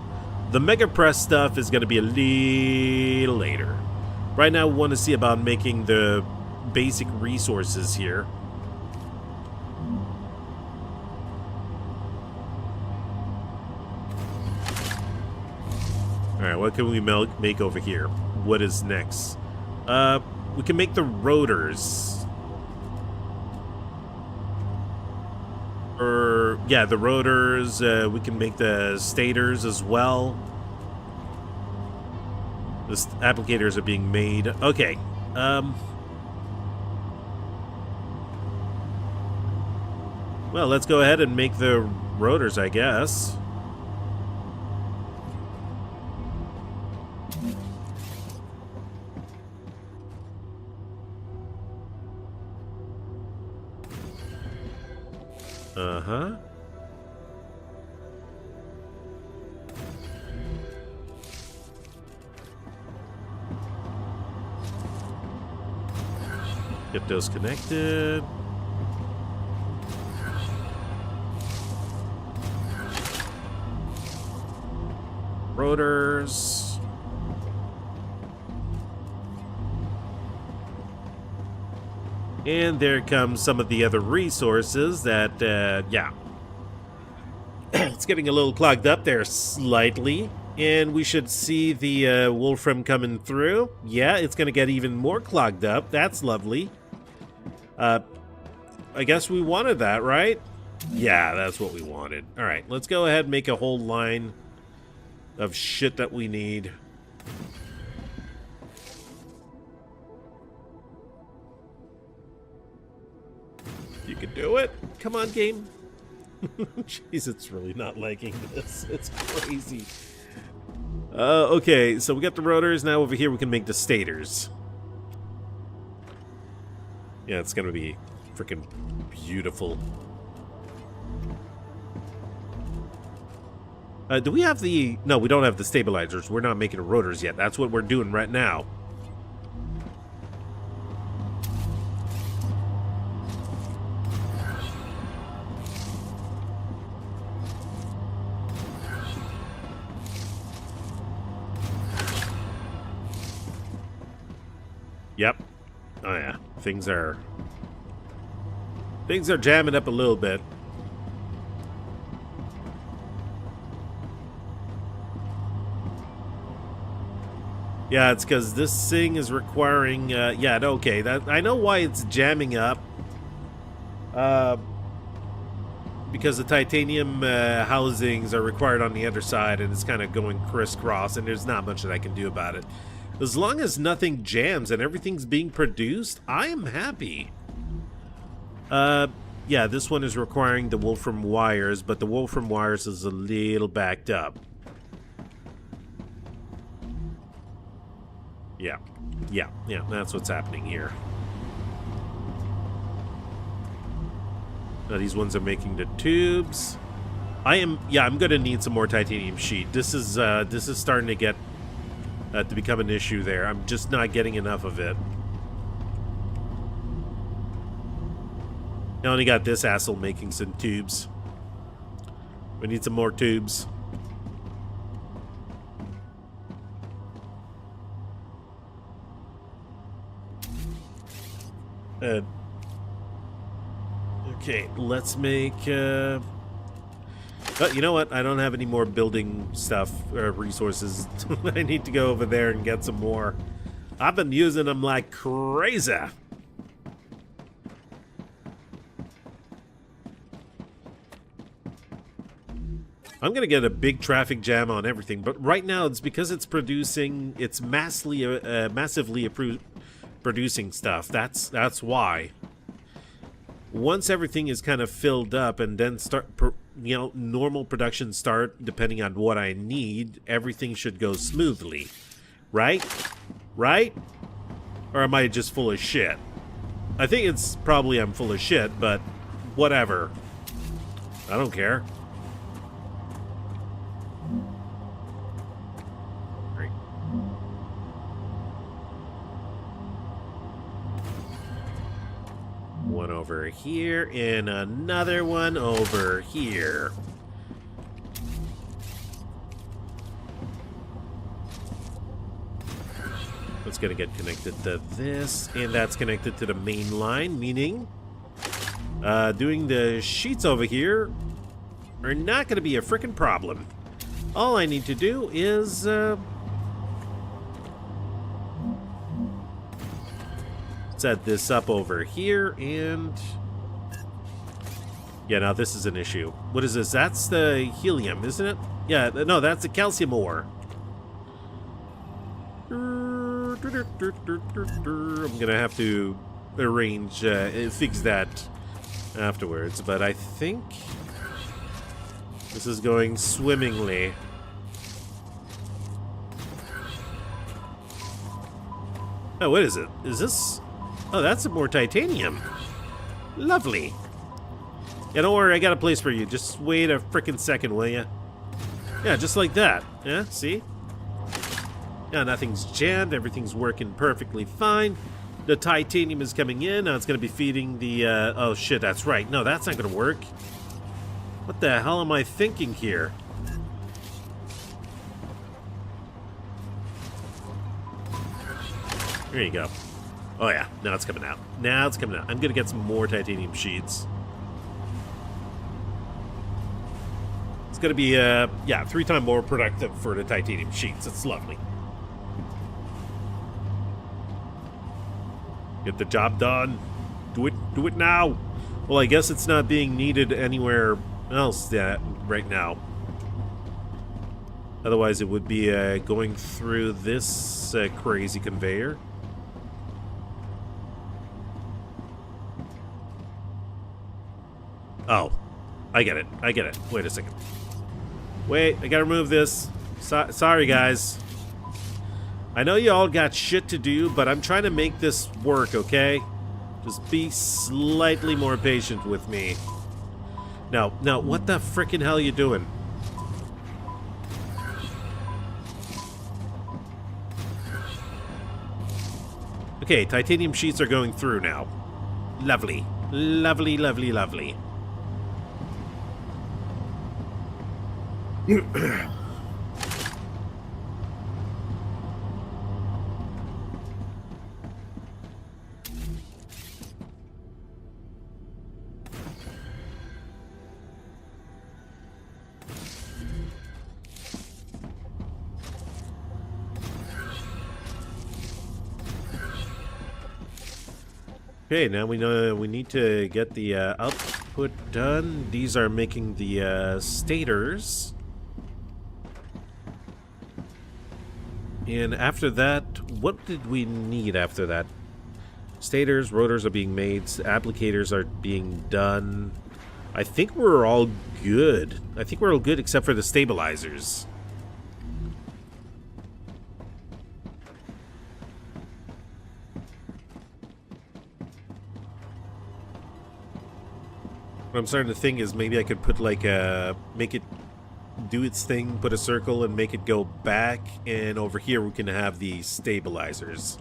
The Mega Press stuff is going to be a little later. Right now, we want to see about making the basic resources here. Alright, what can we make over here? What is next? We can make the rotors. Yeah, the rotors. We can make the stators as well. The applicators are being made. Okay. Well, let's go ahead and make the rotors, I guess. Uh-huh. Get those connected. Rotors. And there comes some of the other resources that, yeah. It's getting a little clogged up there slightly. And we should see the Wolfram coming through. Yeah, it's going to get even more clogged up. That's lovely. I guess we wanted that, right? Yeah, that's what we wanted. All right, let's go ahead and make a whole line of shit that we need. You can do it. Come on, game. Jeez, it's really not liking this. It's crazy. Okay, so we got the rotors. Now over here we can make the stators. Yeah, it's gonna be freaking beautiful. Do we have the... No, we don't have the stabilizers. We're not making the rotors yet. That's what we're doing right now. Yep. Oh yeah. Things are jamming up a little bit. Yeah, it's because this thing is requiring, yeah, okay, that I know why it's jamming up. Because the titanium housings are required on the other side, and it's kind of going crisscross, and there's not much that I can do about it. As long as nothing jams and everything's being produced, I am happy. Yeah, this one is requiring the Wolfram wires, but the Wolfram wires is a little backed up. Yeah, that's what's happening here. Now these ones are making the tubes. I'm gonna need some more titanium sheet. This is starting to get to become an issue there. I'm just not getting enough of it. I only got this asshole making some tubes. We need some more tubes. Okay, let's make... But you know what? I don't have any more building stuff or resources. I need to go over there and get some more. I've been using them like crazy. I'm gonna get a big traffic jam on everything, but right now it's because it's producing. It's massively producing stuff. That's why. Once everything is kind of filled up and then normal production start, depending on what I need, everything should go smoothly. Right? Right? Or am I just full of shit? I think it's probably I'm full of shit, but whatever. I don't care. Right. One over here and another one over here. That's gonna get connected to this, and that's connected to the main line, meaning doing the sheets over here are not gonna be a frickin' problem. All I need to do is set this up over here, and yeah, now this is an issue. What is this? That's the helium, isn't it? Yeah, no, that's the calcium ore. I'm gonna have to arrange, fix that afterwards, but I think this is going swimmingly. Oh, what is it? Is this... Oh, that's some more titanium. Lovely. Yeah, don't worry, I got a place for you. Just wait a frickin' second, will ya? Yeah, just like that. Yeah, see? Yeah, nothing's jammed. Everything's working perfectly fine. The titanium is coming in. Now it's going to be feeding the... oh, shit, that's right. No, that's not going to work. What the hell am I thinking here? There you go. Oh, yeah. Now it's coming out. Now it's coming out. I'm going to get some more titanium sheets. It's going to be, yeah, 3 times more productive for the titanium sheets. It's lovely. Get the job done. Do it now. Well, I guess it's not being needed anywhere else right now. Otherwise, it would be going through this crazy conveyor. Oh, I get it. I get it. Wait a second. Wait, I gotta remove this. Sorry, guys. I know you all got shit to do, but I'm trying to make this work, okay? Just be slightly more patient with me. Now, what the frickin' hell are you doing? Okay, titanium sheets are going through now. Lovely. Lovely, lovely, lovely. Okay, now we know we need to get the output done. These are making the stators. And after that, what did we need after that? Stators, rotors are being made, applicators are being done. I think we're all good. I think we're all good except for the stabilizers. What I'm starting to think is maybe I could put like a... make it do its thing, put a circle and make it go back, and over here we can have the stabilizers.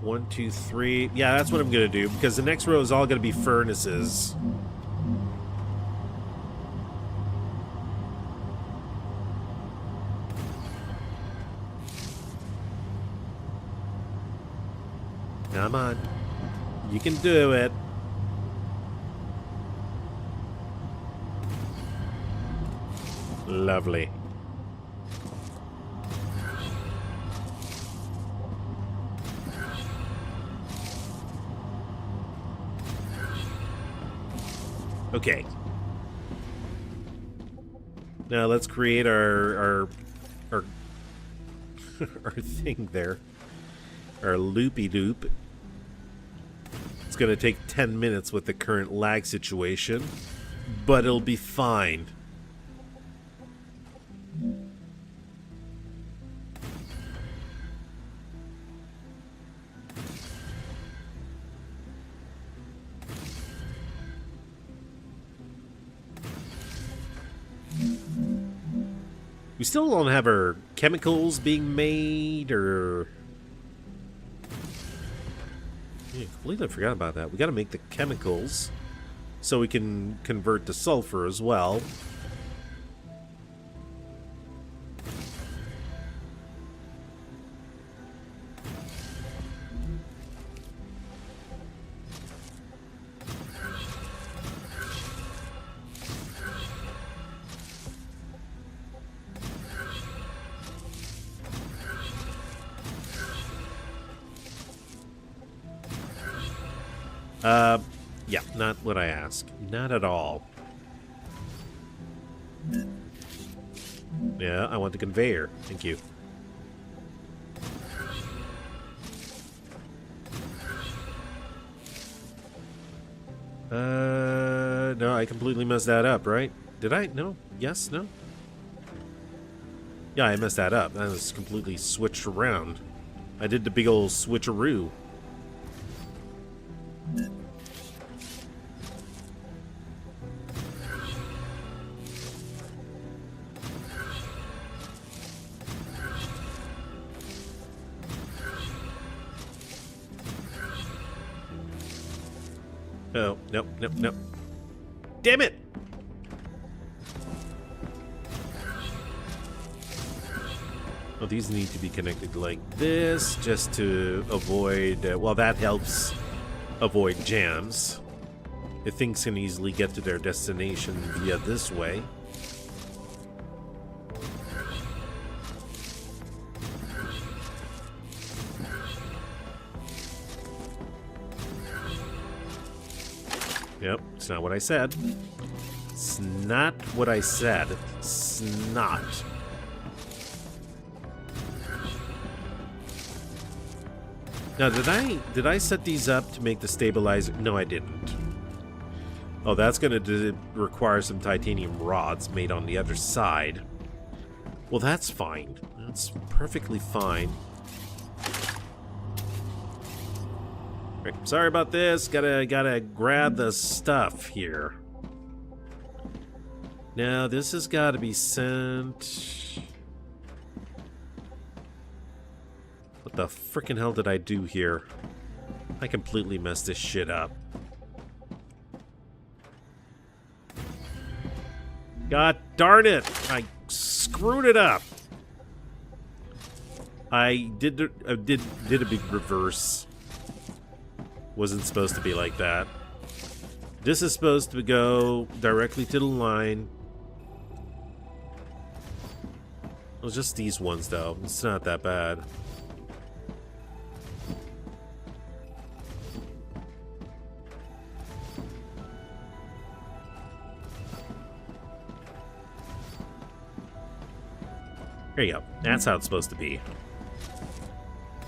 1, 2, 3. Yeah, that's what I'm gonna do, because the next row is all gonna be furnaces. Come on. You can do it. Lovely. Okay. Now let's create our our thing there. Our loopy loop. It's gonna take 10 minutes with the current lag situation, but it'll be fine. We still don't have our chemicals being made, or... Yeah, completely forgot about that. We gotta make the chemicals so we can convert to sulfur as well. Yeah, not what I asked. Not at all. Yeah, I want the conveyor. Thank you. No, I completely messed that up, right? Did I? No? Yes? No? Yeah, I messed that up. That was completely switched around. I did the big old switcheroo. Oh, nope, nope, nope. Damn it! Oh, these need to be connected like this just to avoid... well, that helps avoid jams. If things can easily get to their destination via this way. Yep, it's not what I said. It's not what I said. It's not. Now, did I set these up to make the stabilizer? No, I didn't. Oh, that's going to require some titanium rods made on the other side. Well, that's fine. That's perfectly fine. Right, sorry about this. Gotta grab the stuff here. Now, this has got to be sent... What the frickin' hell did I do here? I completely messed this shit up. God darn it! I screwed it up. I did a big reverse. Wasn't supposed to be like that. This is supposed to go directly to the line. Well, just these ones though. It's not that bad. There you go. That's how it's supposed to be.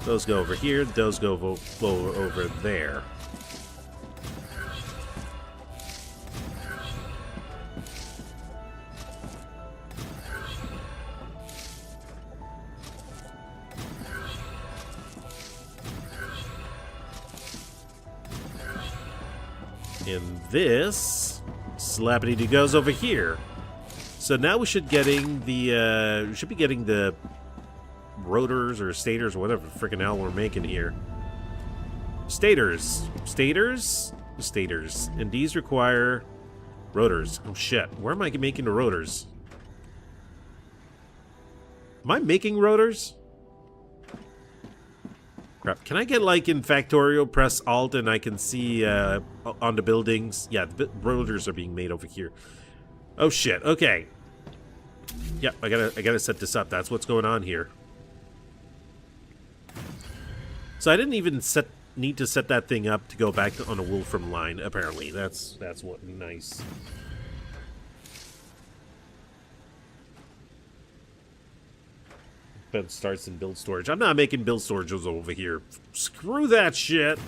Those go over here. Those go over there. And this slappity goes over here. So now we should be getting the rotors or stators or whatever freaking hell we're making here. Stators. And these require rotors. Oh shit. Where am I making the rotors? Am I making rotors? Crap. Can I get like in Factorio, press Alt and I can see on the buildings? Yeah, the rotors are being made over here. Oh shit. Okay. Yep, I gotta set this up. That's what's going on here. So I didn't even need to set that thing up to go back on a Wolfram line. Apparently, that's what nice. But starts in build storage. I'm not making build storages over here. Screw that shit.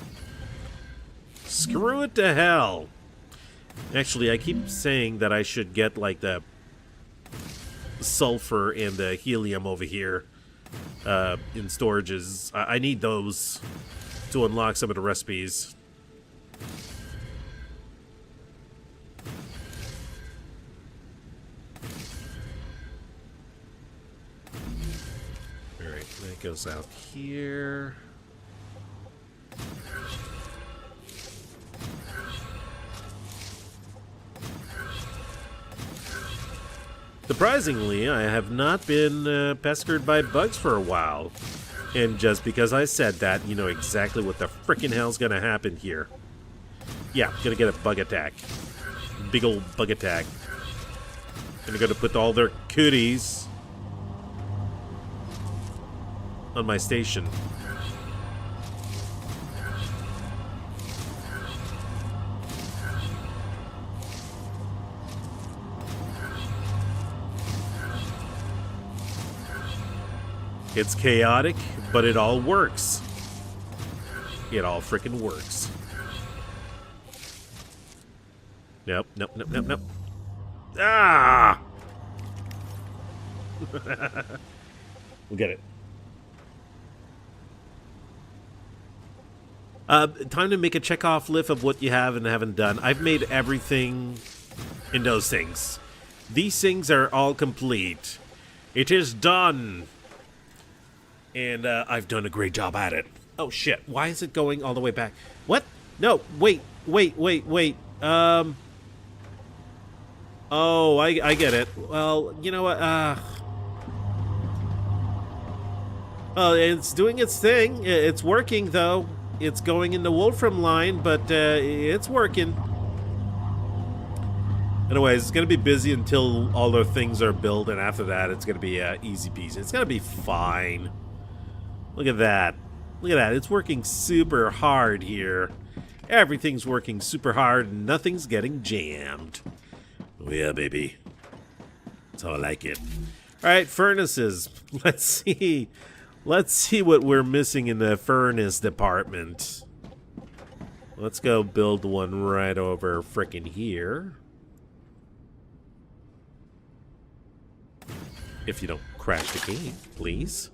Screw it to hell. Actually, I keep saying that I should get like the sulfur and the helium over here in storages. I need those to unlock some of the recipes. Alright, that goes out here. Surprisingly, I have not been pestered by bugs for a while. And just because I said that, you know exactly what the frickin' hell's gonna happen here. Yeah, gonna get a bug attack. Big old bug attack. Gonna put all their cooties on my station. It's chaotic, but it all works. It all frickin' works. Nope. Ah! We'll get it. Time to make a check-off list of what you have and haven't done. I've made everything in those things. These things are all complete. It is done. And I've done a great job at it. Oh shit, why is it going all the way back? What? No, wait. Wait. Oh, I get it. Well, you know what? Oh, it's doing its thing. It's working, though. It's going in the Wolfram line, but it's working. Anyways, it's going to be busy until all the things are built, and after that, it's going to be easy peasy. It's going to be fine. Look at that. Look at that. It's working super hard here. Everything's working super hard, and nothing's getting jammed. Oh, yeah, baby. That's how I like it. All right, furnaces. Let's see. Let's see what we're missing in the furnace department. Let's go build one right over frickin' here. If you don't crash the game, please.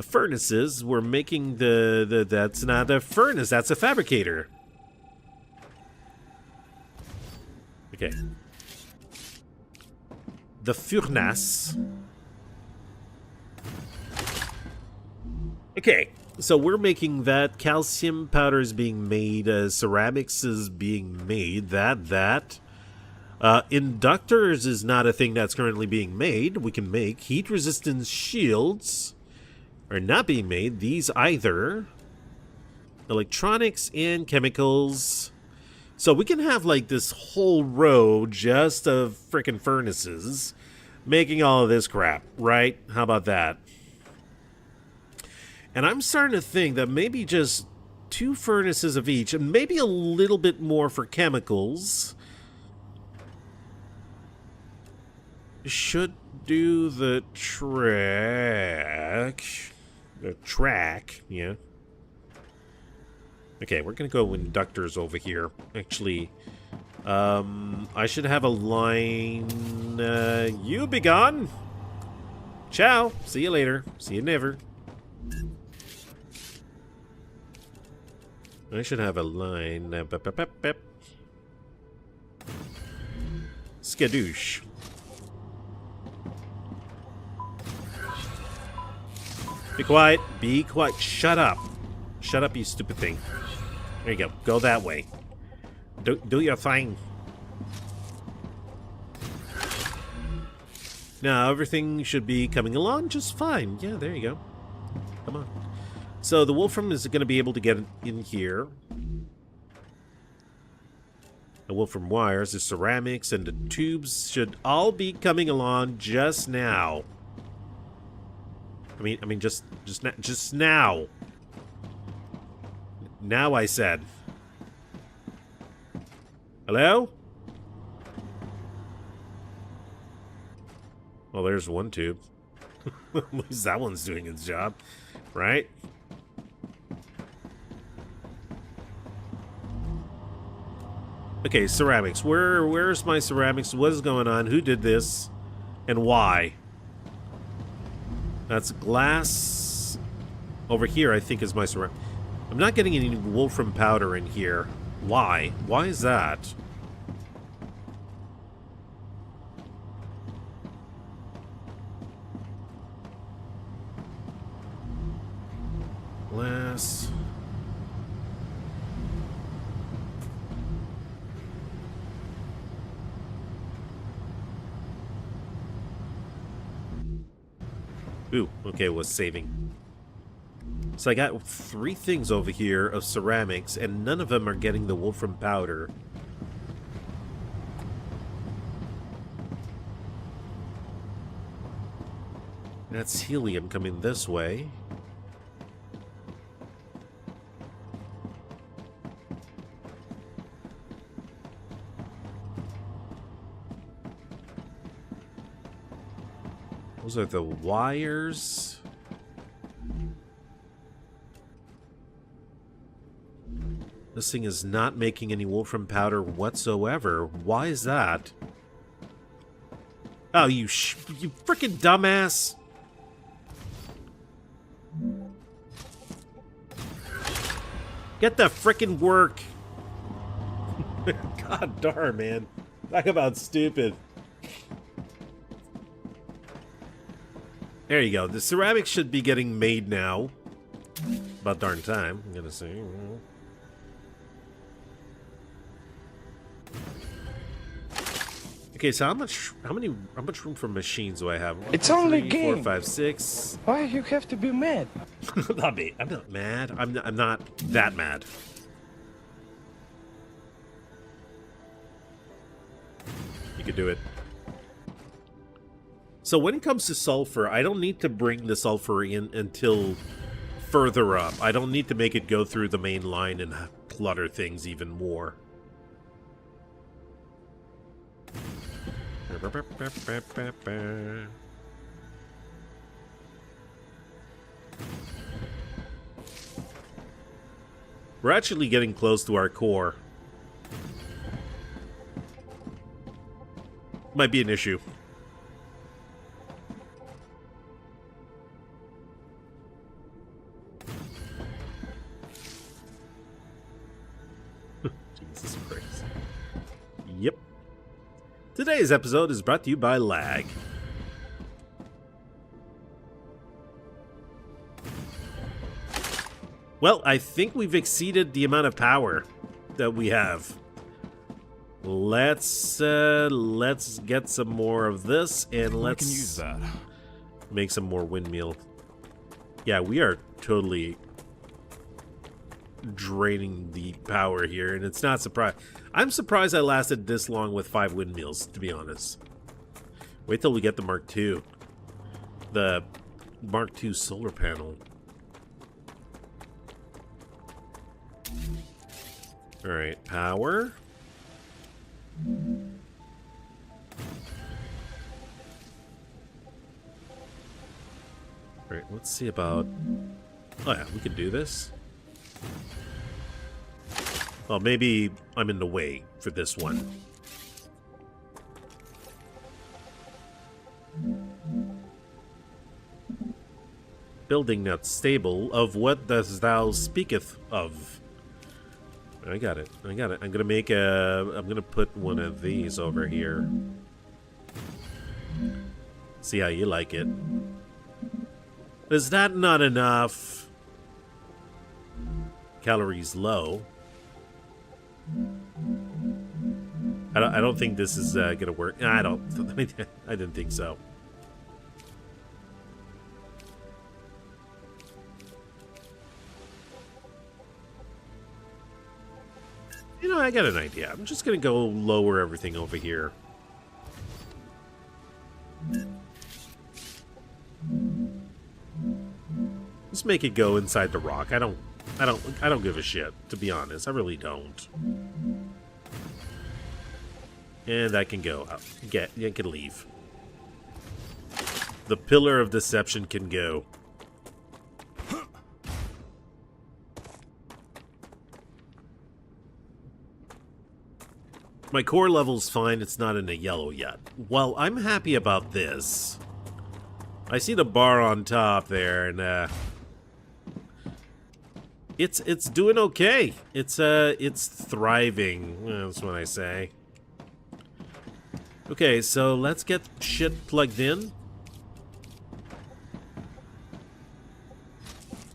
Furnaces, we're making that's not a furnace, that's a fabricator. Okay. The furnace. Okay, so we're making that. Calcium powder is being made. Ceramics is being made. Inductors is not a thing that's currently being made. We can make heat resistance shields. Are not being made. These either. Electronics and chemicals. So we can have like this whole row just of frickin' furnaces making all of this crap, right? How about that? And I'm starting to think that maybe just 2 furnaces of each, and maybe a little bit more for chemicals, should do the track. The track, yeah. Okay, we're gonna go inductors over here. Actually, I should have a line. You be gone. Ciao. See you later. See you never. I should have a line. Skadoosh. Be quiet. Be quiet. Shut up. Shut up, you stupid thing. There you go. Go that way. Do your thing. Now, everything should be coming along just fine. Yeah, there you go. Come on. So, the Wolfram is going to be able to get in here. The Wolfram wires, the ceramics, and the tubes should all be coming along just now. I mean, just now. Now, I said. Hello? Well, there's one tube. At least that one's doing its job, right? Okay, ceramics. Where's my ceramics? What is going on? Who did this? And why? That's glass. Over here, I think, is my ceramic. I'm not getting any wolfram powder in here. Why? Why is that? Glass. Ooh, okay, was saving. So I got 3 things over here of ceramics, and none of them are getting the wolfram powder. That's helium coming this way. Those are the wires. This thing is not making any wolfram powder whatsoever. Why is that? Oh, you freaking dumbass! Get the frickin' work! God darn, man. Talk about stupid. There you go. The ceramics should be getting made now. About darn time, I'm gonna say. Okay, so how much room for machines do I have? It's only 3, game. 4, 5, 6. Why you have to be mad? I'm not mad. I'm not that mad. You can do it. So when it comes to sulfur, I don't need to bring the sulfur in until further up. I don't need to make it go through the main line and clutter things even more. We're actually getting close to our core. Might be an issue. Jesus Christ. Yep. Today's episode is brought to you by lag. Well, I think we've exceeded the amount of power that we have. Let's get some more of this, and let's I can use that. make some more windmill. Yeah, we are totally draining the power here, and it's not surprised. I'm surprised I lasted this long with 5 windmills, to be honest. Wait till we get the Mark II. The Mark II solar panel. Alright, power. Alright, let's see about... Oh yeah, we can do this. Well, maybe I'm in the way for this one. Building not stable, of what dost thou speaketh of? I got it. I got it. I'm gonna put one of these over here. See how you like it. Is that not enough? Calories low. I don't think this is gonna work. I didn't think so. You know, I got an idea. I'm just gonna go lower everything over here. Just make it go inside the rock. I don't give a shit, to be honest. I really don't. And that can go out. It can leave. The pillar of deception can go. My core level's fine. It's not in a yellow yet. Well, I'm happy about this. I see the bar on top there, and it's doing okay. It's thriving. That's what I say. Okay, so let's get shit plugged in.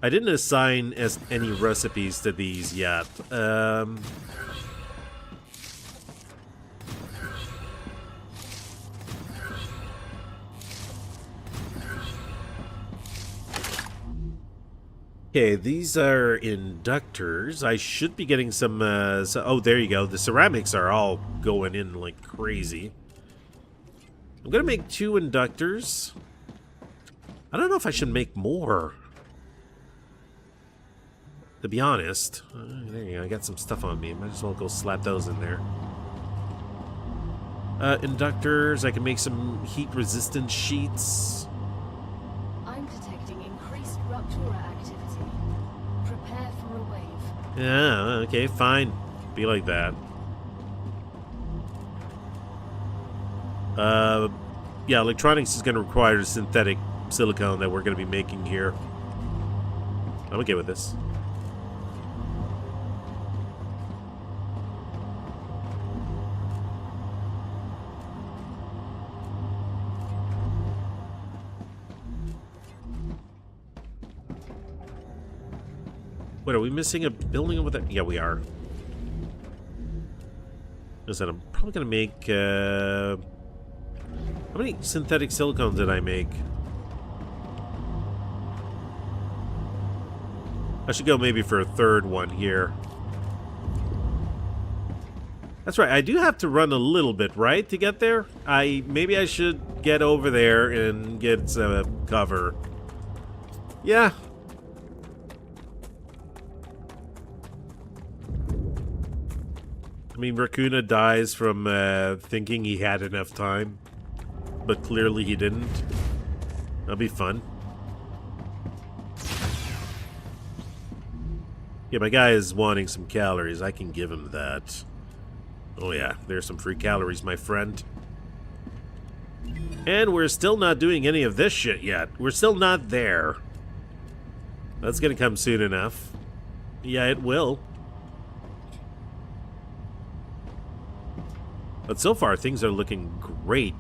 I didn't assign any recipes to these yet. Okay, these are inductors. I should be getting some, oh, there you go. The ceramics are all going in like crazy. I'm gonna make 2 inductors. I don't know if I should make more. To be honest. There you go, I got some stuff on me. Might as well go slap those in there. Inductors, I can make some heat-resistant sheets. I'm detecting increased Rupture activity. Prepare for a wave. Yeah, okay, fine. Be like that. Yeah, electronics is going to require synthetic silicone that we're going to be making here. I'm okay with this. Wait, are we missing a building over there? Yeah, we are. Listen, I'm probably going to make... How many synthetic silicone did I make? I should go maybe for a third one here. That's right, I do have to run a little bit, right, to get there? Maybe I should get over there and get cover. Yeah. I mean, Raccoona dies from thinking he had enough time, but clearly he didn't. That'll be fun. Yeah, my guy is wanting some calories. I can give him that. Oh yeah, there's some free calories, my friend. And we're still not doing any of this shit yet. We're still not there. That's gonna come soon enough. Yeah, it will. But so far, things are looking great.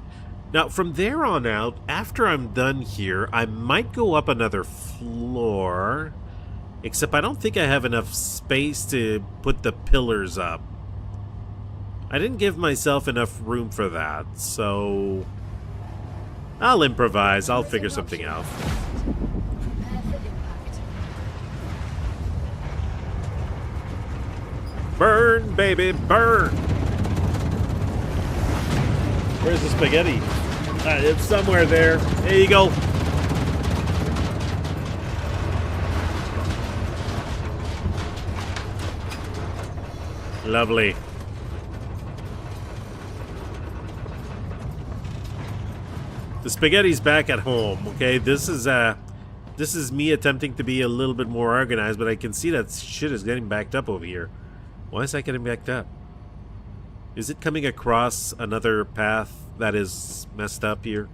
Now, from there on out, after I'm done here, I might go up another floor. Except I don't think I have enough space to put the pillars up. I didn't give myself enough room for that, so I'll improvise. I'll figure something out. Prepare for impact. Burn, baby, burn! Where's the spaghetti? It's somewhere there. There you go. Lovely. The spaghetti's back at home, okay? This is me attempting to be a little bit more organized, but I can see that shit is getting backed up over here. Why is that getting backed up? Is it coming across another path that is messed up here?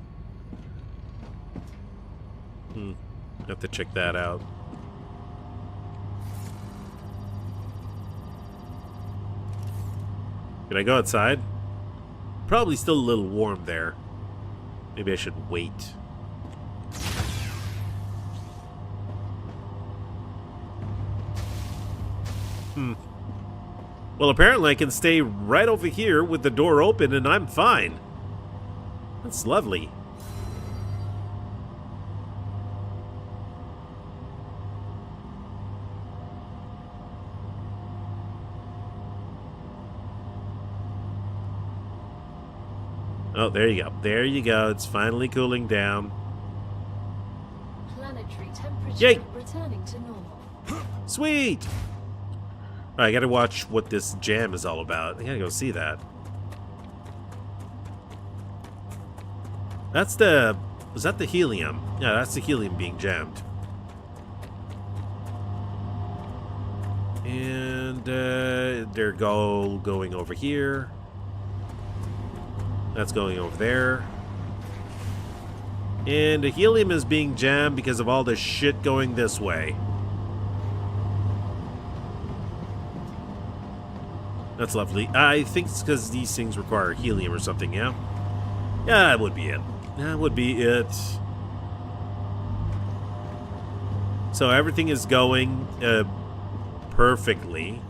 Have to check that out. Can I go outside? Probably still a little warm there. Maybe I should wait. Well, apparently I can stay right over here with the door open and I'm fine. That's lovely. Oh, there you go. There you go. It's finally cooling down. Planetary temperature Yay! returning to normal. Sweet! Alright, I gotta watch what this jam is all about. I gotta go see that. That's the... Is that the helium? Yeah, that's the helium being jammed. And they're going over here. That's going over there. And the helium is being jammed because of all the shit going this way. That's lovely. I think it's because these things require helium or something, yeah? Yeah, that would be it. That would be it. So everything is going perfectly.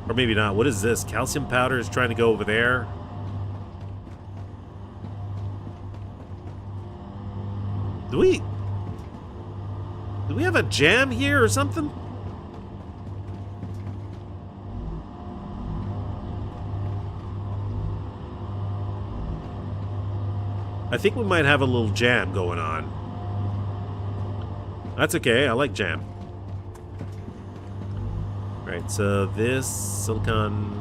Or maybe not. What is this? Calcium powder is trying to go over there. Do we have a jam here or something? I think we might have a little jam going on. That's okay. I like jam. Right, so this silicon...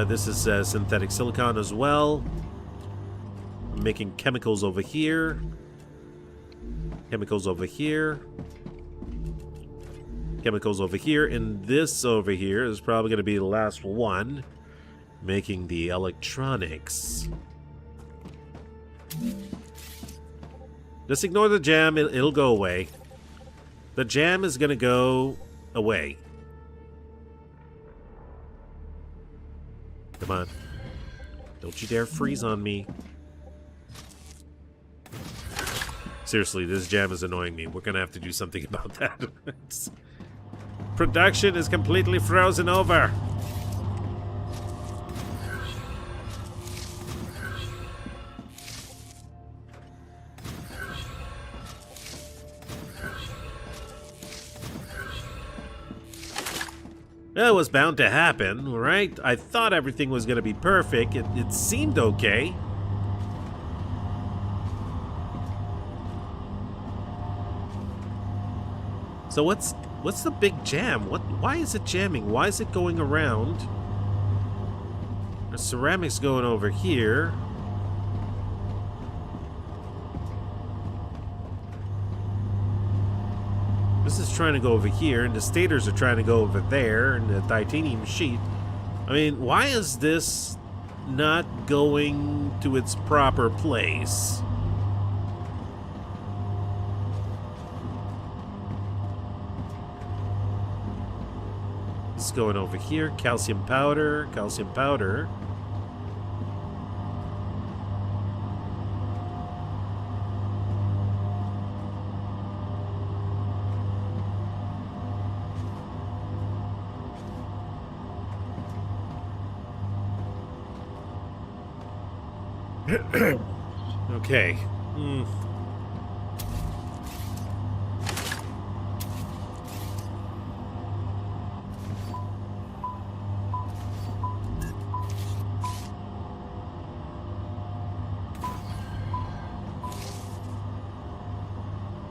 this is synthetic silicon as well. I'm making chemicals over here. Chemicals over here. Chemicals over here. And this over here is probably going to be the last one. Making the electronics. Just ignore the jam. It'll go away. The jam is going to go away. Come on. Don't you dare freeze on me. Seriously, this jam is annoying me. We're going to have to do something about that. Production is completely frozen over. It was bound to happen, right? I thought everything was going to be perfect. It seemed okay. So what's the big jam? Why is it jamming? Why is it going around? The ceramics going over here. This is trying to go over here, and the stators are trying to go over there, and the titanium sheet. I mean, why is this not going to its proper place? This is going over here. Calcium powder, calcium powder. Okay.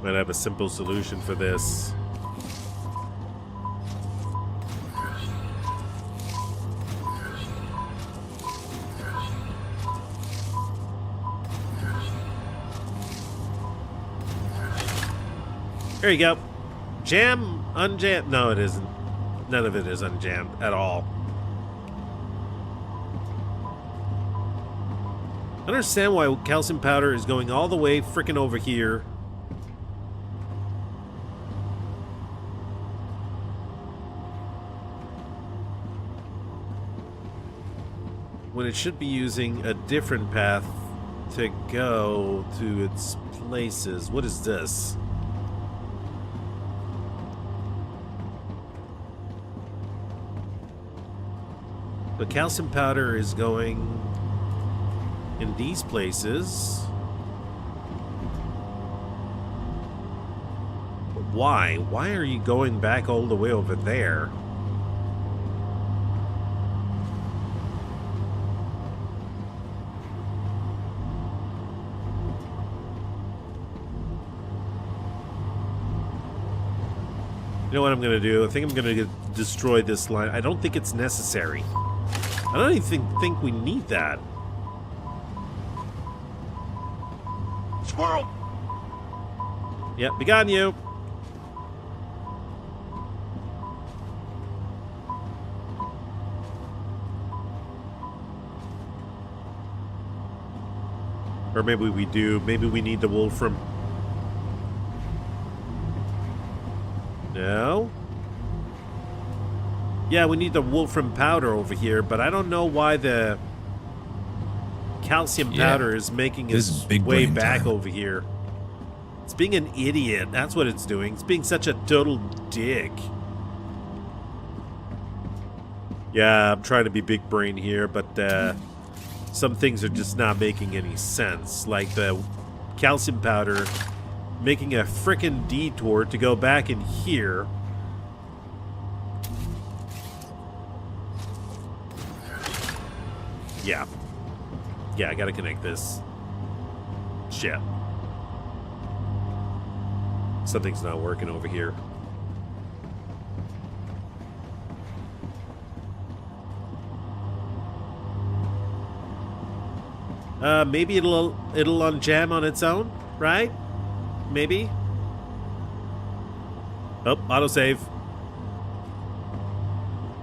Might have a simple solution for this. There you go. Jam, unjam. No, it isn't. None of it is unjammed at all. I understand why calcium powder is going all the way frickin' over here. When it should be using a different path to go to its places. What is this? The calcium powder is going in these places. But why? Why are you going back all the way over there? You know what I'm going to do? I think I'm going to destroy this line. I don't think it's necessary. I don't even think we need that. Squirrel! Yep, be gone, you. Or maybe we do. Maybe we need the Wolfram. No? Yeah, we need the Wolfram powder over here, but I don't know why the calcium powder is making its way back over here. It's being an idiot. That's what it's doing. It's being such a total dick. Yeah, I'm trying to be big brain here, but some things are just not making any sense. Like the calcium powder making a frickin' detour to go back in here. Yeah. Yeah, I gotta connect this. Shit. Something's not working over here. Maybe it'll unjam on its own, right? Maybe. Oh, autosave.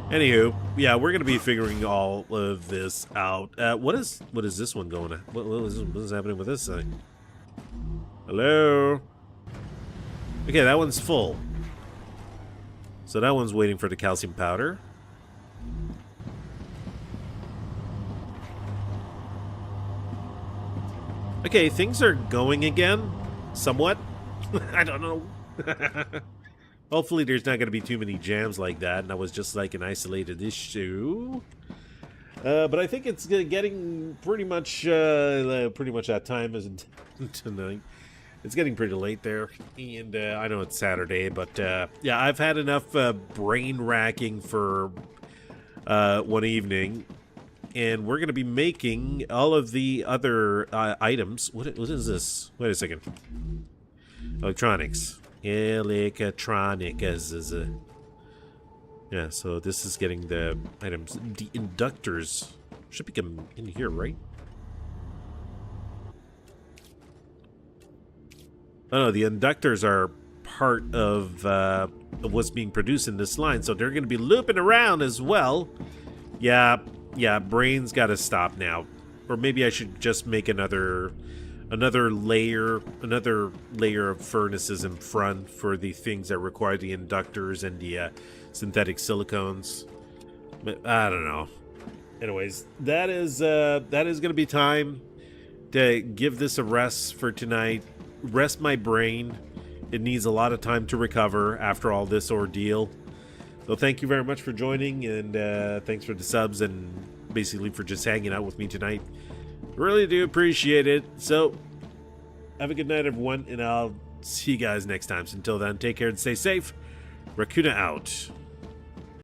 Anywho, yeah, we're gonna be figuring all of this out. What is this one going to? What is happening with this thing? Hello. Okay, that one's full. So that one's waiting for the calcium powder. Okay, things are going again. Somewhat. I don't know. Hopefully there's not going to be too many jams like that, and that was just like an isolated issue. But I think it's getting pretty much that time as tonight. It's getting pretty late there, and I know it's Saturday, but yeah, I've had enough brain racking for one evening, and we're going to be making all of the other items. What is this? Wait a second. Electronics. Electronics. Yeah, so this is getting the items. The inductors should be coming in here, right? Oh no, the inductors are part of what's being produced in this line, so they're going to be looping around as well. Yeah, brain's got to stop now. Or maybe I should just make another layer of furnaces in front for the things that require the inductors and the synthetic silicones. But I don't know. Anyways, that is going to be time to give this a rest for tonight. Rest my brain. It needs a lot of time to recover after all this ordeal. So thank you very much for joining, and thanks for the subs and basically for just hanging out with me tonight. Really do appreciate it. So have a good night, everyone, and I'll see you guys next time. So until then, take care and stay safe. Raccoona out.